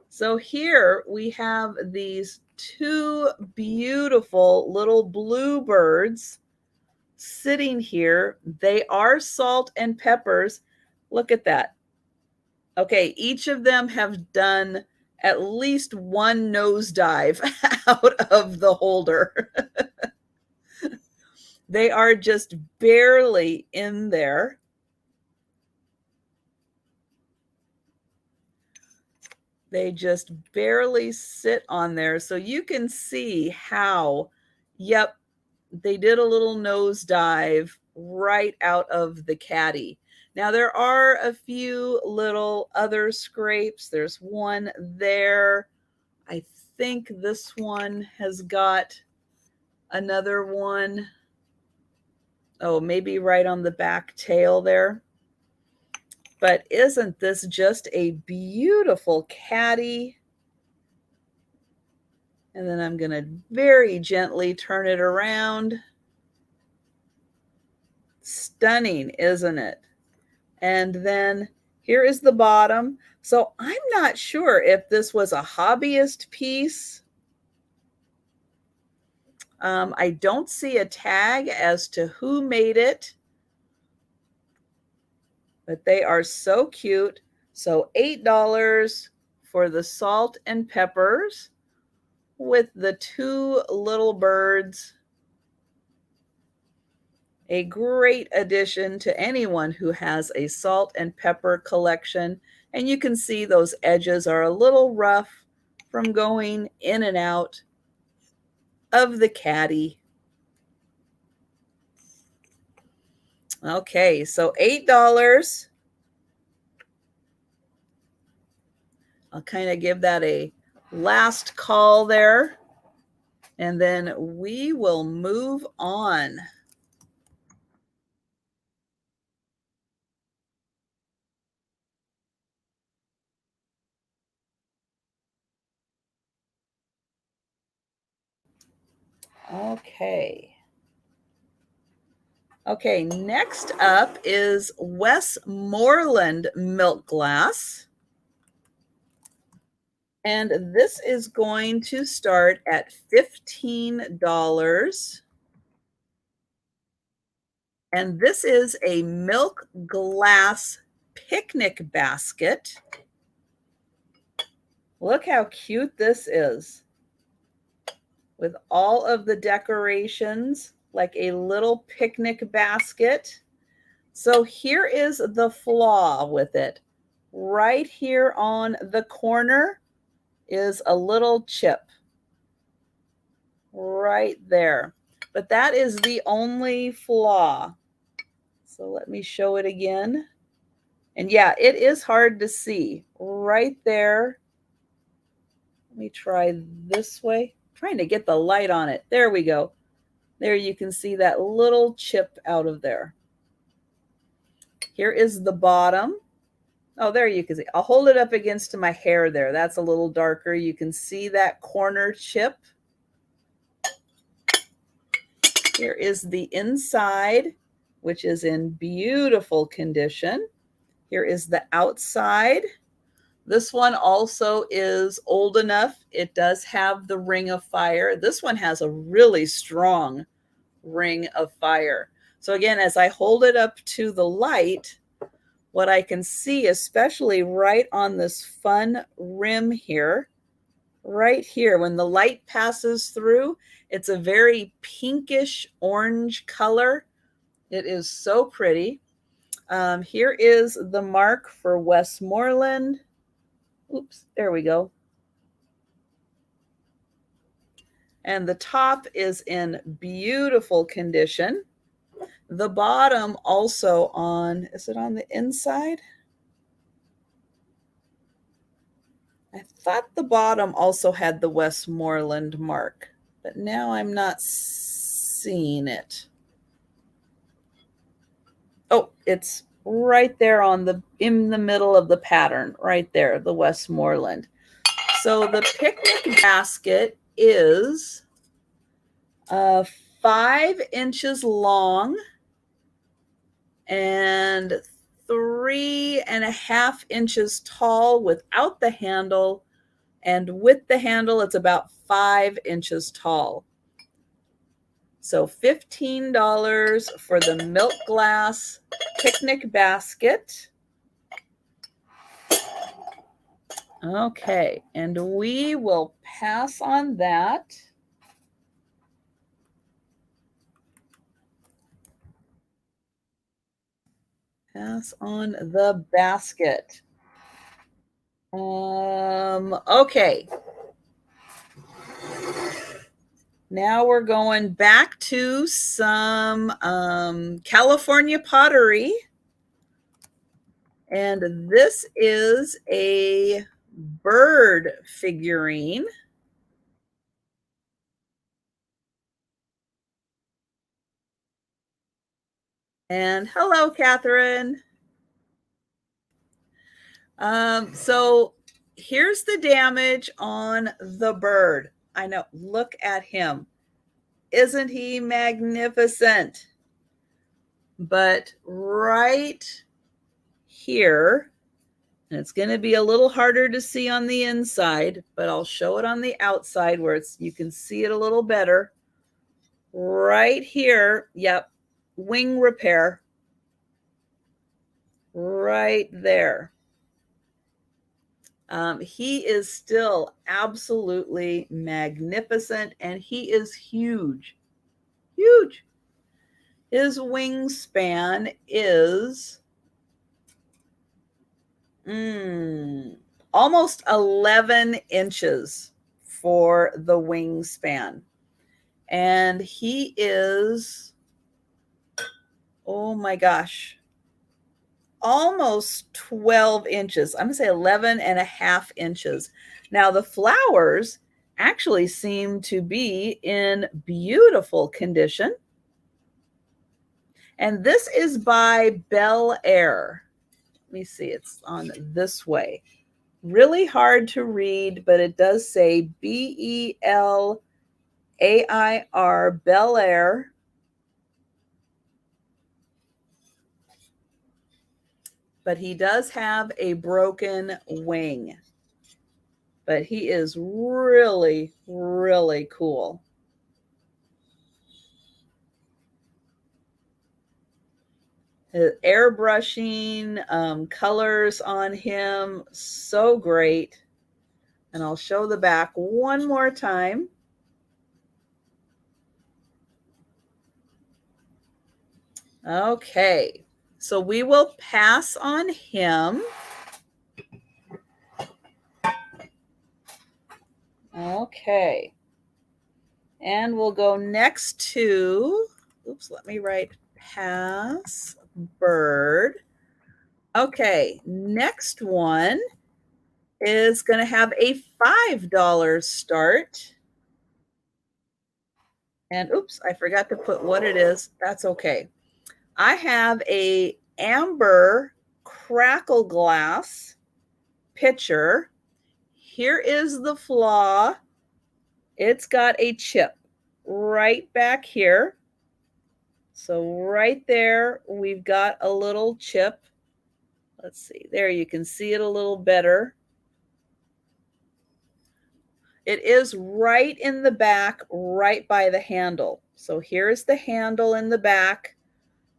So here we have these two beautiful little bluebirds sitting here. They are salt and peppers. Look at that. Okay, each of them have done at least one nosedive out of the holder. They are just barely in there. They just barely sit on there. So you can see how, yep, they did a little nosedive right out of the caddy. Now there are a few little other scrapes. There's one there. I think this one has got another one. Oh, maybe right on the back tail there. But isn't this just a beautiful caddy? And then I'm going to very gently turn it around. Stunning, isn't it? And then here is the bottom. So I'm not sure if this was a hobbyist piece. I don't see a tag as to who made it, but they are so cute. So $8 for the salt and peppers with the two little birds. A great addition to anyone who has a salt and pepper collection. And you can see those edges are a little rough from going in and out of the caddy. Okay, so $8. I'll kind of give that a last call there, and then we will move on. Okay. Okay, next up is Westmoreland milk glass. And this is going to start at $15. And this is a milk glass picnic basket. Look how cute this is, with all of the decorations, like a little picnic basket. So here is the flaw with it. Right here on the corner is a little chip. Right there. But that is the only flaw. So let me show it again. And yeah, it is hard to see right there. Let me try this way. I'm trying to get the light on it. There we go. There you can see that little chip out of there. Here is the bottom. Oh, there you can see. I'll hold it up against my hair there. That's a little darker. You can see that corner chip. Here is the inside, which is in beautiful condition. Here is the outside. This one also is old enough. It does have the ring of fire. This one has a really strong ring of fire. So again, as I hold it up to the light, what I can see, especially right on this fun rim here, right here, when the light passes through, it's a very pinkish orange color. It is so pretty. Here is the mark for Westmoreland. Oops, there we go. And the top is in beautiful condition. The bottom also on, is it on the inside? I thought the bottom also had the Westmoreland mark, but now I'm not seeing it. Oh, it's right there in the middle of the pattern, right there, the Westmoreland. So the picnic basket is 5 inches long and 3.5 inches tall without the handle, and with the handle it's about 5 inches tall. So $15 for the milk glass picnic basket. Okay, and we will pass on that. Pass on the basket. Okay. Now we're going back to some California pottery. And this is a bird figurine. And hello, Catherine. So here's the damage on the bird. I know, look at him. Isn't he magnificent? But right here, and it's going to be a little harder to see on the inside, but I'll show it on the outside where you can see it a little better. Right here, yep, wing repair. Right there. He is still absolutely magnificent, and he is huge. Huge. His wingspan is almost 11 inches for the wingspan. And he is, oh my gosh, almost 12 inches. I'm going to say 11.5 inches. Now, the flowers actually seem to be in beautiful condition. And this is by Bel Air. Let me see, it's on this way. Really hard to read, but it does say Belair, Bel Air. But he does have a broken wing. But he is really, really cool. His airbrushing, colors on him, so great. And I'll show the back one more time. Okay, so we will pass on him. Okay, and we'll go next to, oops, let me write pass bird. Okay, next one is going to have a $5 start. And oops, I forgot to put what it is. That's okay. I have a amber crackle glass pitcher. Here is the flaw. It's got a chip right back here. So right there, we've got a little chip. Let's see, there you can see it a little better. It is right in the back, right by the handle. So here's the handle in the back,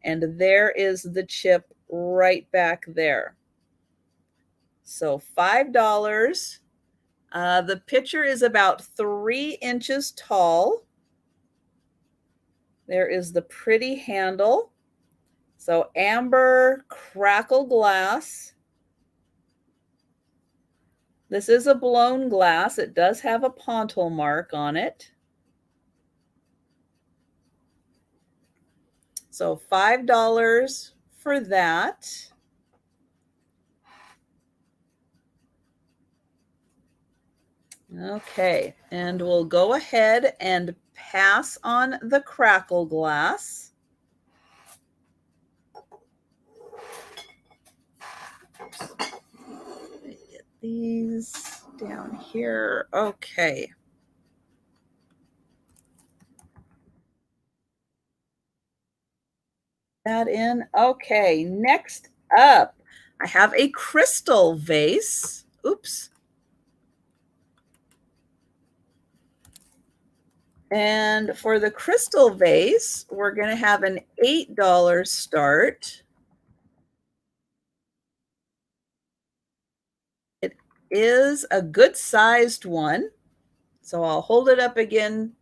and there is the chip right back there. So $5. The pitcher is about 3 inches tall. There is the pretty handle. So amber crackle glass. This is a blown glass. It does have a pontil mark on it. So $5 for that. Okay, and we'll go ahead and pass on the crackle glass. Get these down here. Okay. That in. Okay, next up, I have a crystal vase. Oops. And for the crystal vase, we're going to have an $8 start. It is a good sized one. So I'll hold it up again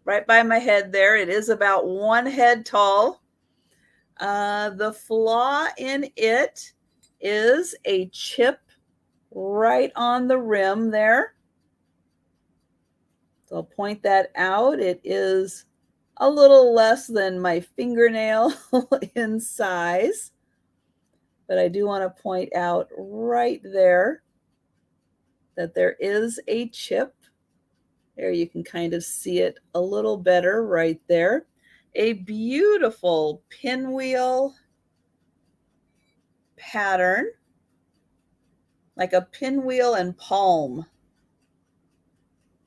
right by my head there. It is about 1 head tall. The flaw in it is a chip right on the rim there. So I'll point that out. It is a little less than my fingernail in size, but I do want to point out right there that there is a chip. There you can kind of see it a little better right there. A beautiful pinwheel pattern, like a pinwheel and palm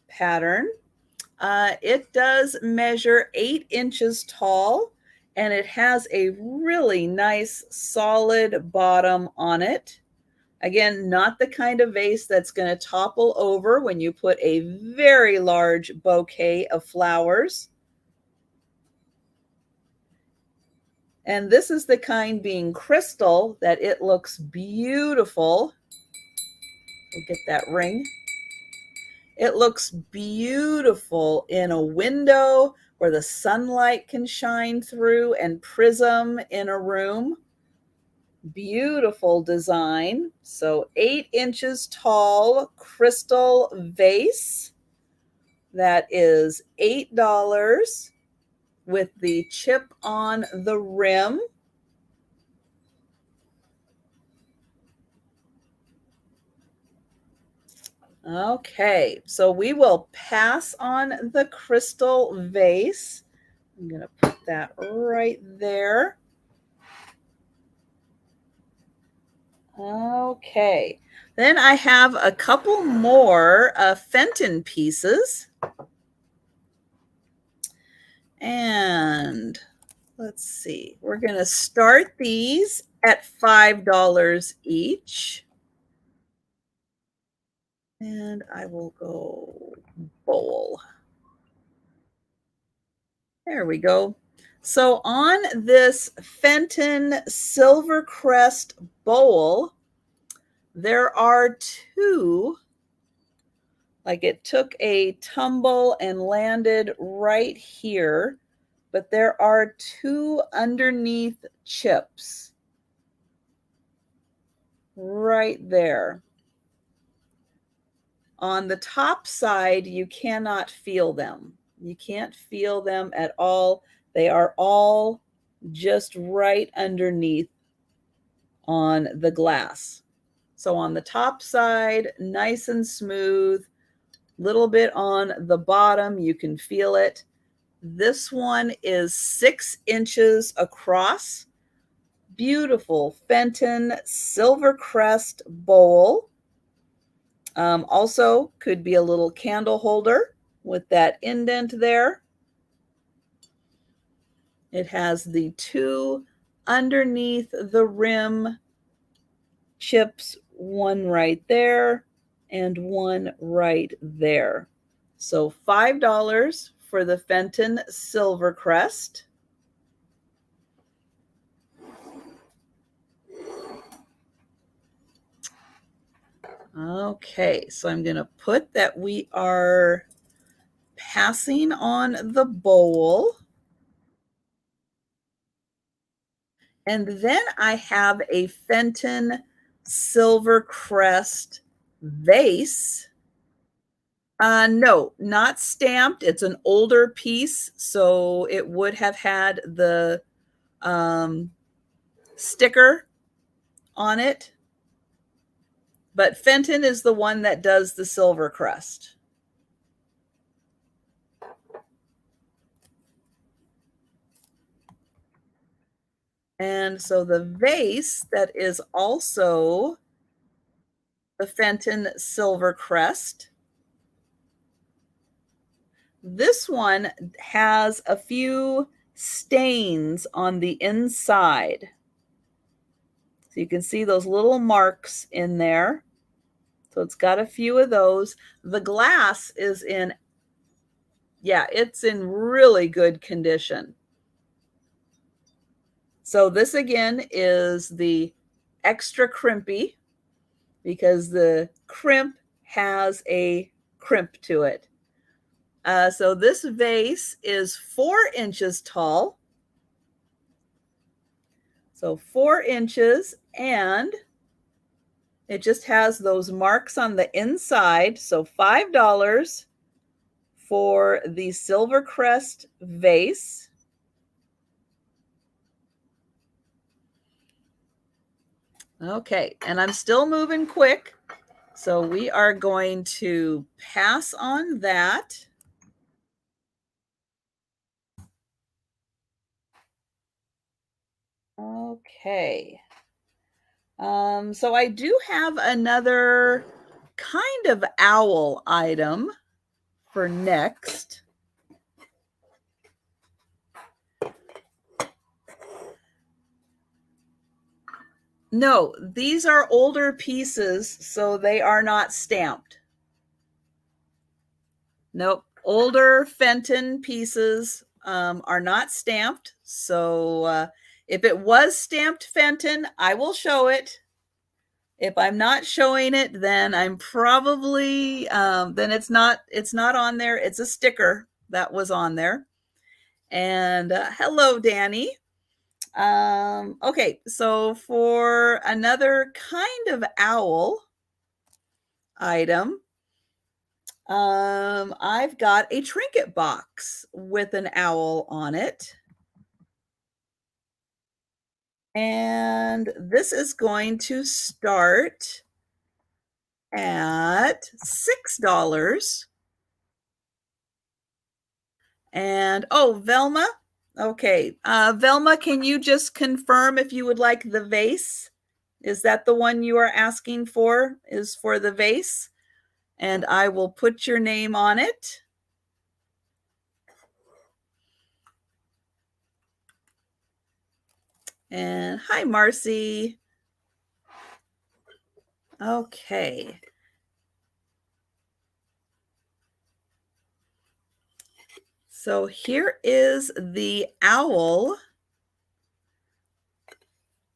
pattern. It does measure 8 inches tall, and it has a really nice solid bottom on it. Again, not the kind of vase that's going to topple over when you put a very large bouquet of flowers. And this is the kind, being crystal, that it looks beautiful. We'll get that ring. It looks beautiful in a window where the sunlight can shine through, and prism in a room. Beautiful design. So 8 inches tall crystal vase. That is $8 with the chip on the rim. Okay, so we will pass on the crystal vase. I'm going to put that right there. Okay, then I have a couple more Fenton pieces. And let's see, we're going to start these at $5 each. And I will go bowl. There we go. So on this Fenton Silver Crest bowl, there are 2, like it took a tumble and landed right here, but there are 2 underneath chips right there. On the top side, you cannot feel them. You can't feel them at all. They are all just right underneath on the glass. So on the top side, nice and smooth, little bit on the bottom, you can feel it. This one is 6 inches across. Beautiful Fenton Silver Crest bowl. Also could be a little candle holder with that indent there. It has the 2 underneath the rim chips, one right there and one right there. So $5 for the Fenton Silver Crest. Okay, so I'm going to put that we are passing on the bowl. And then I have a Fenton Silver Crest vase. No, not stamped. It's an older piece, so it would have had the sticker on it. But Fenton is the one that does the silver crest. And so the vase that is also the Fenton Silver Crest. This one has a few stains on the inside. So you can see those little marks in there. So it's got a few of those. The glass is in, yeah, it's in really good condition. So this again is the extra crimpy because the crimp has a crimp to it. So this vase is 4 inches tall. So 4 inches, and it just has those marks on the inside. So $5 for the Silver Crest vase. Okay, and I'm still moving quick. So we are going to pass on that. Okay. So I do have another kind of owl item for next. No, these are older pieces, so they are not stamped. Nope, older Fenton pieces are not stamped. So if it was stamped Fenton, I will show it. If I'm not showing it, then I'm probably then it's not on there. It's a sticker that was on there. And hello, Danny. Okay, so for another kind of owl item, I've got a trinket box with an owl on it. And this is going to start at $6. And oh, Velma. Okay. Velma, can you just confirm if you would like the vase? Is that the one you are asking for? Is for the vase? And I will put your name on it. And hi, Marcy. Okay. So here is the owl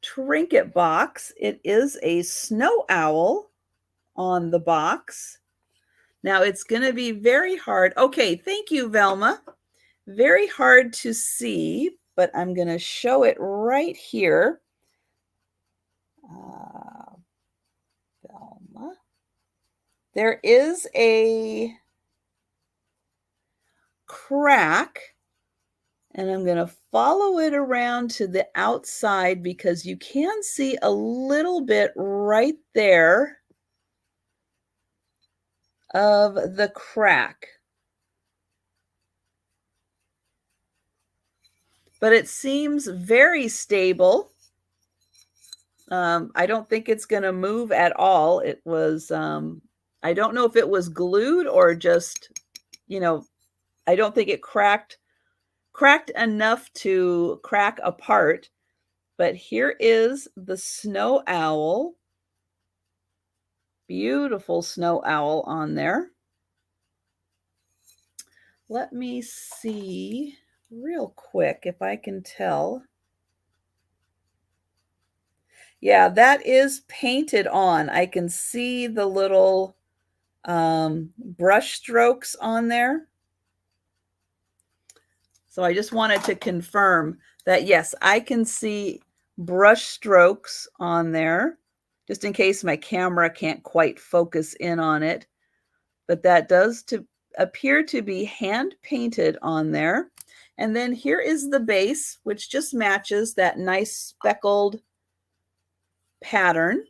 trinket box. It is a snow owl on the box. Now it's going to be very hard. Okay, thank you, Velma. Very hard to see, but I'm going to show it right here. Velma. There is a crack, and I'm going to follow it around to the outside because you can see a little bit right there of the crack. But it seems very stable. I don't think it's going to move at all. It was, I don't know if it was glued or just, I don't think it cracked enough to crack apart. But here is the snow owl. Beautiful snow owl on there. let me see real quick if I can tell. Yeah, that is painted on. I can see the little brush strokes on there. So I just wanted to confirm that, yes, I can see brush strokes on there, just in case my camera can't quite focus in on it. But that does appear to be hand painted on there. And then here is the base, which just matches that nice speckled pattern.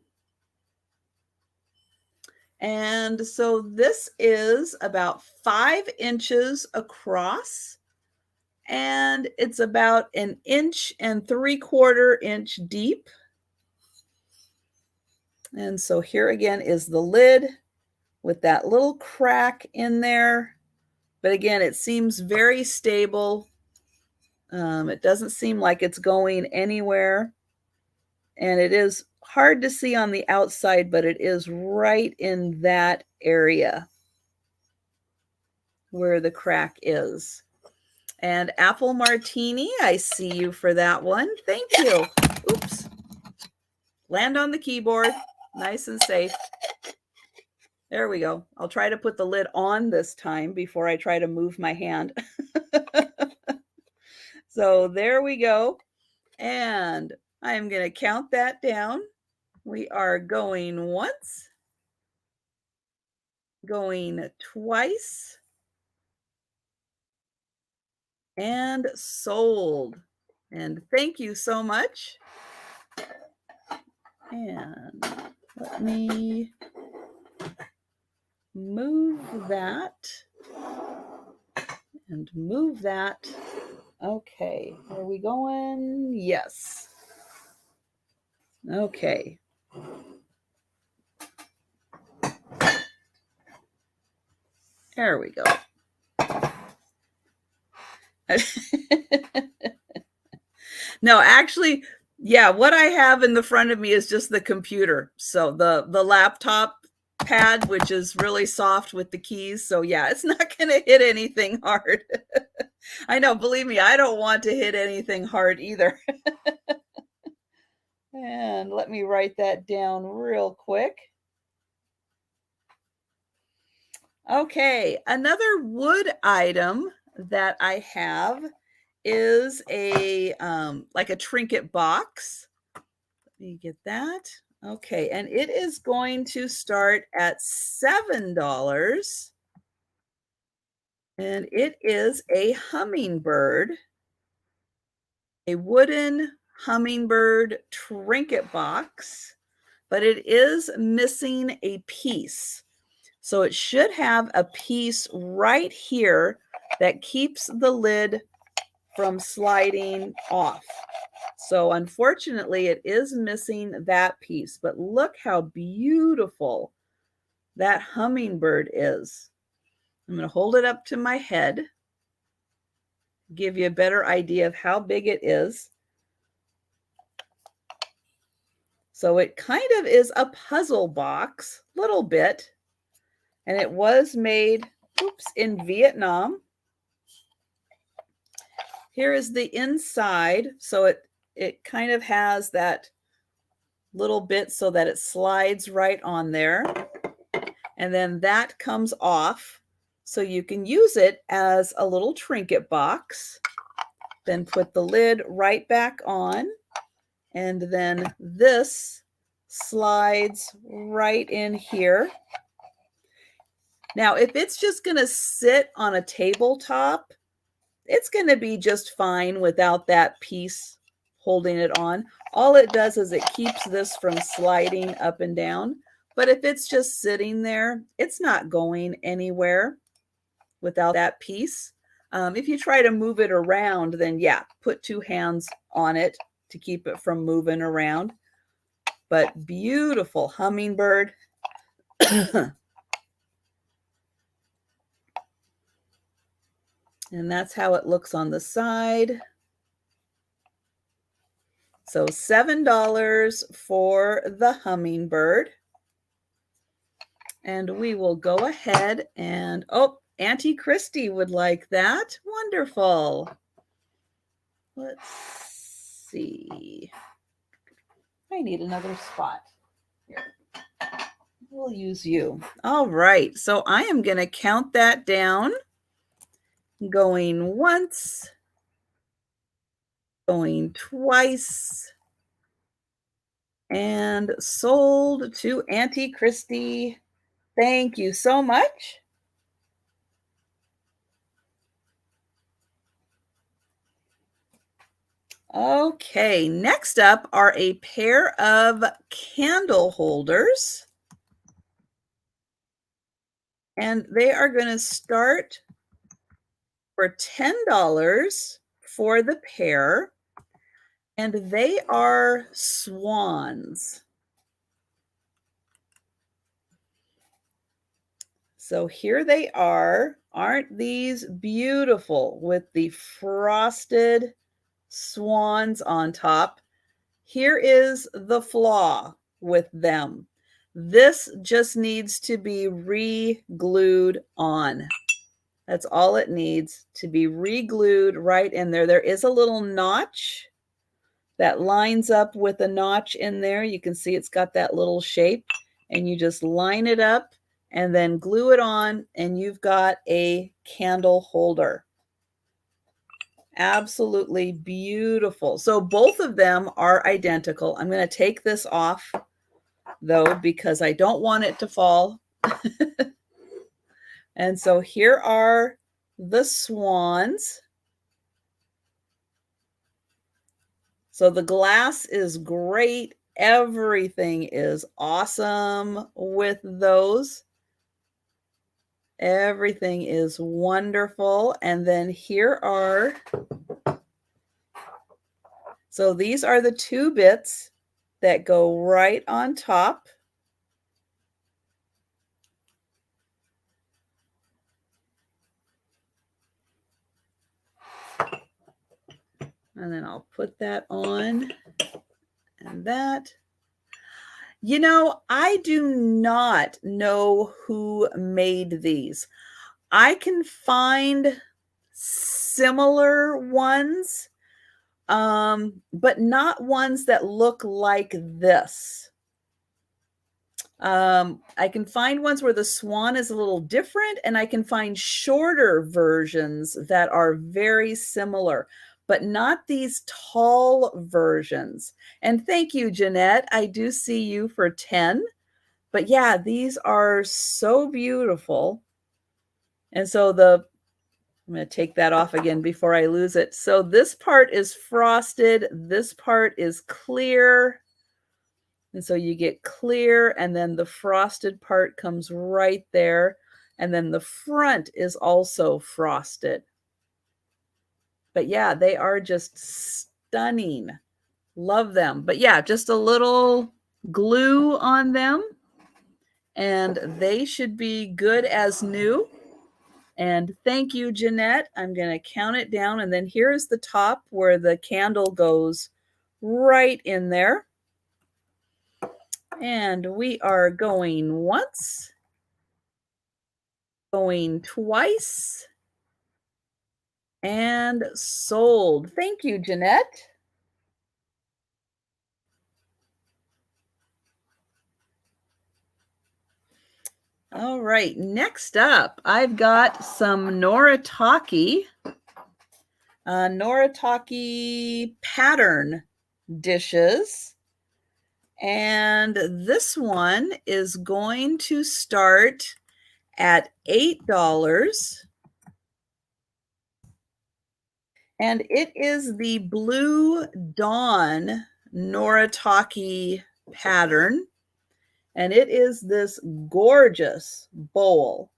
And so this is about 5 inches across, and it's about 1.75 inch deep. And so here again is the lid with that little crack in there. But again, it seems very stable. It doesn't seem like it's going anywhere. And it is hard to see on the outside, but it is right in that area where the crack is. And Apple Martini, I see you for that one. Thank you. Oops. Land on the keyboard. Nice and safe. There we go. I'll try to put the lid on this time before I try to move my hand. So there we go. And I am going to count that down. We are going once, going twice, and sold. And thank you so much. And let me move that and move that. Okay, are we going? Yes. Okay. There we go. No, actually, yeah, what I have in the front of me is just the computer. So the laptop pad, which is really soft with the keys. So yeah, it's not going to hit anything hard. I know, believe me, I don't want to hit anything hard either. And let me write that down real quick. Okay, another wood item that I have is a like a trinket box. Let me get that. Okay, and it is going to start at $7. And it is a hummingbird, a wooden hummingbird trinket box, but it is missing a piece. So it should have a piece right here that keeps the lid from sliding off. So unfortunately, it is missing that piece, but look how beautiful that hummingbird is. I'm going to hold it up to my head, give you a better idea of how big it is. So it kind of is a puzzle box, little bit, and it was made, in Vietnam. Here is the inside. So it kind of has that little bit so that it slides right on there. And then that comes off. So you can use it as a little trinket box. Then put the lid right back on. And then this slides right in here. Now, if it's just going to sit on a tabletop, it's going to be just fine without that piece holding it on. All it does is it keeps this from sliding up and down. But if it's just sitting there, it's not going anywhere without that piece. If you try to move it around, then yeah, put 2 hands on it to keep it from moving around. But beautiful hummingbird. And that's how it looks on the side. So $7 for the hummingbird. And we will go ahead and, Auntie Christy would like that. Wonderful. Let's see. I need another spot. Here. We'll use you. All right. So I am going to count that down. Going once. Going twice. And sold to Auntie Christy. Thank you so much. Okay, next up are a pair of candle holders. And they are going to start for $10 for the pair. And they are swans. So here they are. Aren't these beautiful with the frosted swans on top? Here is the flaw with them. This just needs to be re-glued on. That's all it needs, to be re-glued right in there. There is a little notch that lines up with a notch in there. You can see it's got that little shape, and you just line it up and then glue it on, and you've got a candle holder. Absolutely beautiful. So both of them are identical. I'm going to take this off, though, because I don't want it to fall. And so here are the swans. So the glass is great. Everything is awesome with those. Everything is wonderful. And then here are, so these are the 2 bits that go right on top. And then I'll put that on and that. You know, I do not know who made these. I can find similar ones, but not ones that look like this. I can find ones where the swan is a little different, and I can find shorter versions that are very similar, but not these tall versions. And thank you, Jeanette. I do see you for 10. But yeah, these are so beautiful. And so I'm going to take that off again before I lose it. So this part is frosted. This part is clear. And so you get clear, and then the frosted part comes right there. And then the front is also frosted. But yeah, they are just stunning. Love them. But yeah, just a little glue on them, and they should be good as new. And thank you, Jeanette. I'm going to count it down. And then here's the top where the candle goes right in there. And we are going once, going twice, and sold. Thank you, Jeanette. All right, next up, I've got some Noritake pattern dishes. And this one is going to start at $8. And it is the Blue Dawn Noritake pattern. And it is this gorgeous bowl.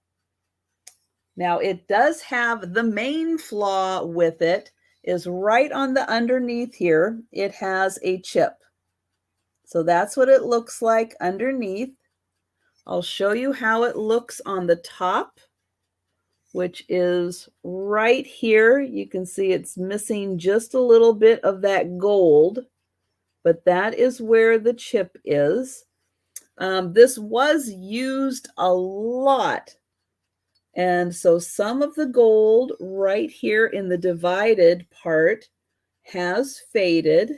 Now, it does have the main flaw with it is right on the underneath here. It has a chip. So that's what it looks like underneath. I'll show you how it looks on the top, which is right here. You can see it's missing just a little bit of that gold, but that is where the chip is. This was used a lot And so some of the gold right here in the divided part has faded,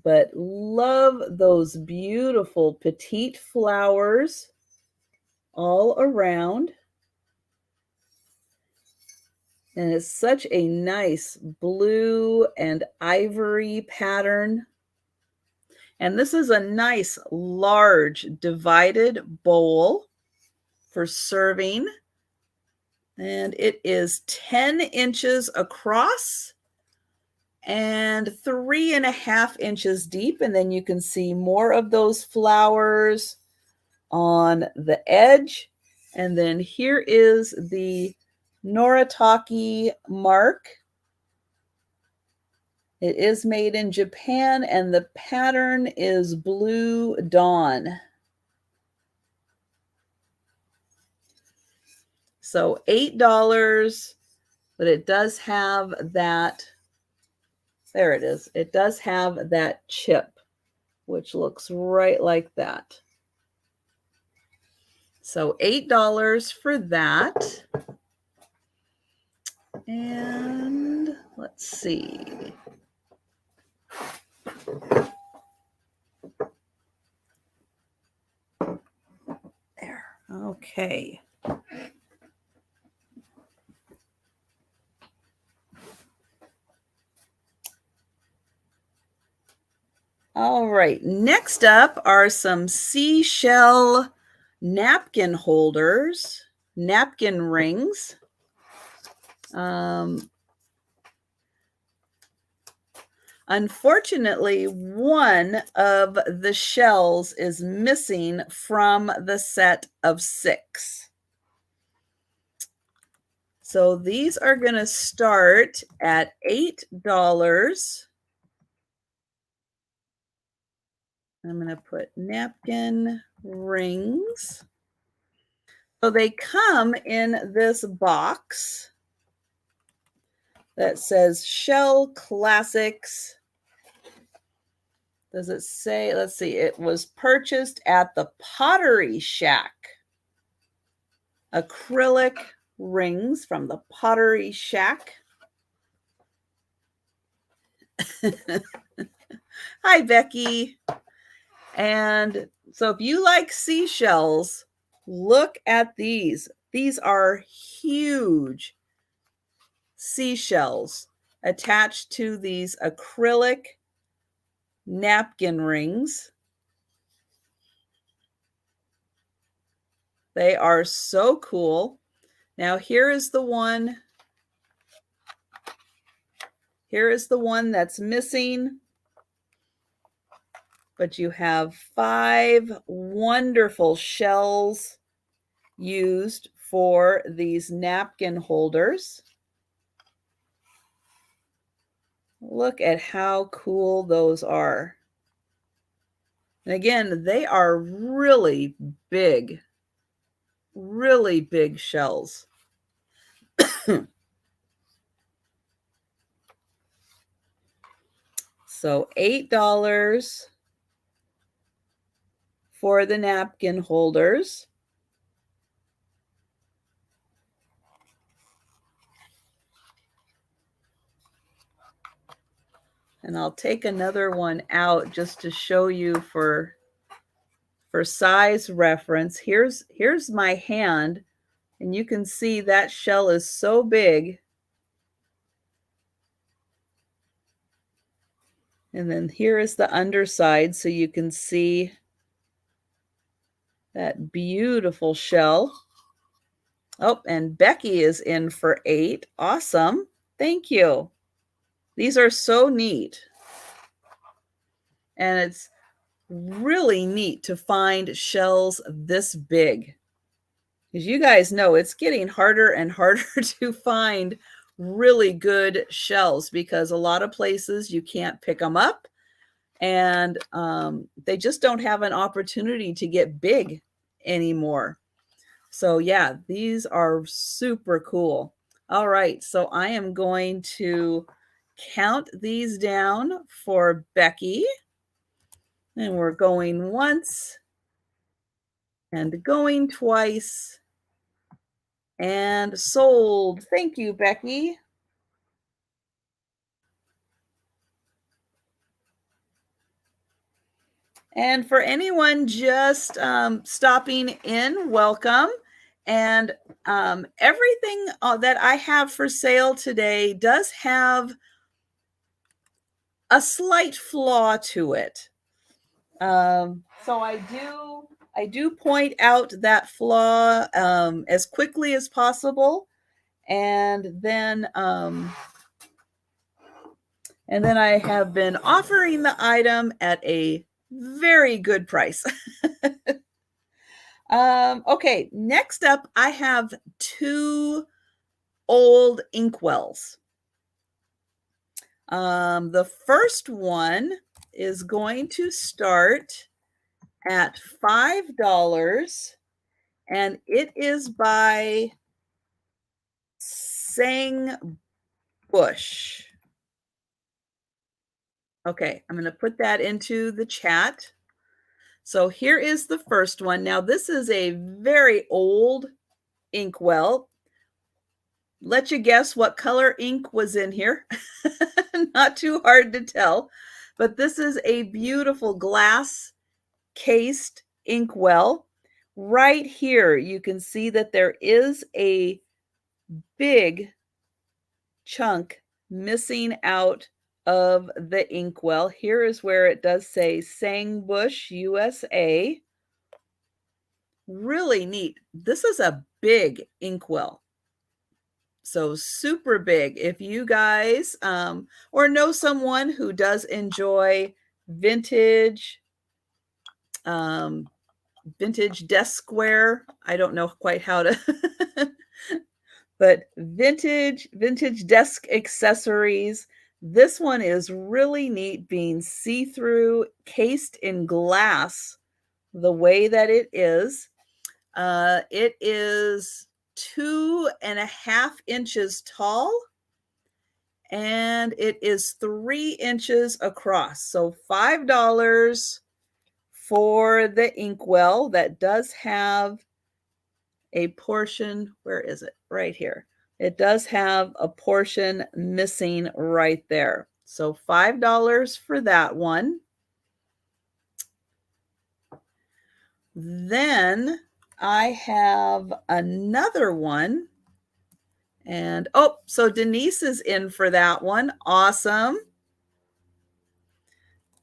but love those beautiful petite flowers all around. And it's such a nice blue and ivory pattern. And this is a nice large divided bowl for serving. And it is 10 inches across and 3.5 inches deep. And then you can see more of those flowers on the edge. And then here is the Noritake mark. It is made in Japan, and the pattern is Blue Dawn. So $8, but it does have that, there it is. It does have that chip, which looks right like that. So $8 for that. And let's see. There. Okay. All right. Next up are some Seashell napkin holders, napkin rings. Unfortunately, one of the shells is missing from the set of 6. So these are going to start at $8. I'm going to put napkin rings. So they come in this box that says Shell Classics. Does it say? Let's see. It was purchased at the Pottery Shack. Acrylic rings from the Pottery Shack. Hi, Becky. And so if you like seashells, look at these. These are huge seashells attached to these acrylic napkin rings. They are so cool. Now here is the one. Here is the one that's missing. But you have 5 wonderful shells used for these napkin holders. Look at how cool those are. And again, they are really big shells. So $8 for the napkin holders. And I'll take another one out just to show you for size reference. Here's my hand, and you can see that shell is so big. And then here is the underside, so you can see that beautiful shell. Oh, and Becky is in for 8. Awesome. Thank you. These are so neat. And it's really neat to find shells this big. As you guys know, it's getting harder and harder to find really good shells because a lot of places you can't pick them up, and they just don't have an opportunity to get big anymore. So yeah, these are super cool. All right, so I am going to count these down for Becky. And we're going once and going twice and sold. Thank you, Becky. And for anyone just stopping in, welcome. And everything that I have for sale today does have a slight flaw to it. So I do point out that flaw as quickly as possible, and then I have been offering the item at a very good price. Okay, next up, I have 2 old inkwells. The first one is going to start at $5, and it is by Sang Bush. Okay, I'm going to put that into the chat. So here is the first one. Now, this is a very old inkwell. Let you guess what color ink was in here. Not too hard to tell, but this is a beautiful glass cased inkwell. Right here, you can see that there is a big chunk missing out of the inkwell. Here is where it does say Sangbush, USA. Really neat. This is a big inkwell. So super big. If you guys or know someone who does enjoy vintage vintage deskware, I don't know quite how to but vintage desk accessories. This one is really neat, being see-through, cased in glass the way that it is. It is 2.5 inches tall, and it is 3 inches across. So $5 for the inkwell. That does have a portion. Where is it? Right here. It does have a portion missing right there. So $5 for that one. Then I have another one. And oh, so Denise is in for that one. Awesome.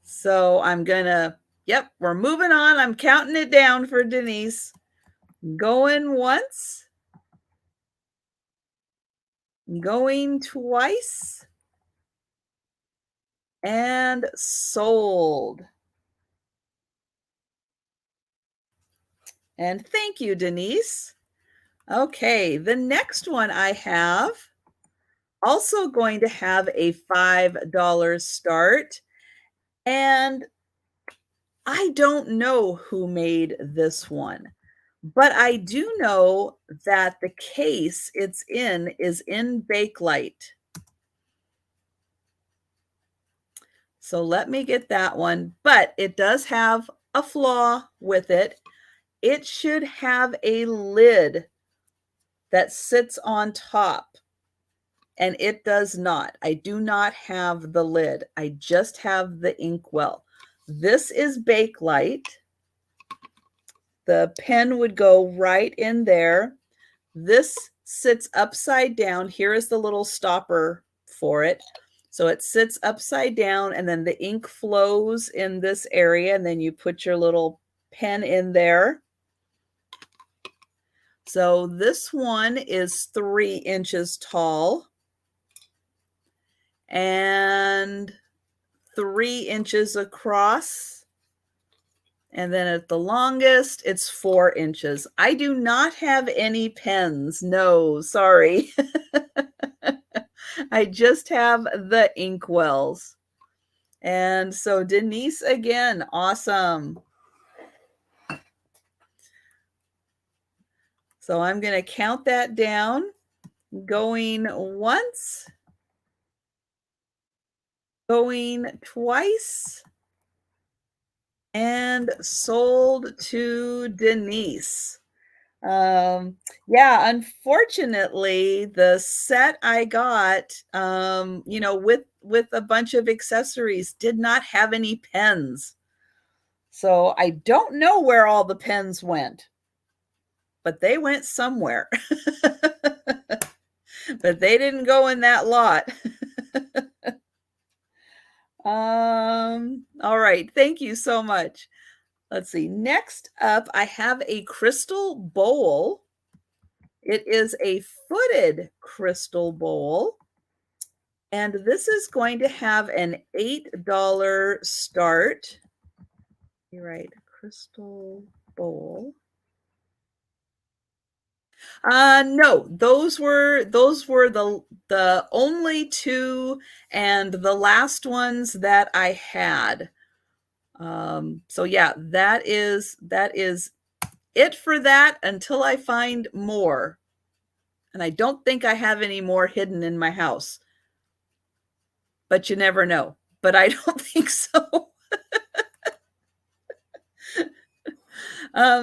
So I'm gonna, yep, we're moving on. I'm counting it down for Denise. Going once. Going twice. And sold. And thank you, Denise. Okay, the next one I have also going to have a $5 start. And I don't know who made this one, but I do know that the case it's in is in Bakelite. So let me get that one, but it does have a flaw with it. It should have a lid that sits on top, and it does not. I do not have the lid. I just have the inkwell. This is Bakelite. The pen would go right in there. This sits upside down. Here is the little stopper for it. So it sits upside down, and then the ink flows in this area, and then you put your little pen in there. So this one is 3 inches tall and 3 inches across. And then at the longest, it's 4 inches. I do not have any pens. No, sorry. I just have the inkwells. And so Denise again, awesome. So I'm going to count that down. Going once. Going twice. And sold to Denise. Yeah, unfortunately, the set I got, with a bunch of accessories did not have any pens. So I don't know where all the pens went, but they went somewhere. But they didn't go in that lot. All right. Thank you so much. Let's see. Next up, I have a crystal bowl. It is a footed crystal bowl. And this is going to have an $8 start. You're right. Crystal bowl. No, those were the only two and the last ones that I had. So yeah, that is it for that until I find more. And I don't think I have any more hidden in my house. But you never know. But I don't think so.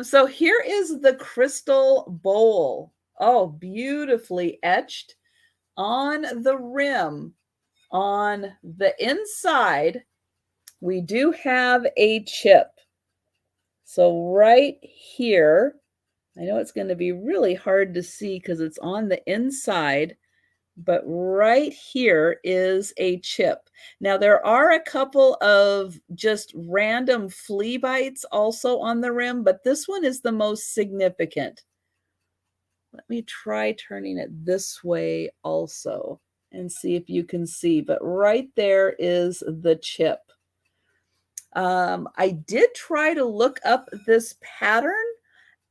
So here is the crystal bowl. Oh, beautifully etched on the rim. On the inside, we do have a chip. So right here, I know it's going to be really hard to see because it's on the inside, but right here is a chip. Now, there are a couple of just random flea bites also on the rim, but this one is the most significant. Let me try turning it this way also and see if you can see, but right there is the chip. I did try to look up this pattern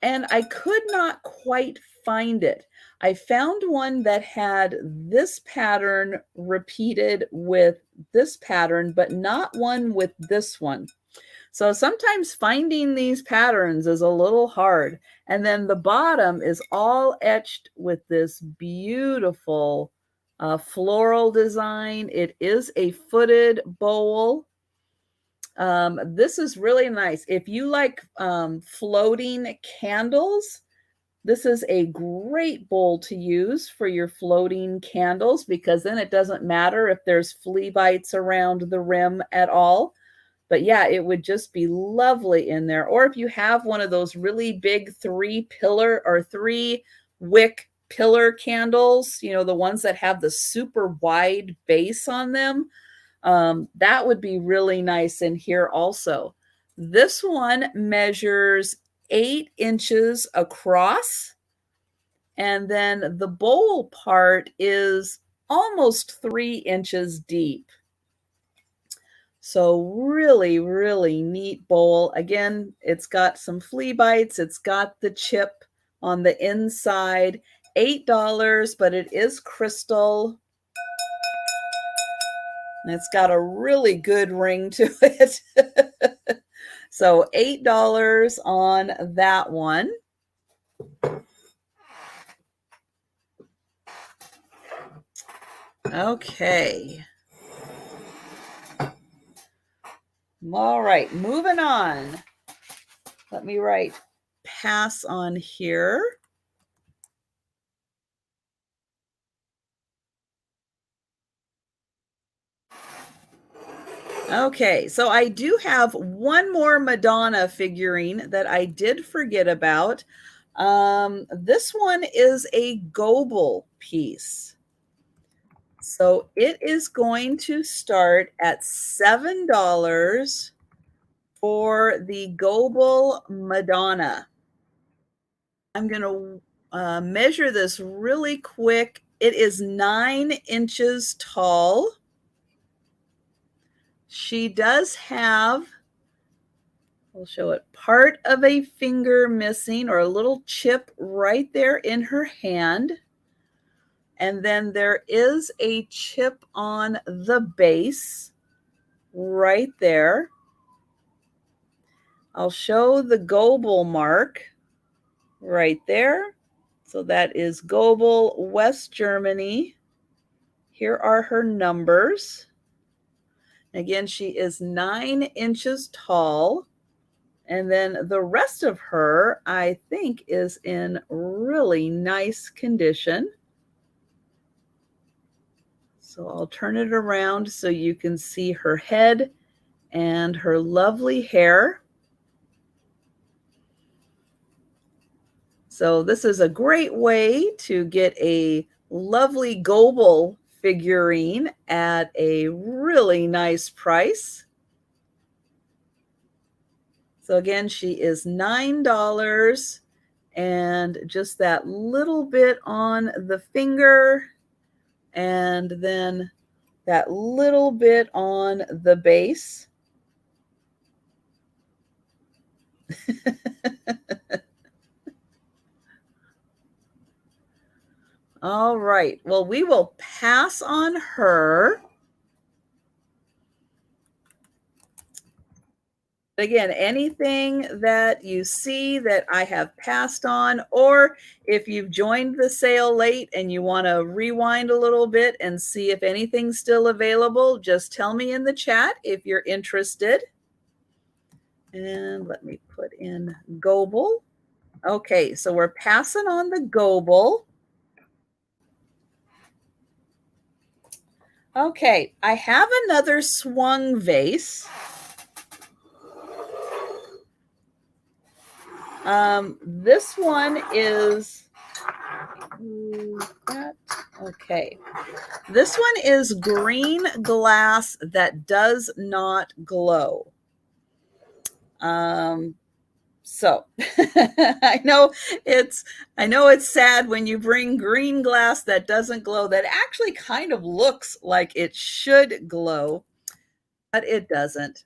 and I could not quite find it. I found one that had this pattern repeated with this pattern, but not one with this one. So sometimes finding these patterns is a little hard. And then the bottom is all etched with this beautiful floral design. It is a footed bowl. This is really nice. If you like floating candles, this is a great bowl to use for your floating candles because then it doesn't matter if there's flea bites around the rim at all. But yeah, it would just be lovely in there. Or if you have one of those really big 3-pillar or 3-wick pillar candles, the ones that have the super wide base on them, that would be really nice in here also. This one measures 8 inches across, and then the bowl part is almost 3 inches deep. So really, really neat bowl. Again, it's got some flea bites. It's got the chip on the inside. $8, but it is crystal. And it's got a really good ring to it. So $8 on that one. Okay. All right, moving on. Let me write pass on here. Okay, so I do have one more Madonna figurine that I did forget about. This one is a Goebel piece. So it is going to start at $7 for the Goebel Madonna. I'm going to measure this really quick. It is 9 inches tall. She does have, we'll show it, part of a finger missing or a little chip right there in her hand. And then there is a chip on the base right there. I'll show the Goebel mark right there. So that is Goebel, West Germany. Here are her numbers. Again, she is 9 inches tall. And then the rest of her, I think, is in really nice condition. So I'll turn it around so you can see her head and her lovely hair. So this is a great way to get a lovely Goebel figurine at a really nice price. So again, she is $9 and just that little bit on the finger and then that little bit on the base. All right. Well, we will pass on her. Again, anything that you see that I have passed on, or if you've joined the sale late and you want to rewind a little bit and see if anything's still available, just tell me in the chat if you're interested. And let me put in Goebel. Okay, so we're passing on the Goebel. Okay, I have another Swung vase. This one is, okay. This one is green glass that does not glow. So I know it's sad when you bring green glass that doesn't glow, that actually kind of looks like it should glow, but it doesn't.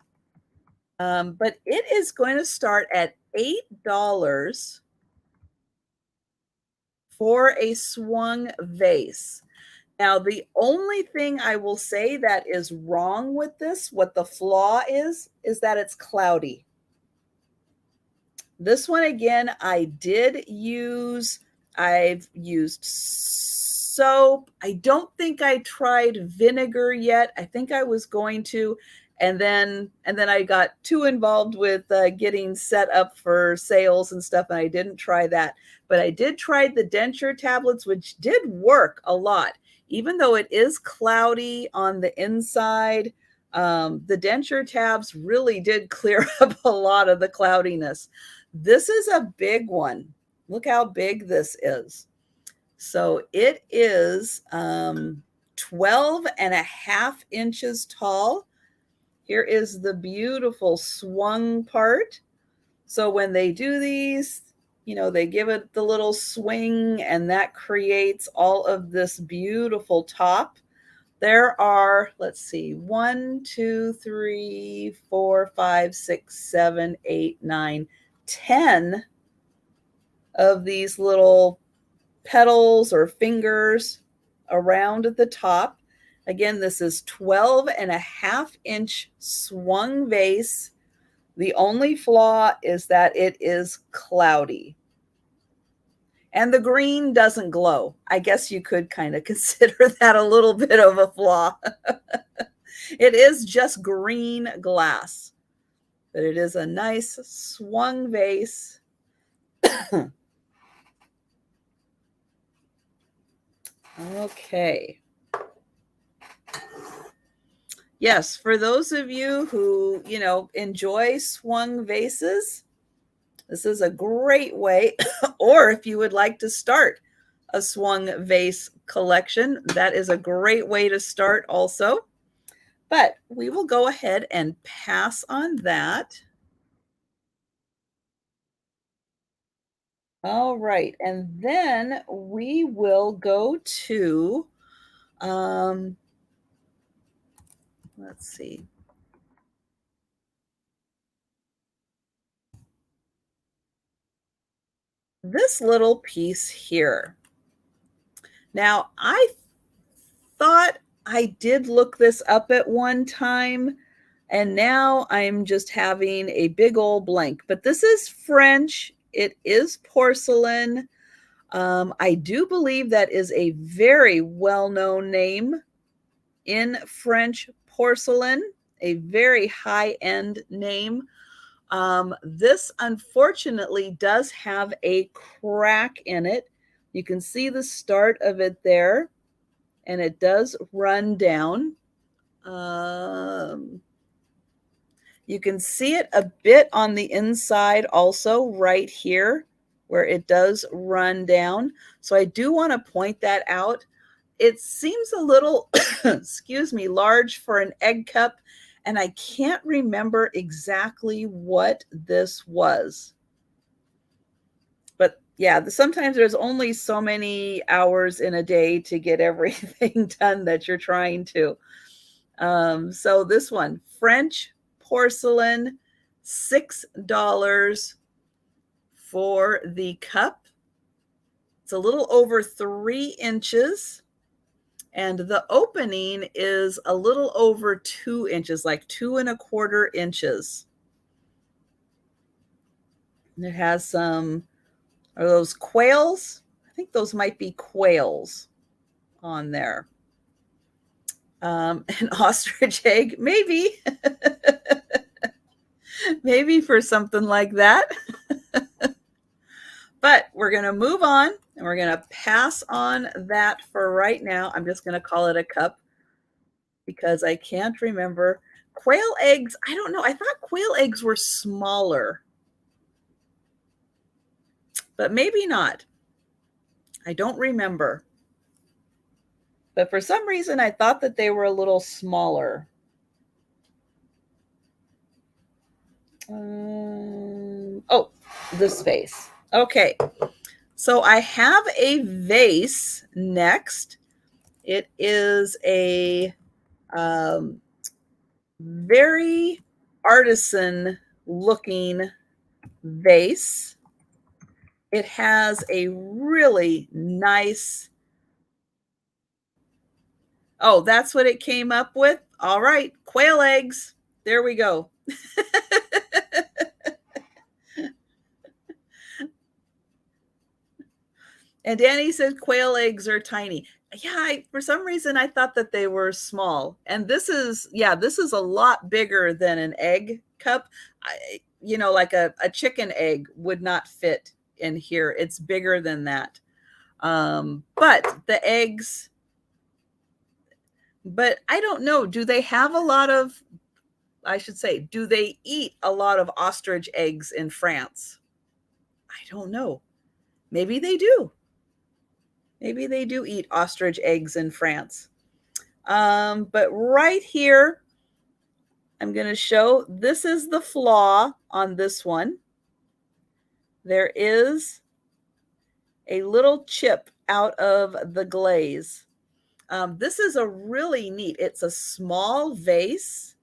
But it is going to start at $8 for a Swung vase. Now, the only thing I will say that is wrong with this, what the flaw is that it's cloudy. This one, again, I've used soap. I don't think I tried vinegar yet. I think I was going to, and then I got too involved with getting set up for sales and stuff, and I didn't try that. But I did try the denture tablets, which did work a lot. Even though it is cloudy on the inside, the denture tabs really did clear up a lot of the cloudiness. This is a big one. Look how big this is. So it is 12.5 inches tall. Here is the beautiful swung part. So when they do these, they give it the little swing, and that creates all of this beautiful top. There are, let's see, 1, 2, 3, 4, 5, 6, 7, 8, 9, 10 of these little petals or fingers around the top. Again, this is 12.5-inch swung vase. The only flaw is that it is cloudy. And the green doesn't glow. I guess you could kind of consider that a little bit of a flaw. It is just green glass, but it is a nice swung vase. Okay. Yes, for those of you who, enjoy swung vases, this is a great way, or if you would like to start a swung vase collection, that is a great way to start also. But we will go ahead and pass on that. All right, and then we will go to, let's see. This little piece here. Now, I thought I did look this up at one time, and now I'm just having a big old blank. But this is French. It is porcelain. I do believe that is a very well-known name in French porcelain, a very high-end name. This unfortunately does have a crack in it. You can see the start of it there, and it does run down. You can see it a bit on the inside also right here where it does run down. So I do want to point that out. It seems a little, excuse me, large for an egg cup, and I can't remember exactly what this was. But yeah, sometimes there's only so many hours in a day to get everything done that you're trying to. So this one, French porcelain, $6 for the cup. It's a little over 3 inches, and the opening is a little over 2 inches, like 2¼ inches. And it has some, are those quails? I think those might be quails on there. An ostrich egg, maybe. Maybe for something like that. But we're going to move on, and we're going to pass on that for right now. I'm just going to call it a cup because I can't remember. Quail eggs, I don't know. I thought quail eggs were smaller, but maybe not. I don't remember. But for some reason, I thought that they were a little smaller. Oh, this vase. Okay, so I have a vase next. It is a very artisan looking vase. It has a really nice, oh, that's what it came up with. All right, quail eggs. There we go. And Danny said quail eggs are tiny. Yeah, for some reason I thought that they were small. And this is, yeah, this is a lot bigger than an egg cup. You know, like a chicken egg would not fit in here. It's bigger than that. But the eggs, but I don't know. Do they have a lot of, I should say, do they eat a lot of ostrich eggs in France? I don't know. Maybe they do. Maybe they do eat ostrich eggs in France. But right here, I'm going to show, this is the flaw on this one. There is a little chip out of the glaze. This is a really neat, it's a small vase,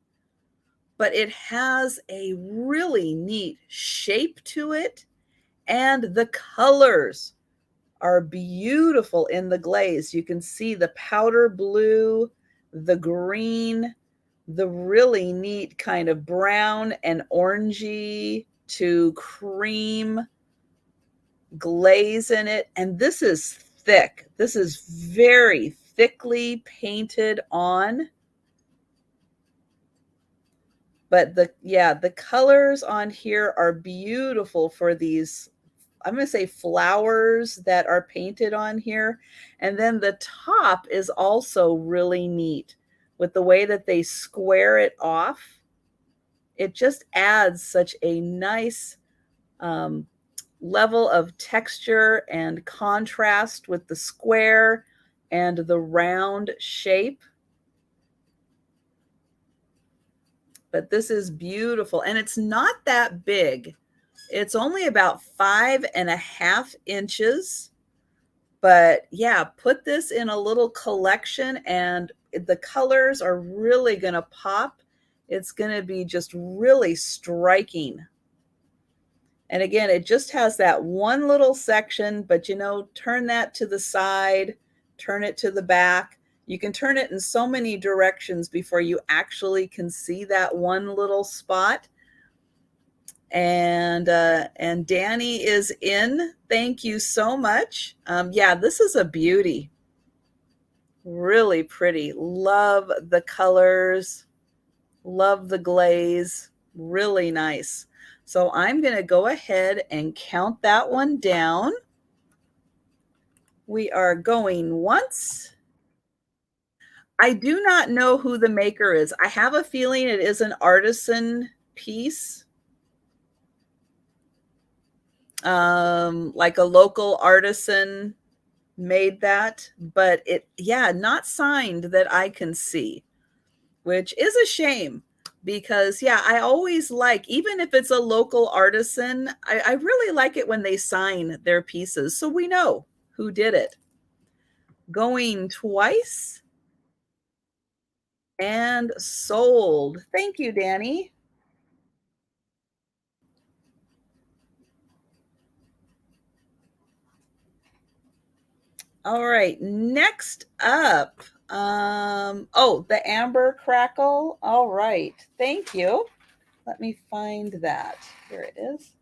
but it has a really neat shape to it. And the colors are beautiful in the glaze. You can see the powder blue, the green, the really neat kind of brown and orangey to cream glaze in it. And this is thick. This is very thickly painted on. But the colors on here are beautiful for these, I'm going to say, flowers that are painted on here. And then the top is also really neat with the way that they square it off. It just adds such a nice level of texture and contrast with the square and the round shape. But this is beautiful, and it's not that big. It's only about 5½ inches. But yeah, put this in a little collection and the colors are really going to pop. It's going to be just really striking. And again, it just has that one little section, but you know, turn that to the side, turn it to the back. You can turn it in so many directions before you actually can see that one little spot. And Danny is in. Thank you so much. Yeah, this is a beauty. Really pretty. Love the colors. Love the glaze. Really nice. So I'm going to go ahead and count that one down. We are going once. I do not know who the maker is. I have a feeling it is an artisan piece. Like a local artisan made that, but not signed that I can see, which is a shame because I always like, even if it's a local artisan, I really like it when they sign their pieces so we know who did it. Going twice and sold. Thank you, Danny. All right, next up, the amber crackle. All right, thank you. Let me find that. Here it is.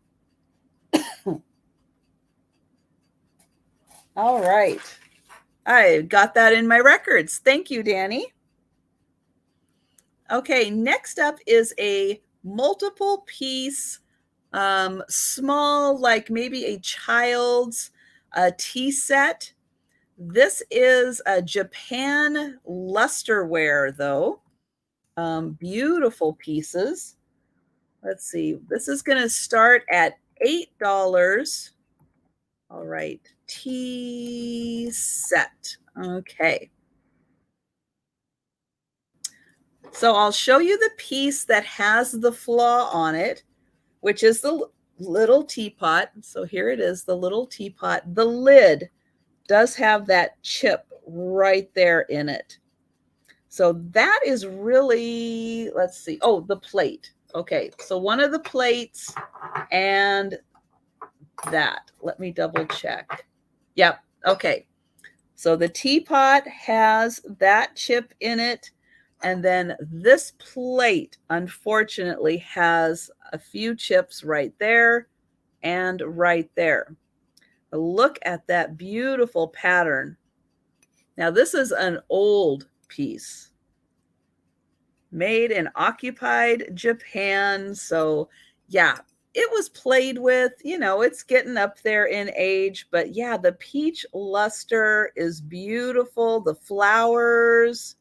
All right, I got that in my records. Thank you, Danny. Okay, next up is a multiple piece, small, like maybe a child's tea set. This is a Japan lusterware, though. Beautiful pieces. Let's see. This is going to start at $8. All right. Tea set. Okay. So I'll show you the piece that has the flaw on it, which is the little teapot. So here it is, the little teapot. The lid does have that chip right there in it. So that is really, let's see. Oh, the plate. Okay, so one of the plates and that. Let me double check. Yep, okay. So the teapot has that chip in it. And then this plate, unfortunately, has a few chips right there and right there. But look at that beautiful pattern. Now, this is an old piece made in occupied Japan. So, yeah, it was played with. It's getting up there in age. But, yeah, the peach luster is beautiful. The flowers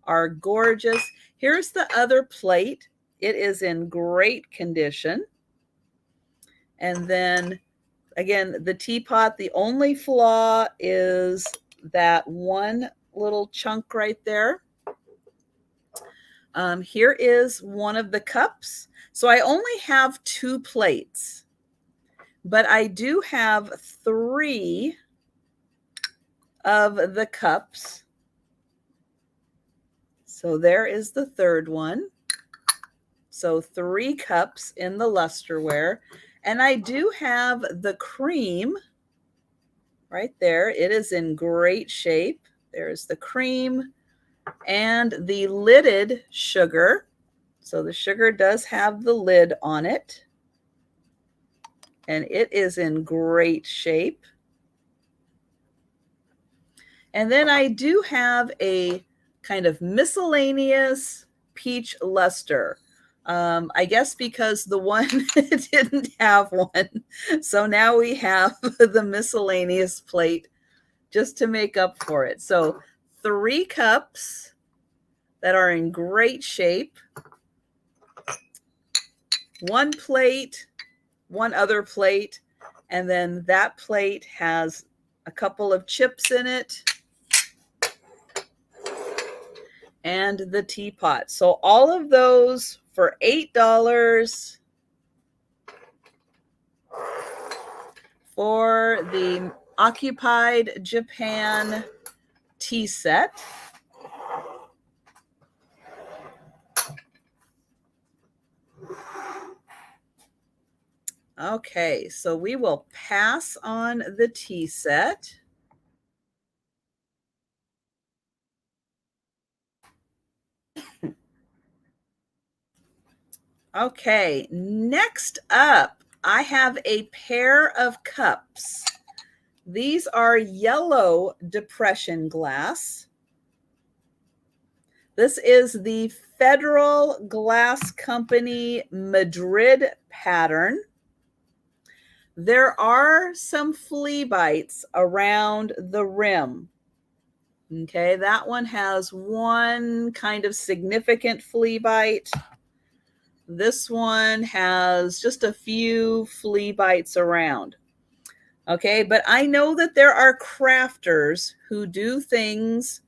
are gorgeous. Here's the other plate. It is in great condition. And then again, the teapot, the only flaw is that one little chunk right there. Here is one of the cups. So I only have 2 plates, but I do have 3 of the cups. So there is the third one. So 3 cups in the lusterware. And I do have the cream right there. It is in great shape. There's the cream and the lidded sugar. So the sugar does have the lid on it. And it is in great shape. And then I do have a kind of miscellaneous peach luster. I guess because the one didn't have one. So now we have the miscellaneous plate just to make up for it. So 3 cups that are in great shape. 1 plate, 1 other plate, and then that plate has a couple of chips in it. And the teapot. So all of those for $8 for the occupied Japan tea set. Okay, so we will pass on the tea set. Okay, next up, I have a pair of cups. These are yellow depression glass. This is the Federal Glass Company Madrid pattern. There are some flea bites around the rim. Okay, that one has one kind of significant flea bite. This one has just a few flea bites around. Okay, but I know that there are crafters who do things,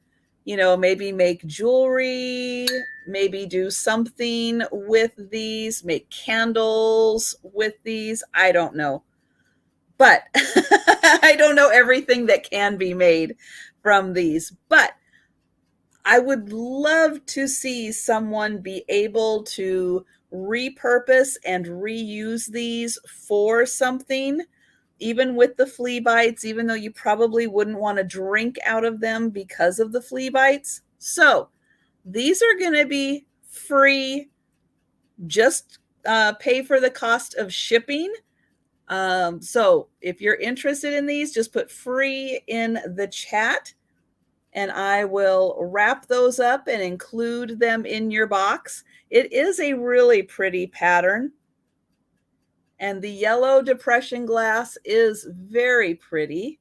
you know, maybe make jewelry, maybe do something with these, make candles with these. I don't know. But I don't know everything that can be made from these. But I would love to see someone be able to repurpose and reuse these for something, even with the flea bites, even though you probably wouldn't want to drink out of them because of the flea bites. So these are going to be free. Just pay for the cost of shipping. So if you're interested in these, just put free in the chat and I will wrap those up and include them in your box. It is a really pretty pattern. And the yellow depression glass is very pretty.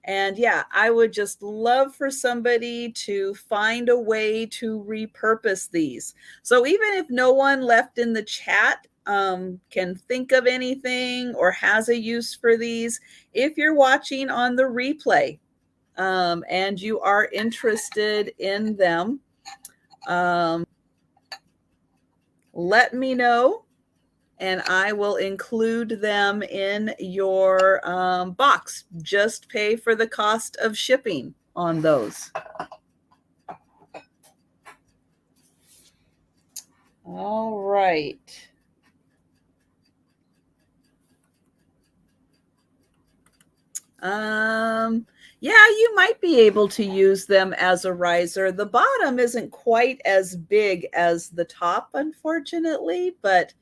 And yeah, I would just love for somebody to find a way to repurpose these. So even if no one left in the chat can think of anything or has a use for these, if you're watching on the replay and you are interested in them, let me know. And I will include them in your box. Just pay for the cost of shipping on those. All right. Yeah, you might be able to use them as a riser. The bottom isn't quite as big as the top, unfortunately, but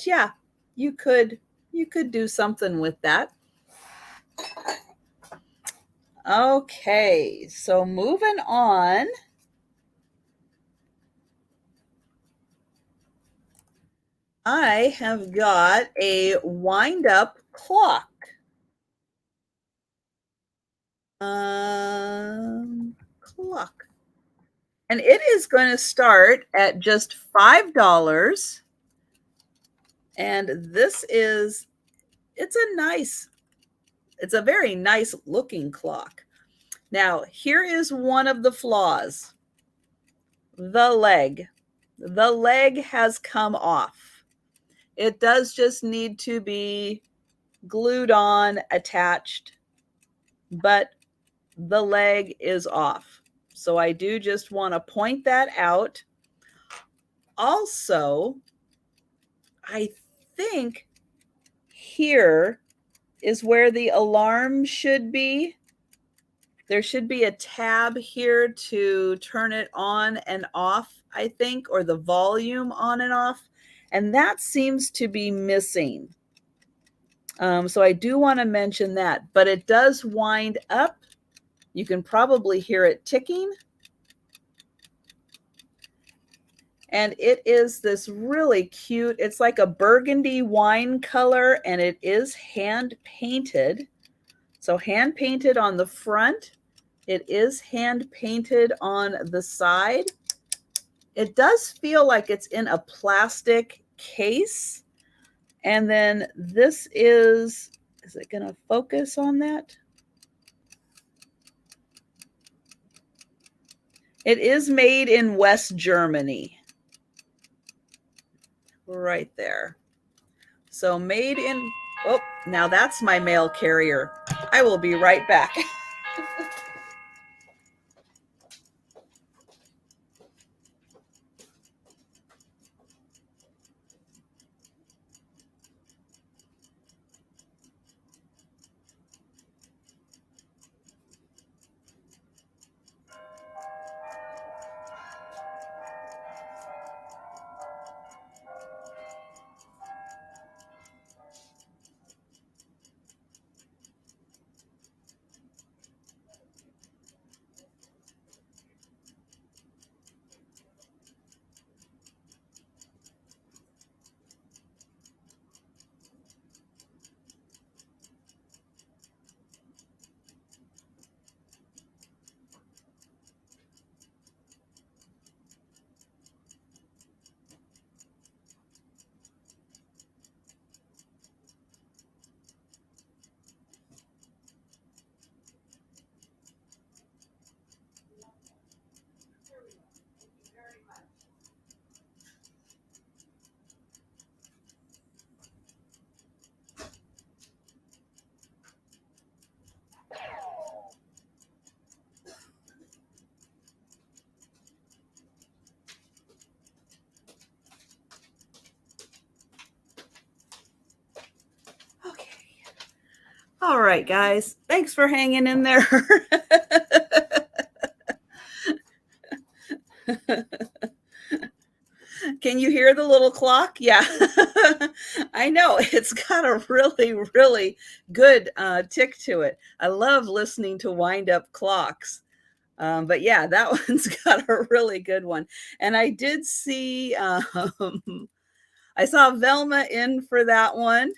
yeah, you could do something with that. Okay, so moving on. I have got a wind-up clock. Clock. And it is going to start at just $5. And this is, it's a very nice looking clock. Now, here is one of the flaws. The leg. The leg has come off. It does just need to be glued on, attached, but the leg is off. So I do just want to point that out. Also, I think here is where the alarm should be. There should be a tab here to turn it on and off, I think, or the volume on and off. And that seems to be missing. So I do want to mention that, but it does wind up. You can probably hear it ticking. And it is this really cute, it's like a burgundy wine color, and it is hand painted. So hand painted on the front. It is hand painted on the side. It does feel like it's in a plastic case. And then this is it going to focus on that? It is made in West Germany. Right there. So made in, oh, now that's my mail carrier. I will be right back. All right, guys. Thanks for hanging in there. Can you hear the little clock? Yeah. I know. It's got a really, really good tick to it. I love listening to wind up clocks. But yeah, that one's got a really good one. And I did see, I saw Velma in for that one.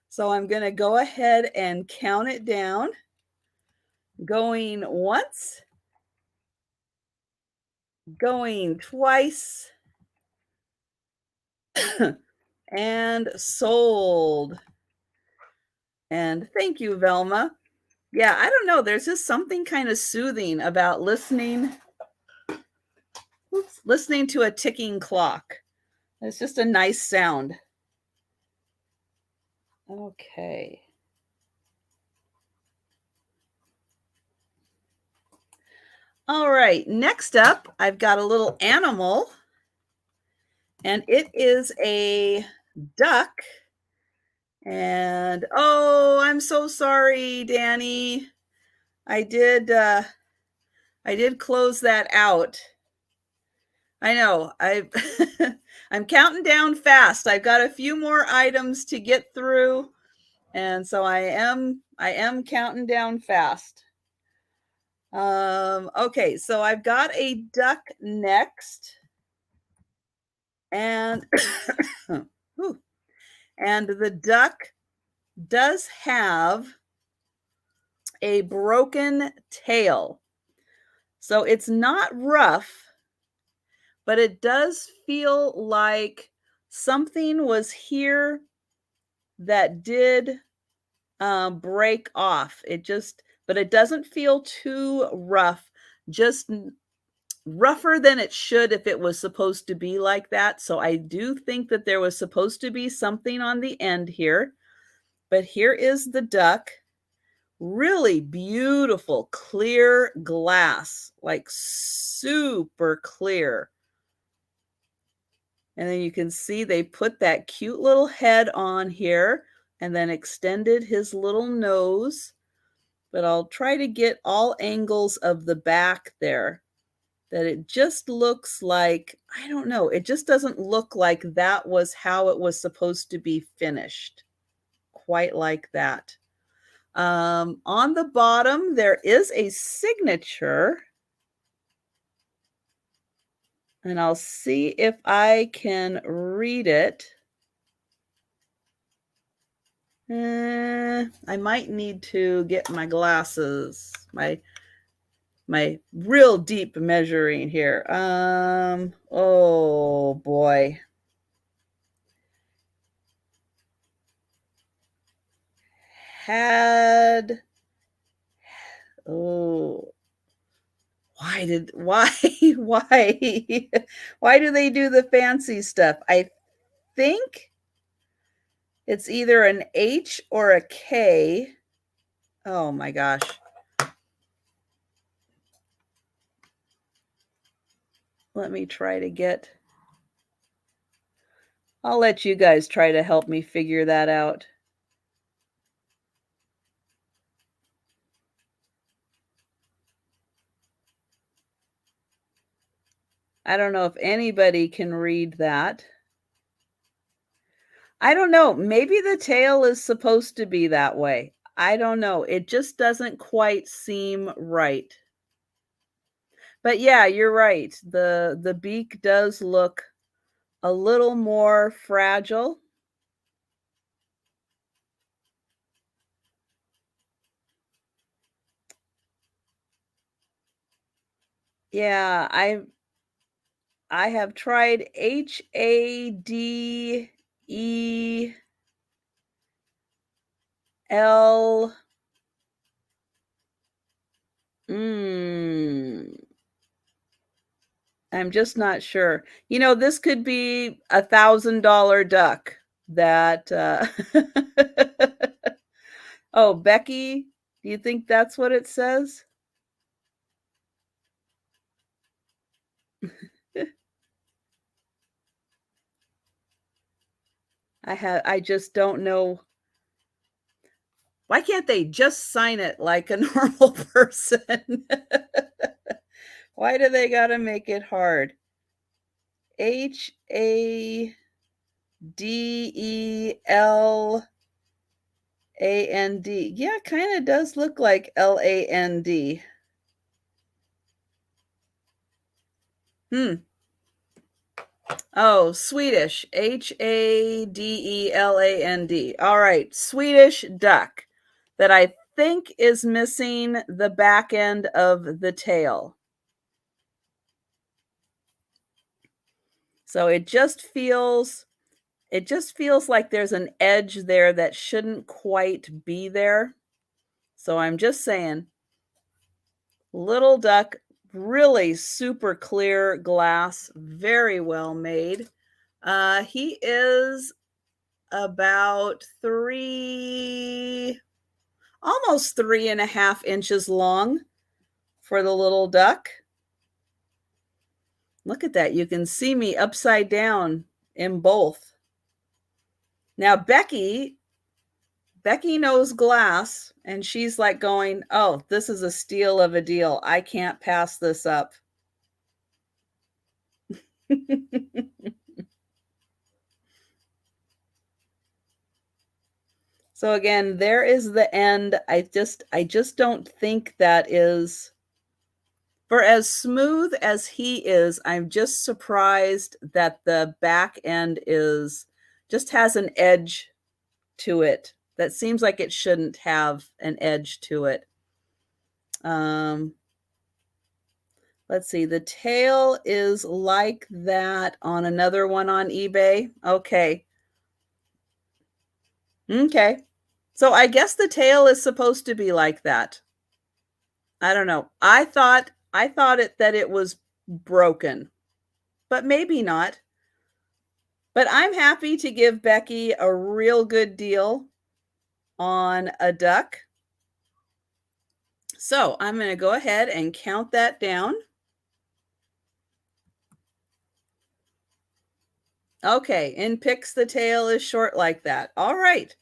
So I'm going to go ahead and count it down. Going once, going twice, and sold. And thank you, Velma. Yeah, I don't know. There's just something kind of soothing about listening to a ticking clock. It's just a nice sound. Okay. All right, next up, I've got a little animal, and it is a duck. And oh, I'm so sorry, Danny. I did close that out. I know. I'm counting down fast. I've got a few more items to get through, and so I am counting down fast. Okay, so I've got a duck next. And and the duck does have a broken tail. So it's not rough, but it does feel like something was here that did break off. But it doesn't feel too rough, just rougher than it should if it was supposed to be like that. So I do think that there was supposed to be something on the end here. But here is the duck. Really beautiful, clear glass, like super clear. And then you can see they put that cute little head on here and then extended his little nose. But I'll try to get all angles of the back there. That it just looks like, I don't know, it just doesn't look like that was how it was supposed to be finished. Quite like that. On the bottom, there is a signature. And I'll see if I can read it. I might need to get my glasses, my real deep measuring here. Oh boy. Oh, why why do they do the fancy stuff? I think it's either an H or a K. Oh my gosh. Let me try to get, I'll let you guys try to help me figure that out. I don't know if anybody can read that. I don't know. Maybe the tail is supposed to be that way. I don't know. It just doesn't quite seem right. But yeah, you're right. The beak does look a little more fragile. Yeah, I have tried HADEL. I'm just not sure. You know, this could be $1,000 duck that Oh, Becky, do you think that's what it says? I just don't know. Why can't they just sign it like a normal person? Why do they got to make it hard? Haddeland. Yeah, kind of does look like Land. Oh, Swedish. Hadeland. All right, Swedish duck that I think is missing the back end of the tail. So it just feels like there's an edge there that shouldn't quite be there. So I'm just saying, little duck, really super clear glass, very well made. He is about almost 3.5 inches long for the little duck. Look at that. You can see me upside down in both. Now, Becky knows glass, and she's like going, oh, this is a steal of a deal. I can't pass this up. So again, there is the end. I just don't think that is, for as smooth as he is, I'm just surprised that the back end just has an edge to it. That seems like it shouldn't have an edge to it. Let's see, the tail is like that on another one on eBay. Okay. So I guess the tail is supposed to be like that. I don't know. I thought that it was broken, but maybe not. But I'm happy to give Becky a real good deal on a duck. So I'm going to go ahead and count that down. Okay, in picks the tail is short like that. All right.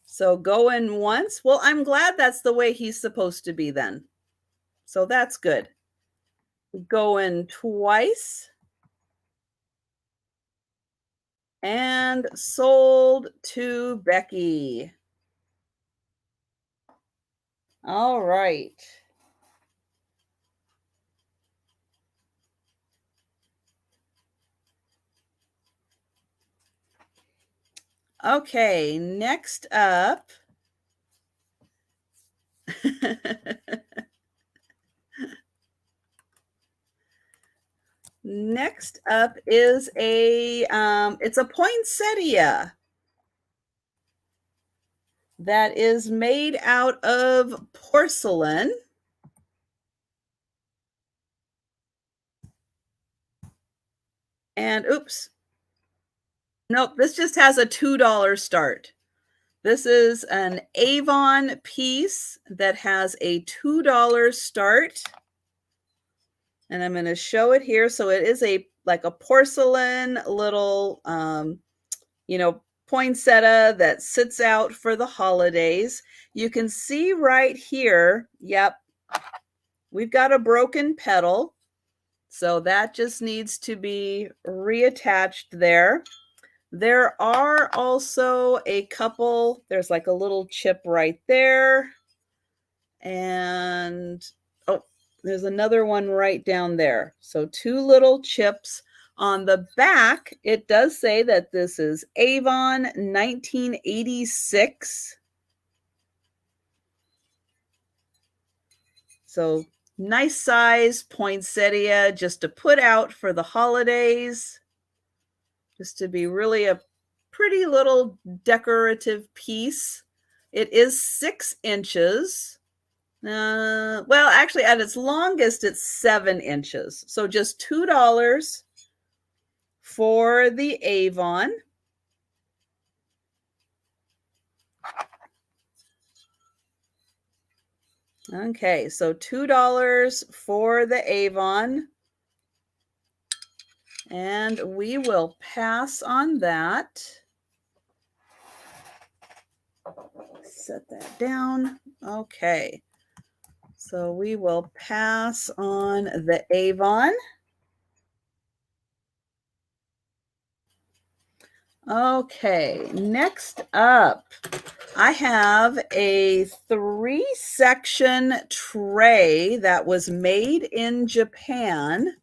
So going once. Well, I'm glad that's the way he's supposed to be then. So that's good. Going twice. And sold to Becky. All right. Okay, next up. Next up is it's a poinsettia that is made out of porcelain. And oops. Nope, this just has a $2 start. This is an Avon piece that has a $2 start. And I'm going to show it here. So it is like a porcelain little, poinsettia that sits out for the holidays. You can see right here, yep, we've got a broken petal. So that just needs to be reattached there. There are also a couple, there's like a little chip right there. And there's another one right down there. So 2 little chips. On the back, it does say that this is Avon 1986. So nice size poinsettia just to put out for the holidays. Just to be really a pretty little decorative piece. It is 6 inches. Well, actually, at its longest, it's 7 inches. So just $2 for the Avon. Okay, so $2 for the Avon. And we will pass on that. set that down. Okay. So we will pass on the Avon. Okay, next up, I have a 3-section tray that was made in Japan.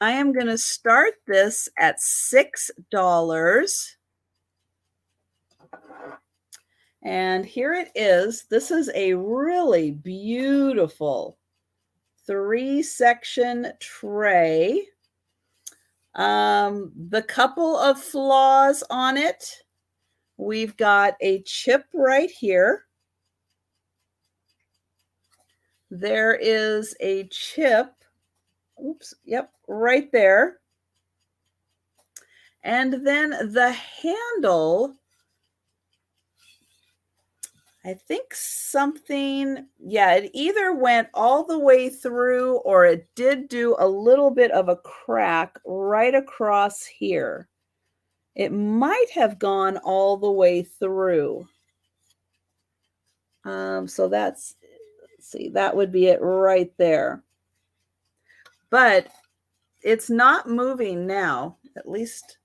I am going to start this at $6. And here it is. This is a really beautiful 3-section tray. The couple of flaws on it, we've got a chip right here. There is a chip, oops, yep, right there. And then the handle, I think something, yeah, it either went all the way through or it did do a little bit of a crack right across here. It might have gone all the way through. So that's, let's see, that would be it right there. But it's not moving now, at least.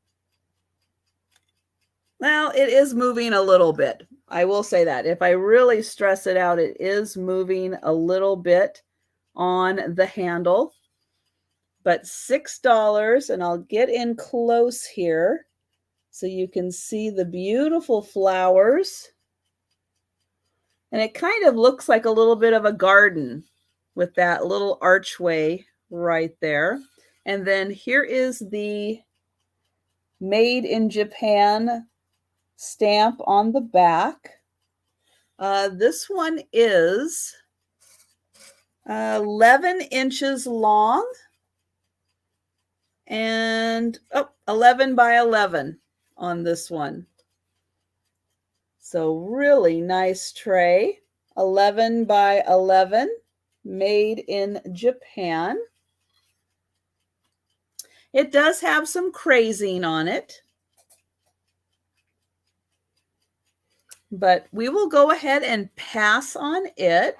Well, it is moving a little bit. I will say that. If I really stress it out, it is moving a little bit on the handle. But $6, and I'll get in close here so you can see the beautiful flowers. And it kind of looks like a little bit of a garden with that little archway right there. And then here is the Made in Japan stamp on the back. This one is 11 inches long and 11 by 11 on this one. So really nice tray, 11 by 11, made in Japan. It does have some crazing on it, but we will go ahead and pass on it.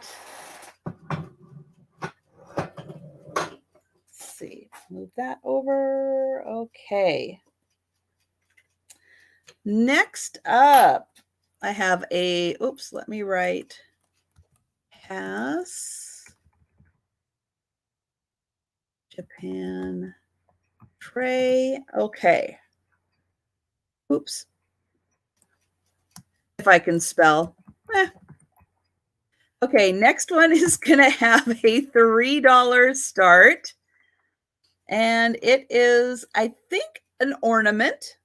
Let's see, move that over. Okay. Next up, I have a, oops, let me write pass Japan tray. Okay. Oops. If I can spell. Okay, next one is going to have a $3 start. And it is, I think, an ornament.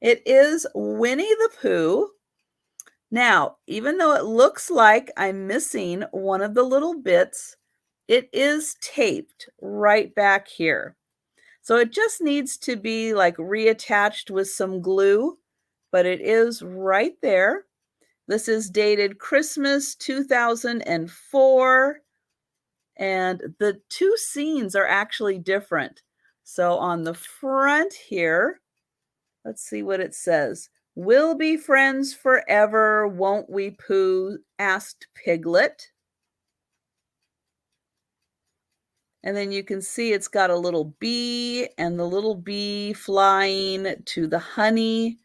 It is Winnie the Pooh. Now, even though it looks like I'm missing one of the little bits, it is taped right back here. So it just needs to be like reattached with some glue, but it is right there. This is dated Christmas 2004, and the two scenes are actually different. So on the front here, let's see what it says. We'll be friends forever, won't we, Pooh? Asked Piglet. And then you can see it's got a little bee and the little bee flying to the honey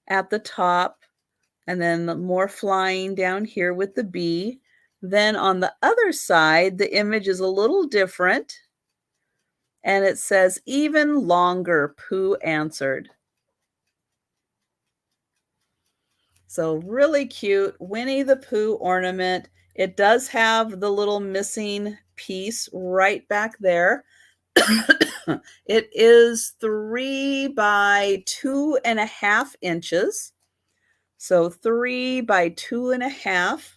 at the top. And then more flying down here with the bee. Then on the other side, the image is a little different. And it says, even longer, Pooh answered. So really cute Winnie the Pooh ornament. It does have the little missing piece right back there. It is 3 by 2.5 inches. So 3 by 2.5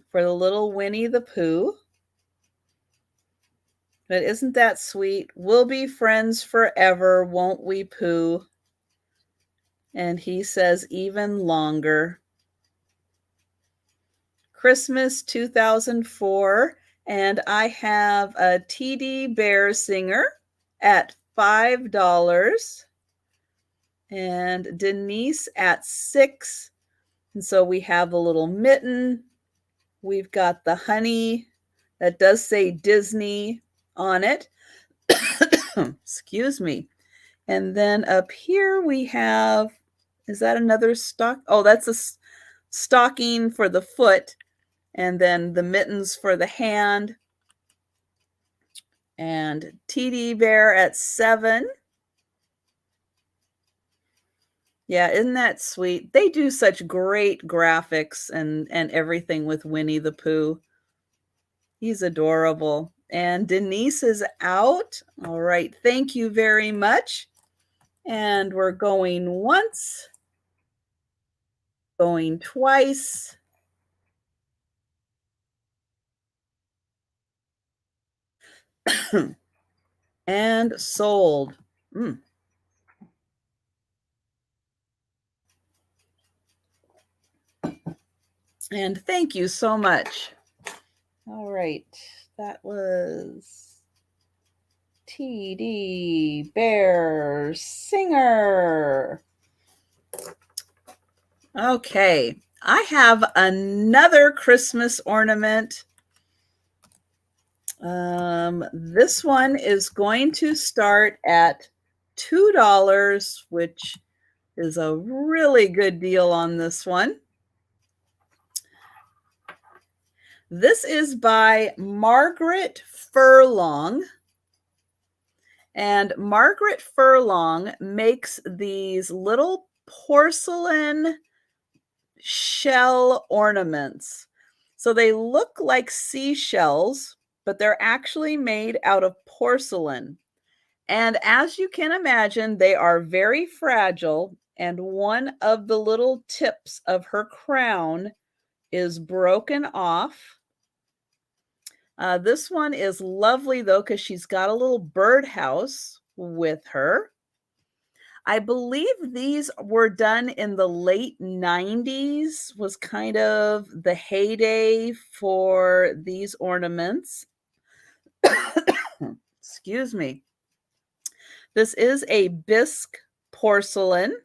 for the little Winnie the Pooh. But isn't that sweet? We'll be friends forever, won't we, Pooh? And he says, even longer. Christmas 2004. And I have a TD Bear Singer at $5. And Denise at $6. And so we have a little mitten. We've got the honey that does say Disney on it. Excuse me. And then up here we have, is that another stock? Oh, that's a stocking for the foot. And then the mittens for the hand. And TD Bear at 7. Yeah, isn't that sweet? They do such great graphics and everything with Winnie the Pooh. He's adorable. And Denise is out. All right, thank you very much. And we're going once, going twice. And sold. And thank you so much. All right, that was TD Bear Singer. Okay, I have another Christmas ornament. This one is going to start at $2, which is a really good deal on this one. This is by Margaret Furlong. And Margaret Furlong makes these little porcelain shell ornaments. So they look like seashells, but they're actually made out of porcelain. And as you can imagine, they are very fragile. And one of the little tips of her crown is broken off. This one is lovely, though, because she's got a little birdhouse with her. I believe these were done in the late 90s, was kind of the heyday for these ornaments. Excuse me. This is a bisque porcelain,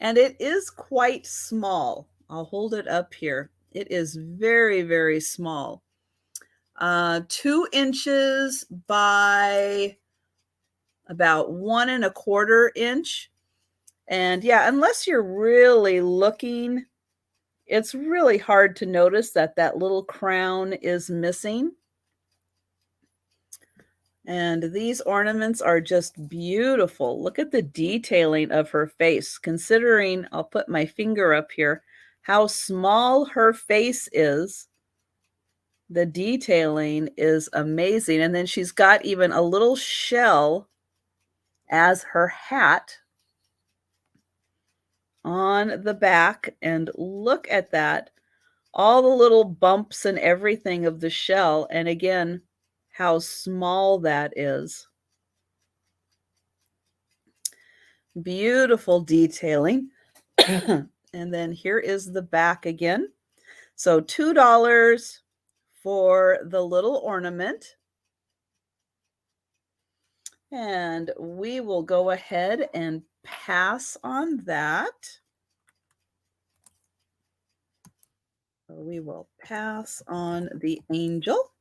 and it is quite small. I'll hold it up here. It is very, very small. 2 inches by about 1 1/4 inch. And yeah, unless you're really looking, it's really hard to notice that that little crown is missing. And these ornaments are just beautiful. Look at the detailing of her face, considering, I'll put my finger up here, how small her face is. The detailing is amazing. And then she's got even a little shell as her hat on the back. And look at that. All the little bumps and everything of the shell. And again, how small that is. Beautiful detailing. And then here is the back again. So $2 for the little ornament. And we will go ahead and pass on that. So we will pass on the angel.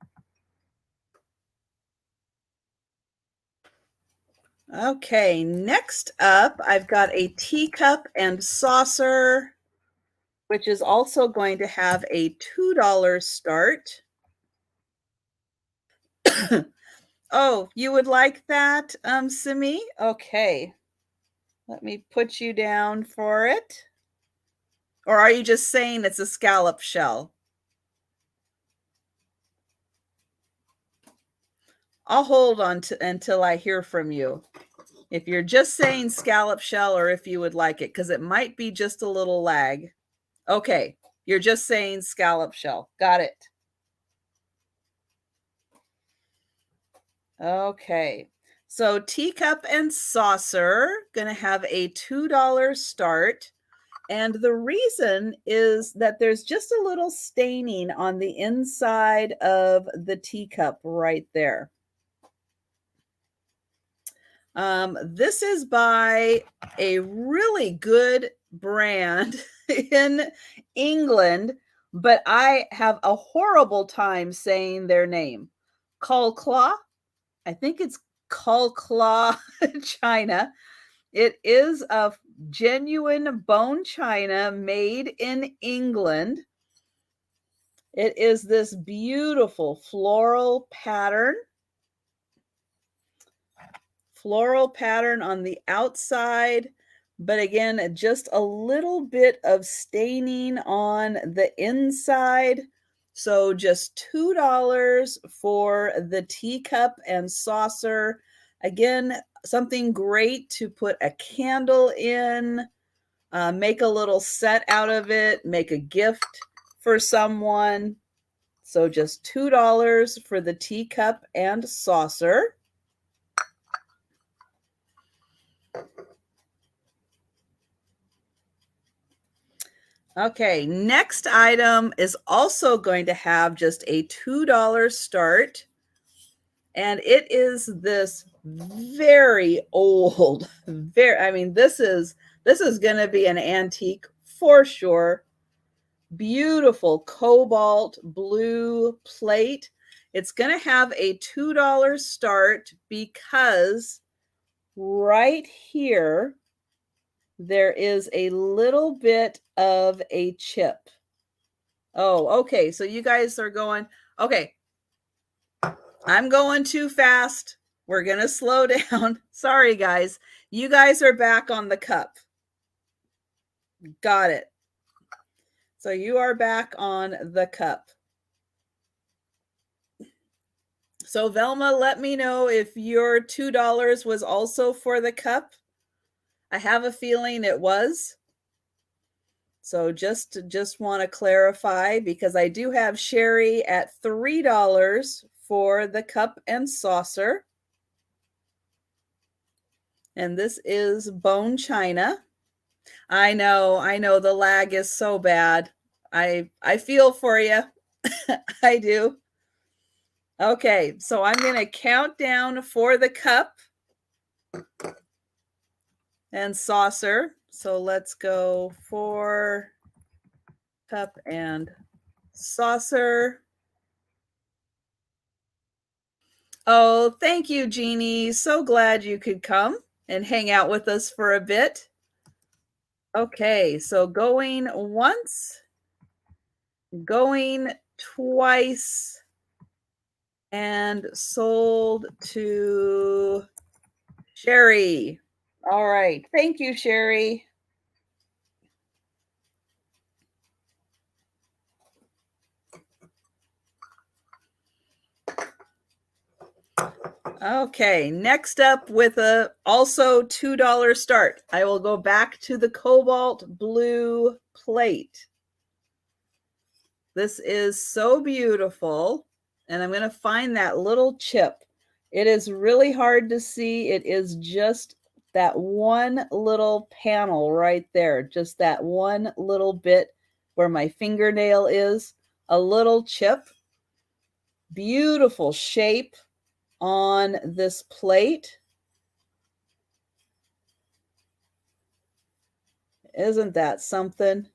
Okay, next up, I've got a teacup and saucer, which is also going to have a $2 start. Oh, you would like that, Simi? Okay. Let me put you down for it. Or are you just saying it's a scallop shell? I'll hold on until I hear from you. If you're just saying scallop shell or if you would like it, because it might be just a little lag. Okay, you're just saying scallop shell. Got it. Okay, so teacup and saucer, gonna have a $2 start. And the reason is that there's just a little staining on the inside of the teacup right there. This is by a really good brand in England, but I have a horrible time saying their name. Colclaw. I think it's Colclaw China. It is a genuine bone china made in England. It is this beautiful floral pattern on the outside, but again, just a little bit of staining on the inside. So just $2 for the teacup and saucer. Again, something great to put a candle in, make a little set out of it, make a gift for someone. So just $2 for the teacup and saucer. Okay, next item is also going to have just a $2 start. And it is this very old, this is going to be an antique for sure. Beautiful cobalt blue plate. It's going to have a $2 start because right here there is a little bit of a chip. Oh, okay. So you guys are going, okay, I'm going too fast. We're going to slow down. Sorry, guys. You guys are back on the cup. Got it. So you are back on the cup. So Velma, let me know if your $2 was also for the cup. I have a feeling it was. So just want to clarify, because I do have Sherry at $3 for the cup and saucer. And this is bone china. I know the lag is so bad. I feel for you. I do. Okay, so I'm going to count down for the cup and saucer. So let's go for cup and saucer. Oh, thank you, Jeannie. So glad you could come and hang out with us for a bit. Okay, so going once, going twice, and sold to Sherry. All right. Thank you, Sherry. Okay, next up with a also $2 start. I will go back to the cobalt blue plate. This is so beautiful, and I'm going to find that little chip. It is really hard to see. It is just that one little panel right there, just that one little bit where my fingernail is, a little chip. Beautiful shape on this plate. Isn't that something?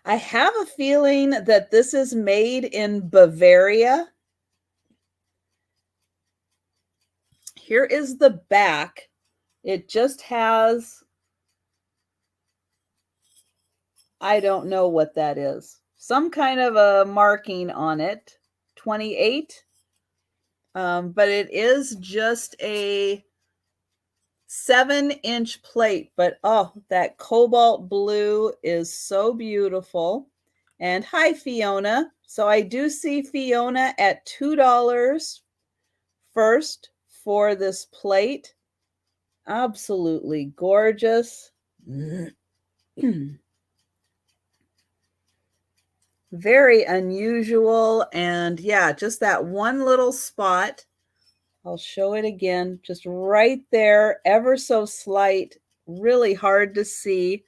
I have a feeling that this is made in Bavaria. Here is the back. It just has, I don't know what that is. Some kind of a marking on it. 28. But it is just a 7-inch plate. But oh, that cobalt blue is so beautiful. And hi, Fiona. So I do see Fiona at $2 first for this plate. Absolutely gorgeous. Very unusual. And yeah, just that one little spot. I'll show it again, just right there, ever so slight, really hard to see.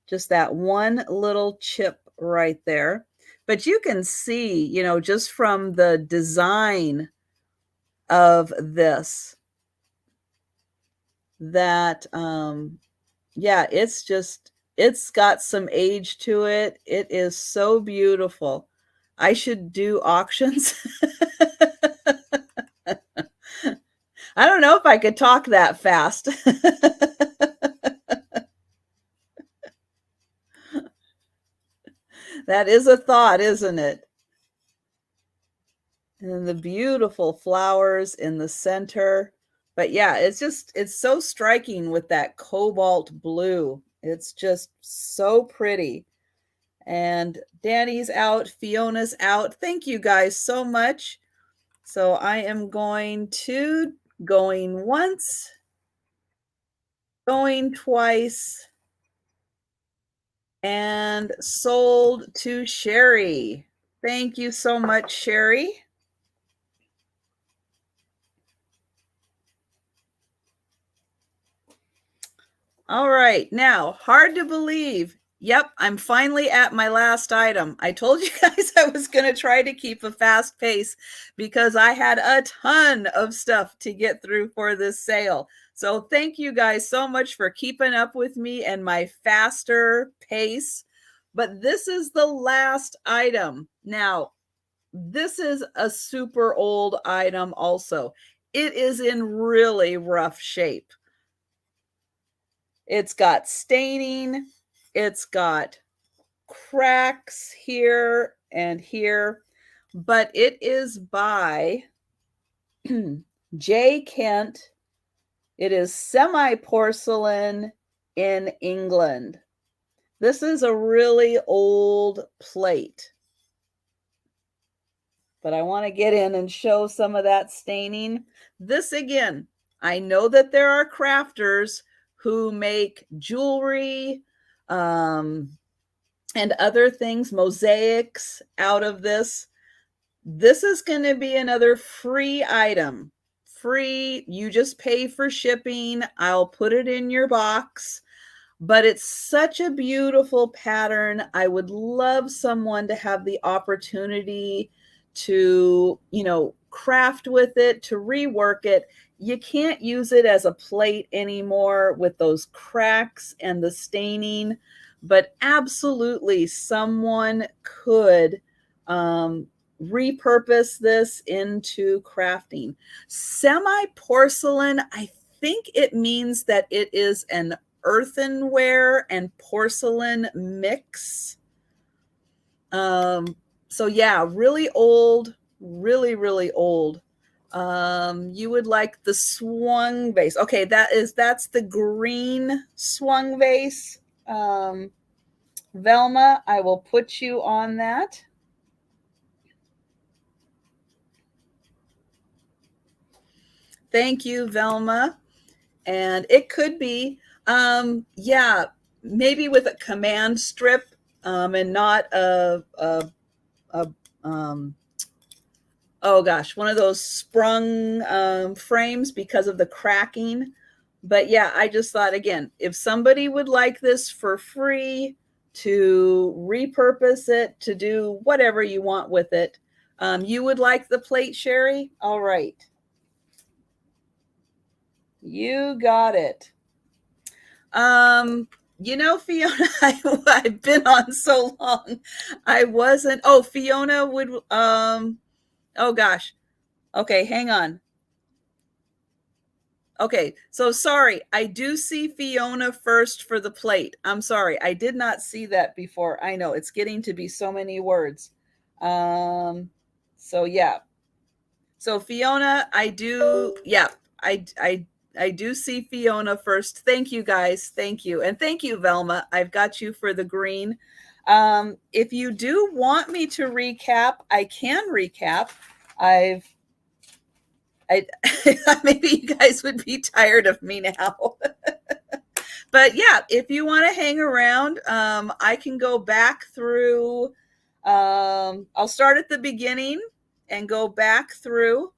Just that one little chip right there. But you can see, just from the design of this, that, yeah, it's It's got some age to it. It is so beautiful. I should do auctions. I don't know if I could talk that fast. That is a thought, isn't it? And then the beautiful flowers in the center. But yeah, it's so striking with that cobalt blue. It's just so pretty. And Danny's out, Fiona's out. Thank you guys so much. So I am going once, going twice, and sold to Sherry. Thank you so much, Sherry. All right, now, hard to believe. Yep, I'm finally at my last item. I told you guys I was going to try to keep a fast pace because I had a ton of stuff to get through for this sale. So thank you guys so much for keeping up with me and my faster pace. But this is the last item. Now, this is a super old item also. It is in really rough shape. It's got staining. It's got cracks here and here, but it is by J. Kent. It is semi-porcelain in England. This is a really old plate. But I want to get in and show some of that staining. This again, I know that there are crafters who make jewelry and other things, mosaics out of this. This is going to be another free item. Free, you just pay for shipping. I'll put it in your box. But it's such a beautiful pattern. I would love someone to have the opportunity to, craft with it, to rework it. You can't use it as a plate anymore with those cracks and the staining, but absolutely someone could repurpose this into crafting. Semi-porcelain, I think it means that it is an earthenware and porcelain mix. So yeah, really old, really old. You would like the Swung vase. Okay, that's the green Swung vase. Velma, I will put you on that. Thank you, Velma. And it could be, yeah, maybe with a command strip and not oh gosh, one of those sprung frames because of the cracking. But yeah, I just thought, again, if somebody would like this for free to repurpose it, to do whatever you want with it, you would like the plate, Sherry? All right. You got it. Fiona, I've been on so long. I wasn't. Oh, Fiona would. Oh gosh. Okay, hang on. Okay, so sorry. I do see Fiona first for the plate. I'm sorry. I did not see that before. I know it's getting to be so many words. So yeah. So Fiona, I do. Yeah, I do see Fiona first. Thank you, guys. Thank you. And thank you, Velma. I've got you for the green. If you do want me to recap, I can recap. Maybe you guys would be tired of me now. But yeah, if you want to hang around, I can go back through. I'll start at the beginning and go back through.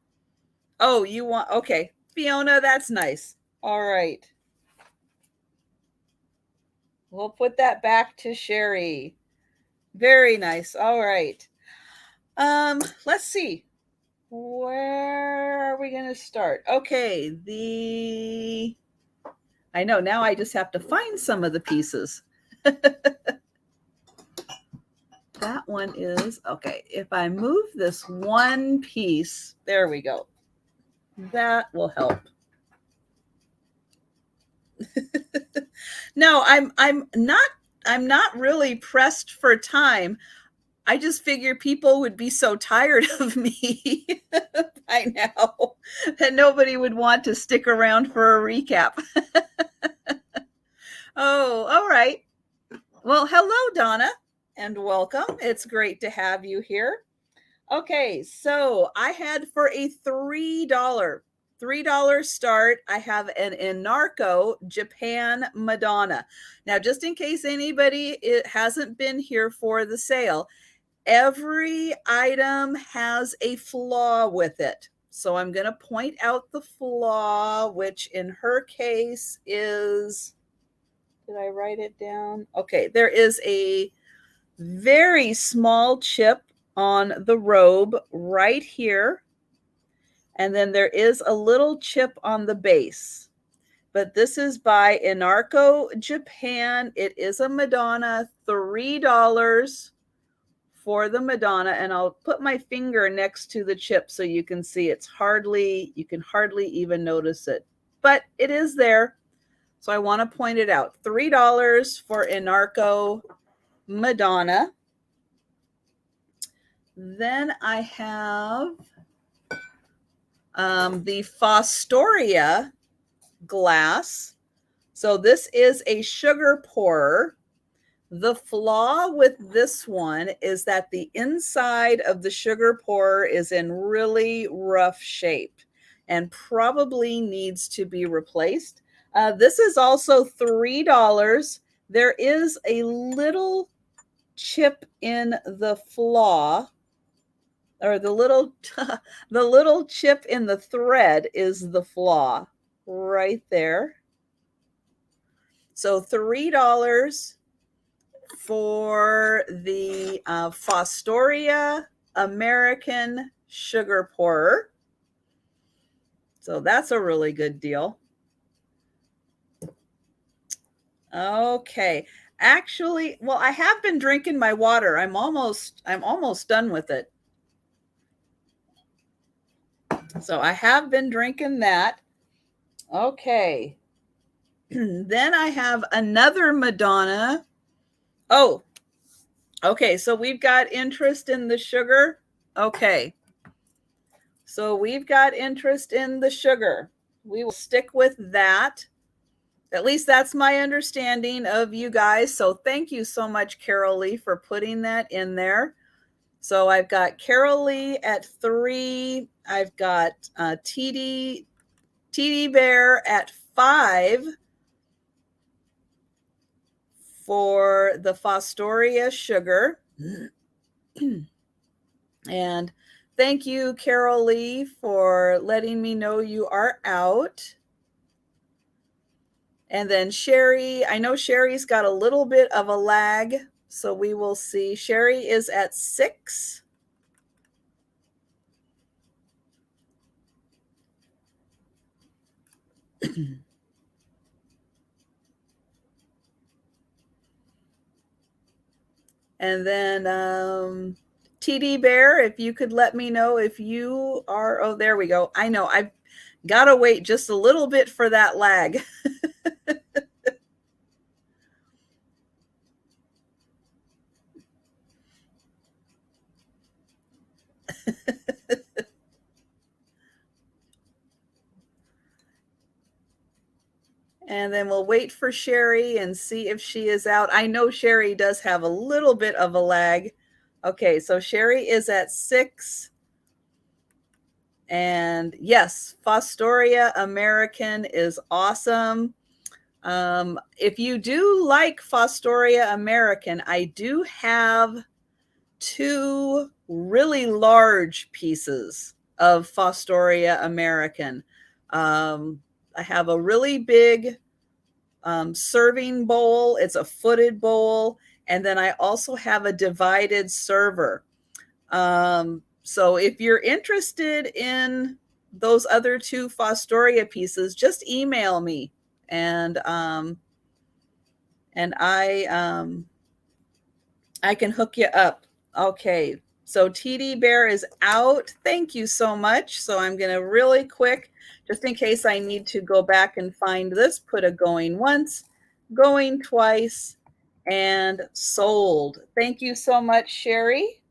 Oh, you want, okay. Fiona, that's nice. All right. We'll put that back to Sherry. Very nice. All right. Let's see. Where are we going to start? Okay, I know now I just have to find some of the pieces. That one is, okay, if I move this one piece, there we go. That will help. No, I'm not really pressed for time. I just figure people would be so tired of me by now that nobody would want to stick around for a recap. Oh, all right. Well, hello, Donna, and welcome. It's great to have you here. Okay, so I had for a $3 start, I have an Enarco Japan Madonna. Now, just in case anybody it hasn't been here for the sale, every item has a flaw with it. So I'm going to point out the flaw, which in her case is, did I write it down? Okay, there is a very small chip on the robe right here. And then there is a little chip on the base. But this is by Enarco Japan. It is a Madonna, $3 for the Madonna. And I'll put my finger next to the chip so you can see you can hardly even notice it. But it is there. So I want to point it out. $3 for Enarco Madonna. Then I have the Fostoria glass. So this is a sugar pourer. The flaw with this one is that the inside of the sugar pourer is in really rough shape and probably needs to be replaced. This is also $3. There is a little chip in the flaw, or the little chip in the thread is the flaw right there. So $3 for the Fostoria American sugar pourer. So that's a really good deal. Okay. Actually, well, I have been drinking my water. I'm almost done with it. So I have been drinking that. Okay. Then I have another Madonna. Oh, okay. So we've got interest in the sugar. Okay. So we've got interest in the sugar. We will stick with that. At least that's my understanding of you guys. So thank you so much, Carol Lee, for putting that in there. So I've got Carol Lee at 3. I've got TD Bear at 5 for the Fostoria sugar. And thank you, Carol Lee, for letting me know you are out. And then Sherry, I know Sherry's got a little bit of a lag, so we will see. Sherry is at 6. And then TD Bear, if you could let me know if you are, oh, there we go. I know, I've got to wait just a little bit for that lag. And then we'll wait for Sherry and see if she is out. I know Sherry does have a little bit of a lag. Okay, so Sherry is at 6. And yes, Fostoria American is awesome. If you do like Fostoria American, I do have 2 really large pieces of Fostoria American. I have a really big serving bowl. It's a footed bowl. And then I also have a divided server. So if you're interested in those other 2 Fostoria pieces, just email me. And and I can hook you up. Okay. So TD Bear is out. Thank you so much. So I'm going to really quick, just in case I need to go back and find this, put a going once, going twice, and sold. Thank you so much, Sherry.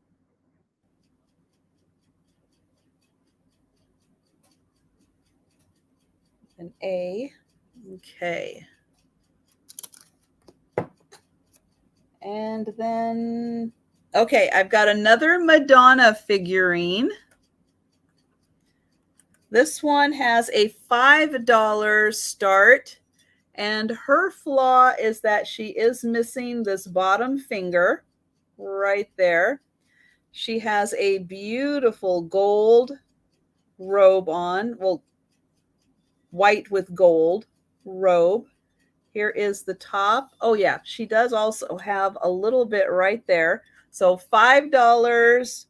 An A. Okay. And then, okay, I've got another Madonna figurine. This one has a $5 start, and her flaw is that she is missing this bottom finger right there. She has a beautiful gold robe on, well, white with gold robe. Here is the top. Oh yeah, she does also have a little bit right there. So $5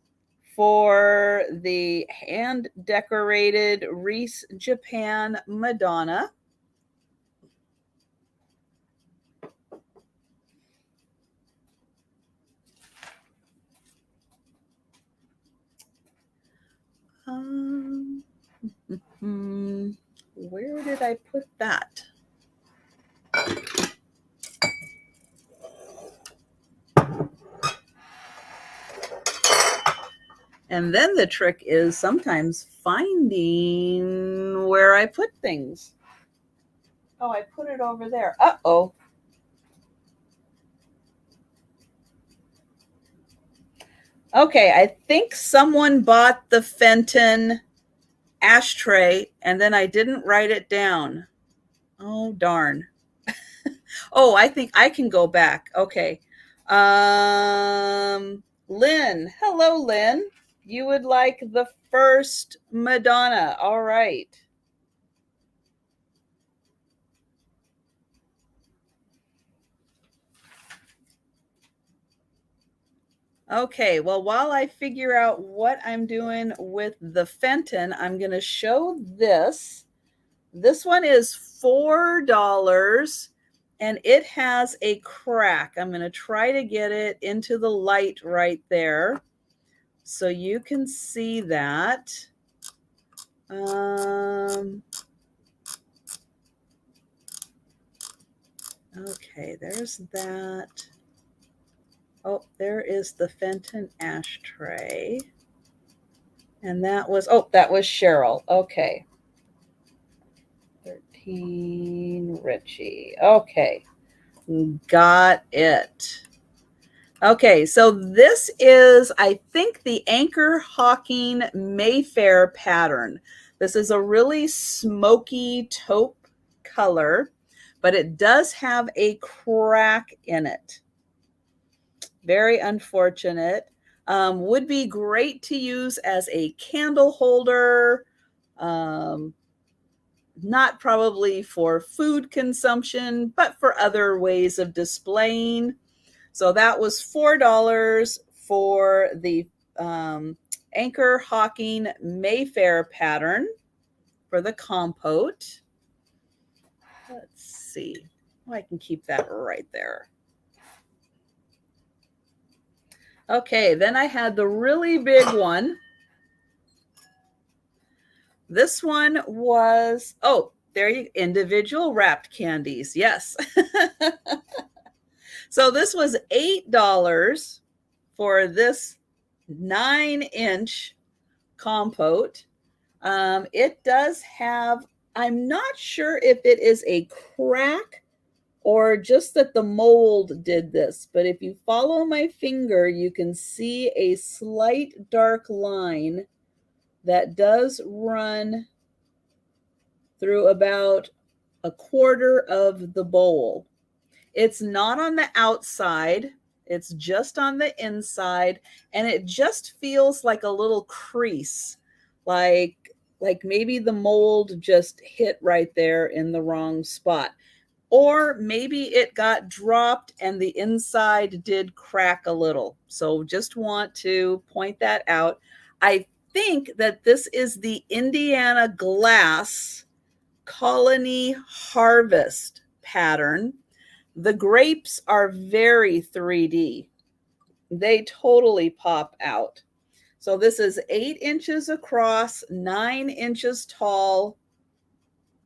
for the hand decorated Reese Japan Madonna. Where did I put that? And then the trick is sometimes finding where I put things. Oh, I put it over there. Uh-oh. Okay, I think someone bought the Fenton ashtray and then I didn't write it down. Oh, darn. Oh, I think I can go back. Okay. Lynn. Hello, Lynn. You would like the first Madonna. All right. Okay, well, while I figure out what I'm doing with the Fenton, I'm going to show this. This one is $4 and it has a crack. I'm going to try to get it into the light right there so you can see that. Okay, there's that. Oh, there is the Fenton ashtray. And that was Cheryl. Okay. 13 Richie. Okay. Got it. Okay, so this is, I think, the Anchor Hawking Mayfair pattern. This is a really smoky taupe color, but it does have a crack in it. Very unfortunate. Would be great to use as a candle holder. Not probably for food consumption, but for other ways of displaying. So that was $4 for the Anchor Hawking Mayfair pattern for the compote. Let's see. Oh, I can keep that right there. Okay, then I had the really big one. This one was, oh, there you individual wrapped candies. Yes. So this was $8 for this 9-inch compote. It does have, I'm not sure if it is a crack or just that the mold did this, but if you follow my finger, you can see a slight dark line that does run through about a quarter of the bowl. It's not on the outside, it's just on the inside, and it just feels like a little crease, like maybe the mold just hit right there in the wrong spot. Or maybe it got dropped and the inside did crack a little. So just want to point that out. I think that this is the Indiana Glass Colony Harvest pattern. The grapes are very 3D. They totally pop out. So this is 8 inches across, 9 inches tall.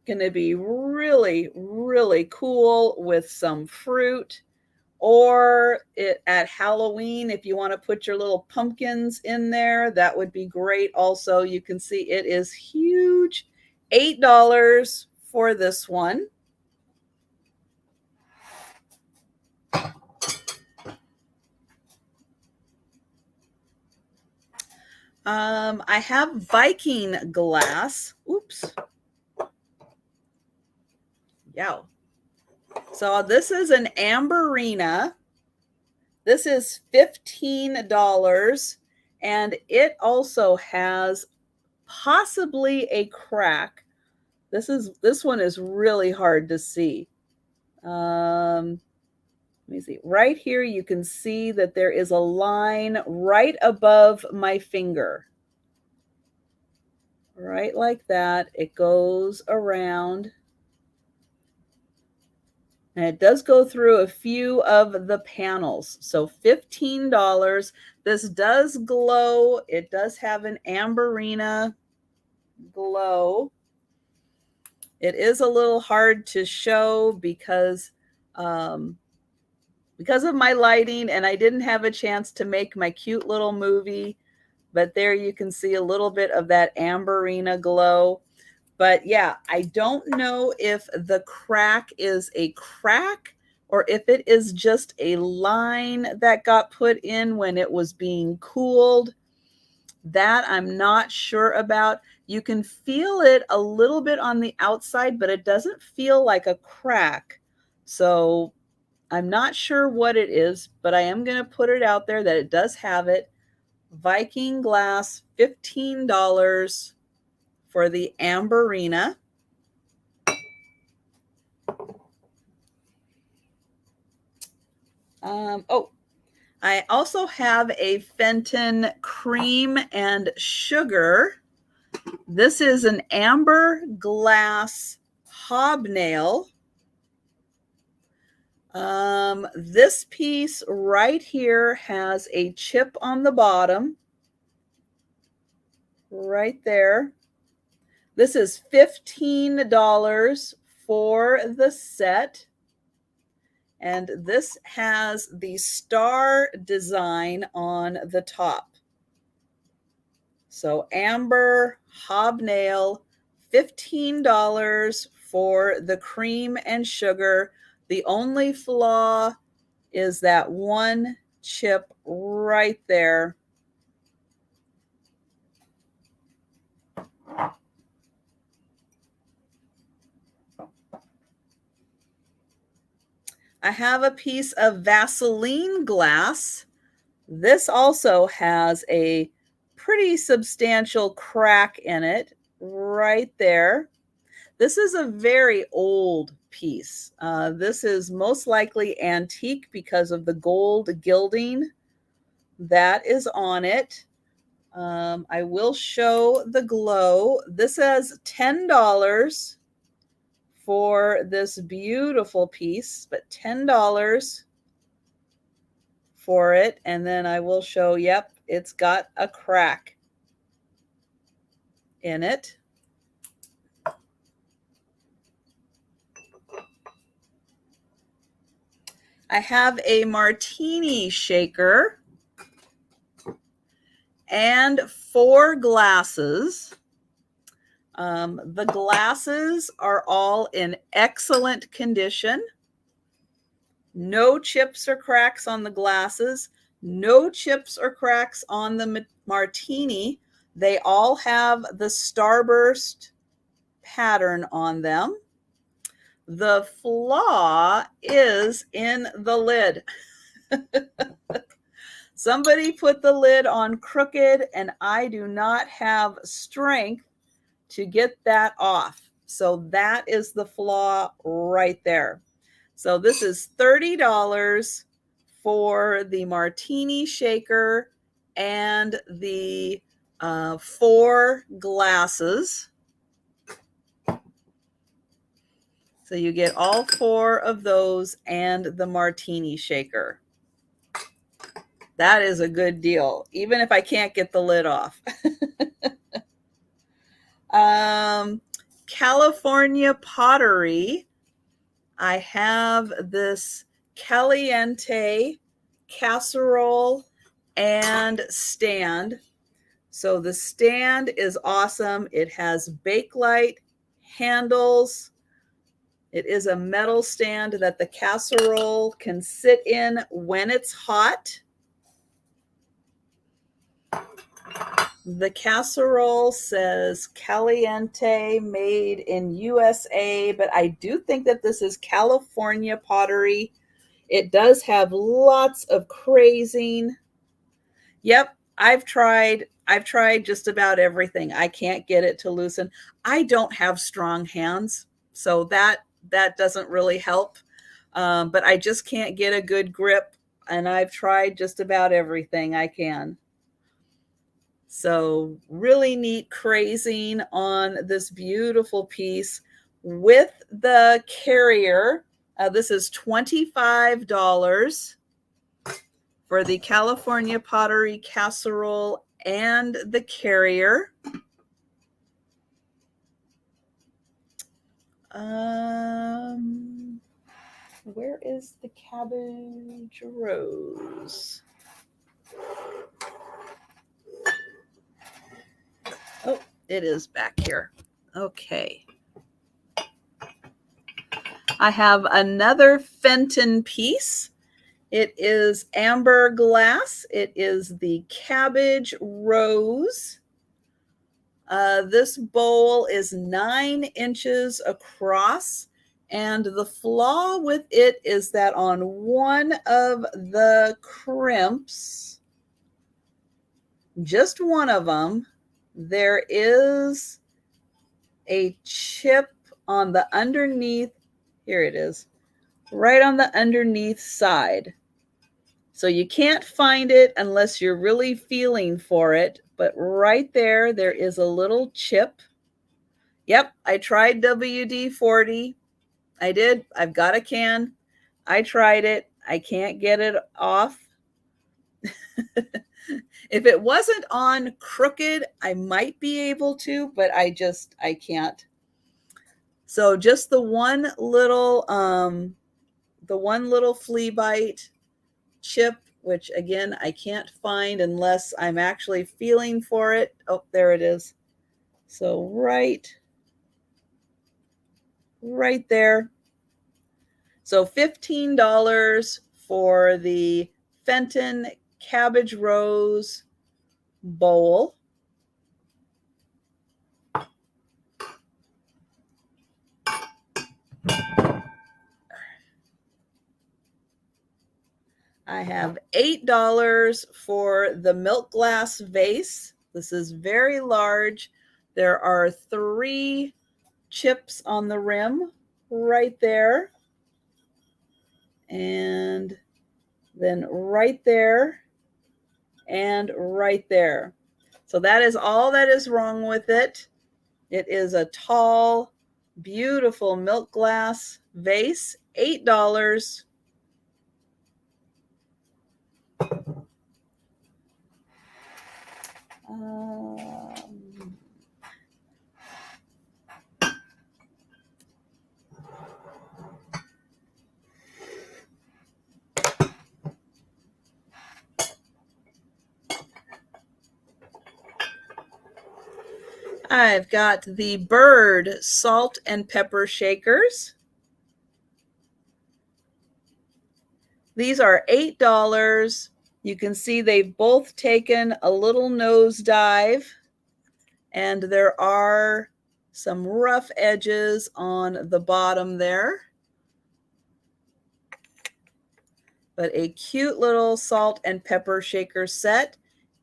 Going to be really, really cool with some fruit. Or at Halloween, if you want to put your little pumpkins in there, that would be great. Also, you can see it is huge. $8 for this one. I have Viking glass. Oops. Yeah. So this is an Amberina. This is $15, and it also has possibly a crack. This one is really hard to see. Let me see. Right here, you can see that there is a line right above my finger. Right like that. It goes around. And it does go through a few of the panels. So $15. This does glow. It does have an Amberina glow. It is a little hard to show because of my lighting, and I didn't have a chance to make my cute little movie. But there you can see a little bit of that Amberina glow. But yeah, I don't know if the crack is a crack or if it is just a line that got put in when it was being cooled. That I'm not sure about. You can feel it a little bit on the outside, but it doesn't feel like a crack. So I'm not sure what it is, but I am going to put it out there that it does have it. Viking glass, $15 for the Amberina. I also have a Fenton cream and sugar. This is an amber glass hobnail. This piece right here has a chip on the bottom. Right there. This is $15 for the set. And this has the star design on the top. So amber hobnail, $15 for the cream and sugar. The only flaw is that one chip right there. I have a piece of Vaseline glass. This also has a pretty substantial crack in it right there. This is a very old piece. This is most likely antique because of the gold gilding that is on it. I will show the glow. This has $10 for this beautiful piece, but $10 for it. And then I will show, yep, it's got a crack in it. I have a Martini shaker and 4 glasses. The glasses are all in excellent condition. No chips or cracks on the glasses. No chips or cracks on the Martini. They all have the starburst pattern on them. The flaw is in the lid. Somebody put the lid on crooked, and I do not have strength to get that off. So that is the flaw right there. So this is $30 for the Martini shaker and the 4 glasses. So you get all 4 of those and the Martini shaker. That is a good deal, even if I can't get the lid off. California pottery. I have this Caliente casserole and stand. So the stand is awesome. It has bakelite handles. It is a metal stand that the casserole can sit in when it's hot. The casserole says Caliente, made in USA, but I do think that this is California pottery. It does have lots of crazing. Yep, I've tried just about everything. I can't get it to loosen. I don't have strong hands, so that doesn't really help. But I just can't get a good grip, and I've tried just about everything I can. So really neat crazing on this beautiful piece with the carrier. This is $25 for the California pottery casserole and the carrier. Where is the cabbage rose? Oh, it is back here. Okay. I have another Fenton piece. It is amber glass. It is the cabbage rose. This bowl is 9 inches across, and the flaw with it is that on one of the crimps, just one of them, there is a chip on the underneath. Here it is, right on the underneath side. So you can't find it unless you're really feeling for it. But right there, there is a little chip. Yep, I tried WD-40. I did. I've got a can. I tried it. I can't get it off. If it wasn't on crooked, I might be able to, but I can't. So just the one little flea bite chip, which again, I can't find unless I'm actually feeling for it. Oh, there it is. So right there. So $15 for the Fenton cabbage rose bowl. I have $8 for the milk glass vase. This is very large. There are 3 chips on the rim right there. And then right there and right there. So that is all that is wrong with it. It is a tall, beautiful milk glass vase, $8. I've got the bird salt and pepper shakers. These are $8. You can see they've both taken a little nosedive, and there are some rough edges on the bottom there. But a cute little salt and pepper shaker set,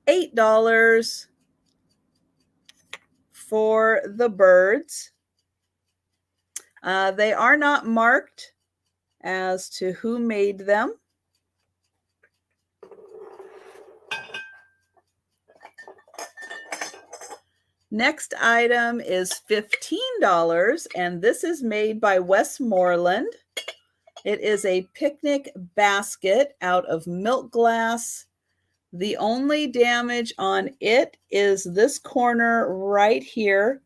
$8 for the birds. They are not marked as to who made them. Next item is $15, and this is made by Westmoreland. It is a picnic basket out of milk glass. The only damage on it is this corner right here,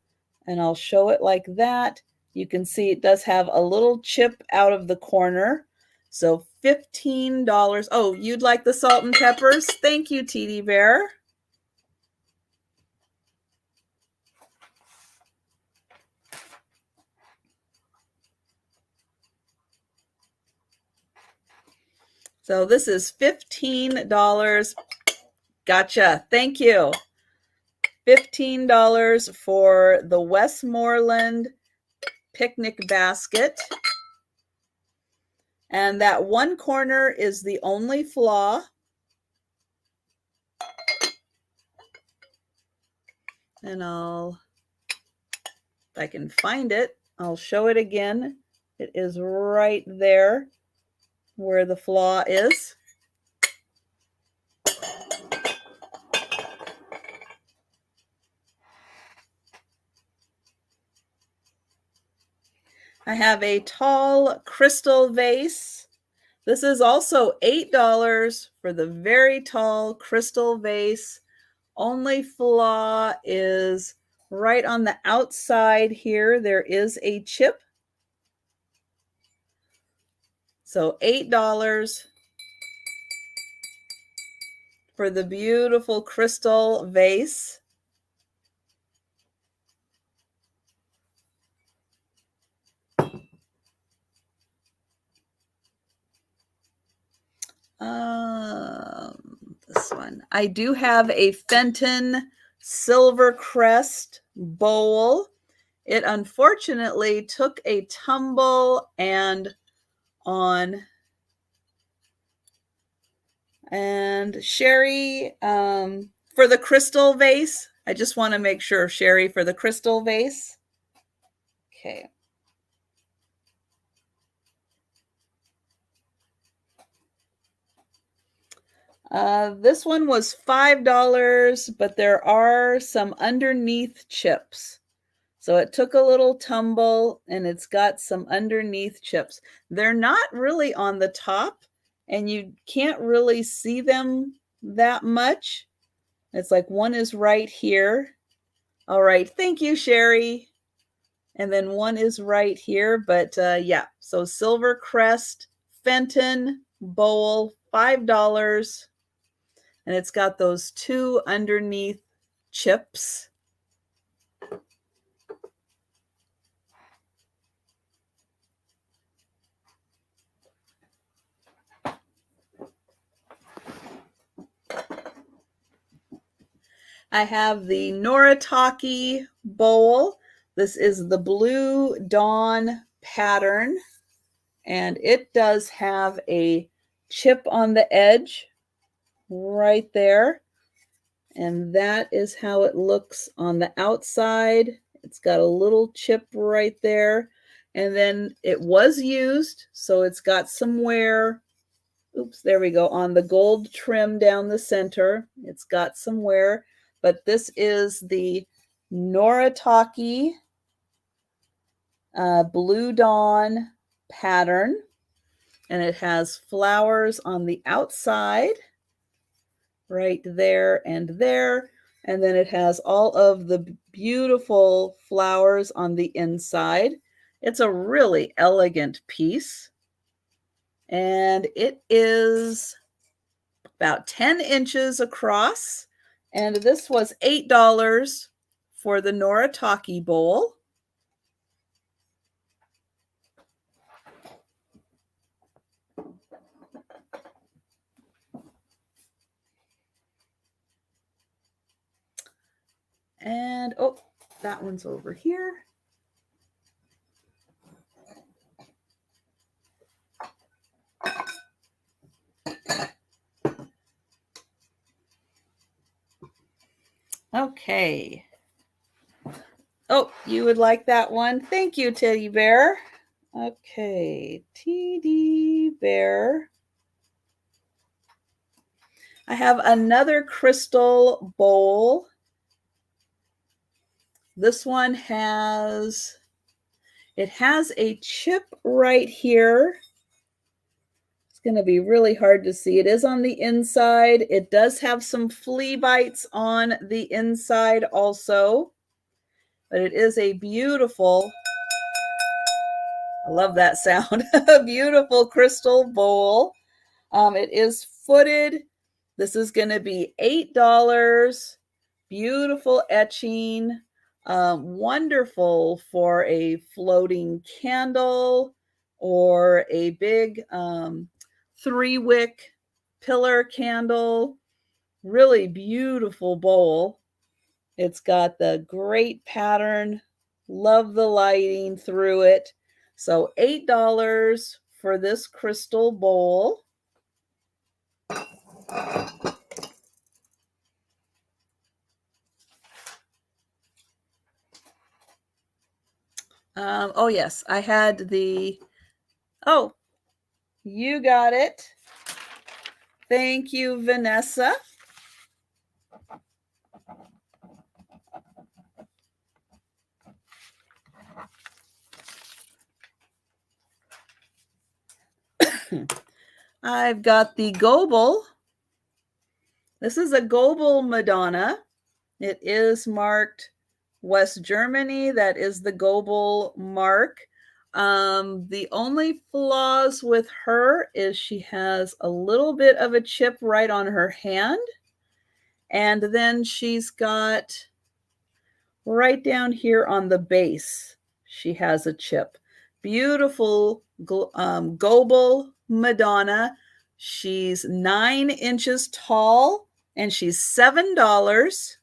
and I'll show it like that. You can see it does have a little chip out of the corner. So $15. Oh, you'd like the salt and peppers? Thank you, Teddy Bear. So this is $15. Gotcha. Thank you. $15 for the Westmoreland picnic basket. And that one corner is the only flaw. And if I can find it, I'll show it again. It is right there where the flaw is. I have a tall crystal vase. This is also $8 for the very tall crystal vase. Only flaw is right on the outside here. There is a chip. So $8 for the beautiful crystal vase. This one. I do have a Fenton silver crest bowl. It unfortunately took a tumble and Sherry, for the crystal vase, I just want to make sure, Sherry, for the crystal vase. Okay. This one was $5, but there are some underneath chips. So it took a little tumble and it's got some underneath chips. They're not really on the top and you can't really see them that much. It's like one is right here. All right, thank you, Sherry. And then one is right here, but yeah, so silver crest, Fenton bowl, $5. And it's got those two underneath chips. I have the Noritake bowl. This is the Blue Dawn pattern, and it does have a chip on the edge right there. And that is how it looks on the outside. It's got a little chip right there. And then it was used, so it's got some wear. Oops, there we go. On the gold trim down the center, it's got some wear. But this is the Noritake Blue Dawn pattern. And it has flowers on the outside, right there and there. And then it has all of the beautiful flowers on the inside. It's a really elegant piece. And it is about 10 inches across. And this was $8 for the Noritake bowl. And, oh, that one's over here. Okay. Oh, you would like that one? Thank you, Teddy Bear. Okay, Teddy Bear. I have another crystal bowl. This one has a chip right here. It's going to be really hard to see. It is on the inside. It does have some flea bites on the inside also, but it is a beautiful, I love that sound, a beautiful crystal bowl. It is footed. This is going to be $8. Beautiful etching. Wonderful for a floating candle or a big 3-wick pillar candle. Really beautiful bowl. It's got the great pattern. Love the lighting through it. So $8 for this crystal bowl. Oh yes, I had the, oh, you got it. Thank you, Vanessa. I've got the Goebel. This is a Goebel Madonna. It is marked West Germany. That is the Goebel mark. The only flaws with her is she has a little bit of a chip right on her hand. And then she's got right down here on the base, she has a chip. Beautiful Goebel Madonna. She's 9 inches tall and she's $7.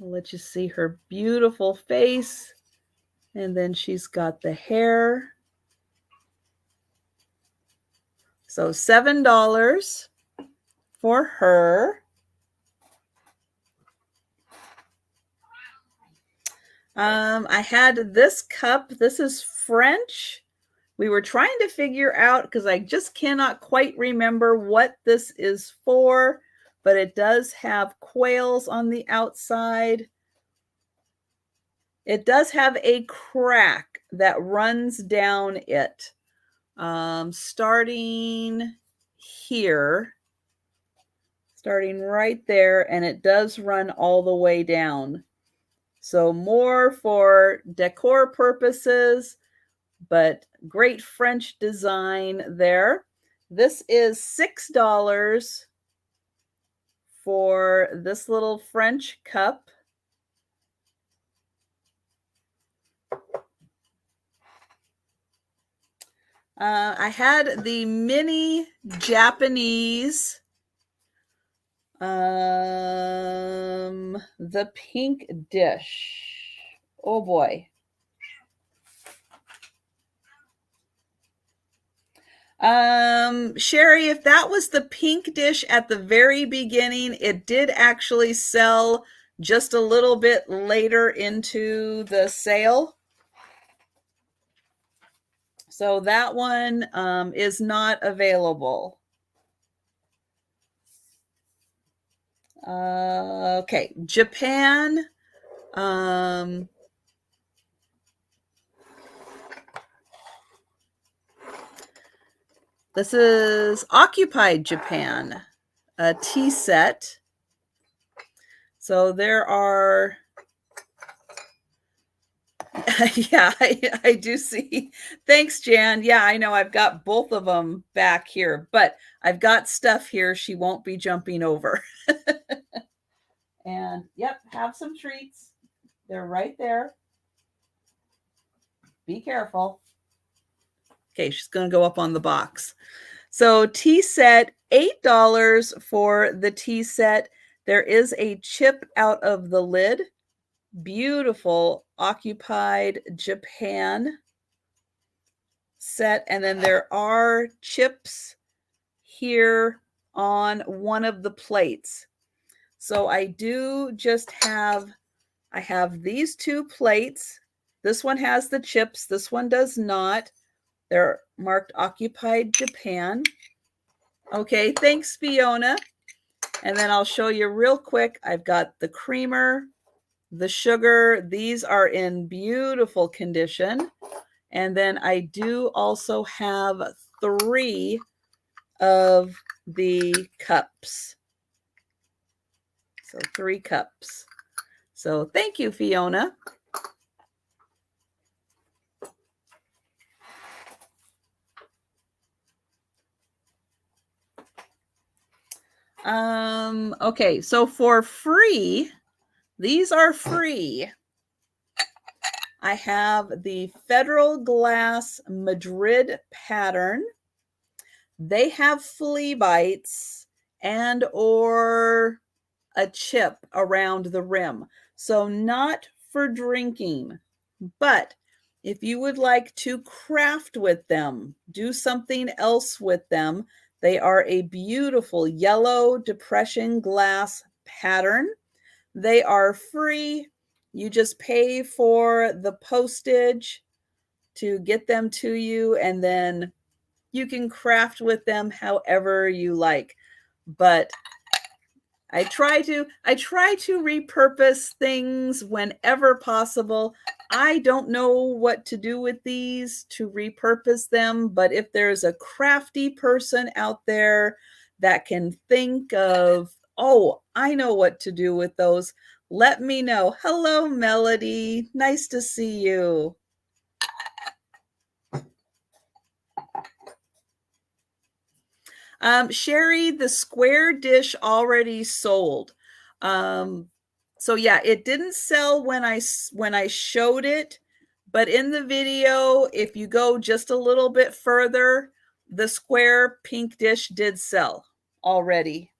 I'll let you see her beautiful face. And then she's got the hair. So $7 for her. I had this cup. This is French. We were trying to figure out, because I just cannot quite remember what this is for, but it does have quails on the outside. It does have a crack that runs down it, starting here, starting right there, and it does run all the way down. So more for decor purposes, but great French design there. This is $6 for this little French cup. I had the mini Japanese, the pink dish. Oh boy. Sherry, if that was the pink dish at the very beginning, it did actually sell just a little bit later into the sale. So that one is not available. Okay, Japan. This is Occupied Japan, a tea set. So there are, yeah, I do see. Thanks, Jan. Yeah, I know I've got both of them back here, but I've got stuff here she won't be jumping over. And yep, have some treats. They're right there. Be careful. Okay, she's going to go up on the box. So tea set, $8 for the tea set. There is a chip out of the lid. Beautiful Occupied Japan set. And then there are chips here on one of the plates. So I do just have, I have these two plates. This one has the chips. This one does not. They're marked Occupied Japan. Okay, thanks, Fiona. And then I'll show you real quick. I've got the creamer the sugar. These are in beautiful condition. And then I do also have 3 of the cups. So 3 cups. So thank you, Fiona. Okay, so for free, these are free. I have the Federal Glass Madrid pattern. They have flea bites and or a chip around the rim. So not for drinking, but if you would like to craft with them, do something else with them, they are a beautiful yellow depression glass pattern. They are free. You just pay for the postage to get them to you, and then you can craft with them however you like. But I try to repurpose things whenever possible. I don't know what to do with these to repurpose them, but if there's a crafty person out there that can think of, oh, I know what to do with those, let me know. Hello, Melody. Nice to see you. Sherry, the square dish already sold. So yeah, it didn't sell when I showed it, but in the video, if you go just a little bit further, the square pink dish did sell already.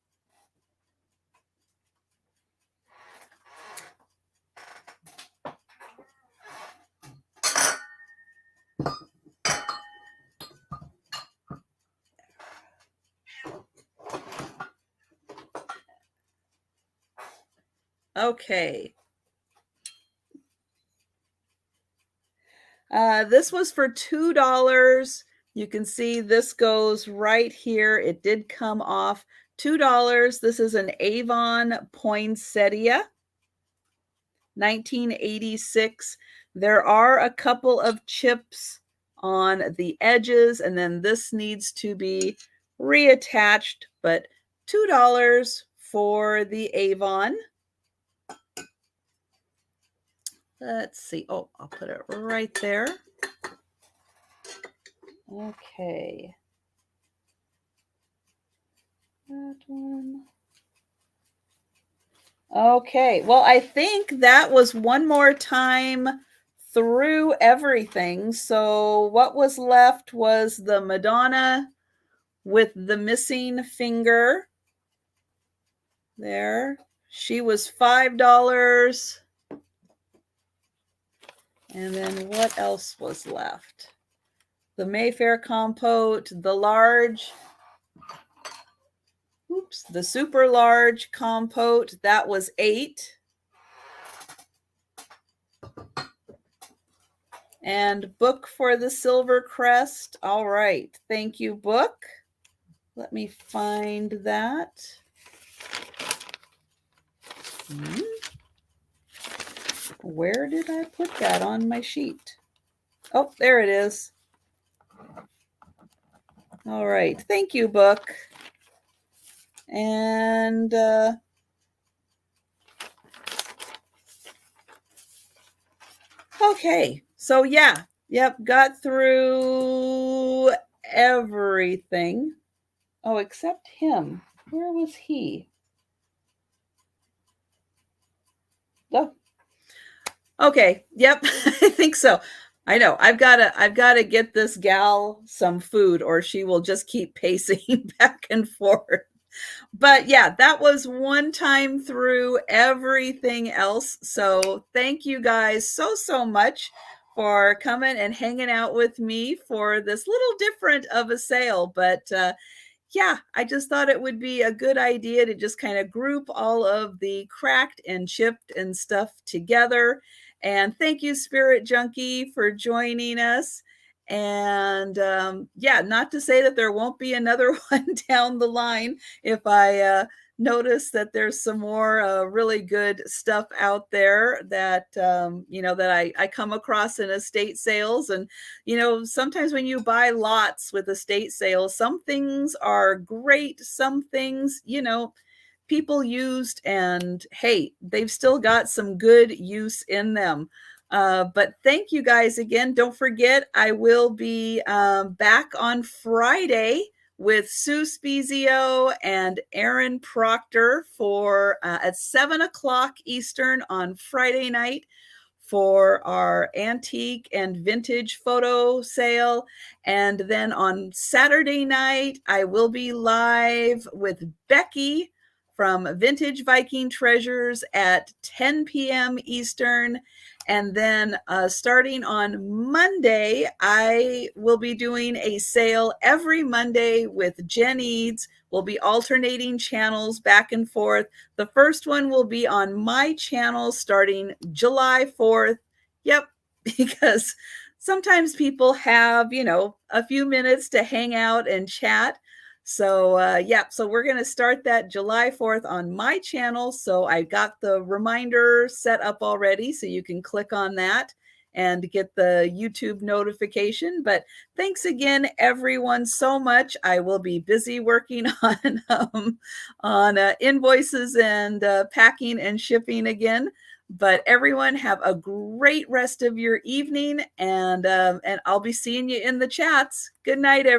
Okay. This was for $2. You can see this goes right here. It did come off. $2. This is an Avon poinsettia, 1986. There are a couple of chips on the edges, and then this needs to be reattached, but $2 for the Avon. Let's see. Oh, I'll put it right there. Okay. That one. Okay. Well, I think that was one more time through everything. So what was left was the Madonna with the missing finger. There. She was $5. And then what else was left? The Mayfair compote, the large, the super large compote, that was $8. And Book for the Silver Crest. All right. Thank you, Book. Let me find that. Where did I put that on my sheet? Oh, there it is. All right. Thank you, Book. And okay. So yeah. Yep. Got through everything. Oh, except him. Where was he? Oh. Okay. Yep. I think so. I know. I've got to get this gal some food, or she will just keep pacing back and forth. But yeah, that was one time through everything else. So thank you guys so much for coming and hanging out with me for this little different of a sale. But yeah, I just thought it would be a good idea to just kind of group all of the cracked and chipped and stuff together. And thank you, Spirit Junkie, for joining us. And yeah, not to say that there won't be another one down the line if I notice that there's some more really good stuff out there that that I come across in estate sales. And sometimes when you buy lots with estate sales, some things are great, some things people used, and hey, they've still got some good use in them. But thank you guys again. Don't forget, I will be back on Friday with Sue Spezio and Aaron Proctor for at 7 o'clock Eastern on Friday night for our antique and vintage photo sale. And then on Saturday night, I will be live with Becky from Vintage Viking Treasures at 10 p.m. Eastern. And then starting on Monday, I will be doing a sale every Monday with Jen Eads. We'll be alternating channels back and forth. The first one will be on my channel starting July 4th. Yep, because sometimes people have, a few minutes to hang out and chat. So so we're going to start that July 4th on my channel. So I got the reminder set up already, so you can click on that and get the YouTube notification. But thanks again, everyone, so much. I will be busy working on invoices and packing and shipping again. But everyone, have a great rest of your evening, and I'll be seeing you in the chats. Good night, everyone.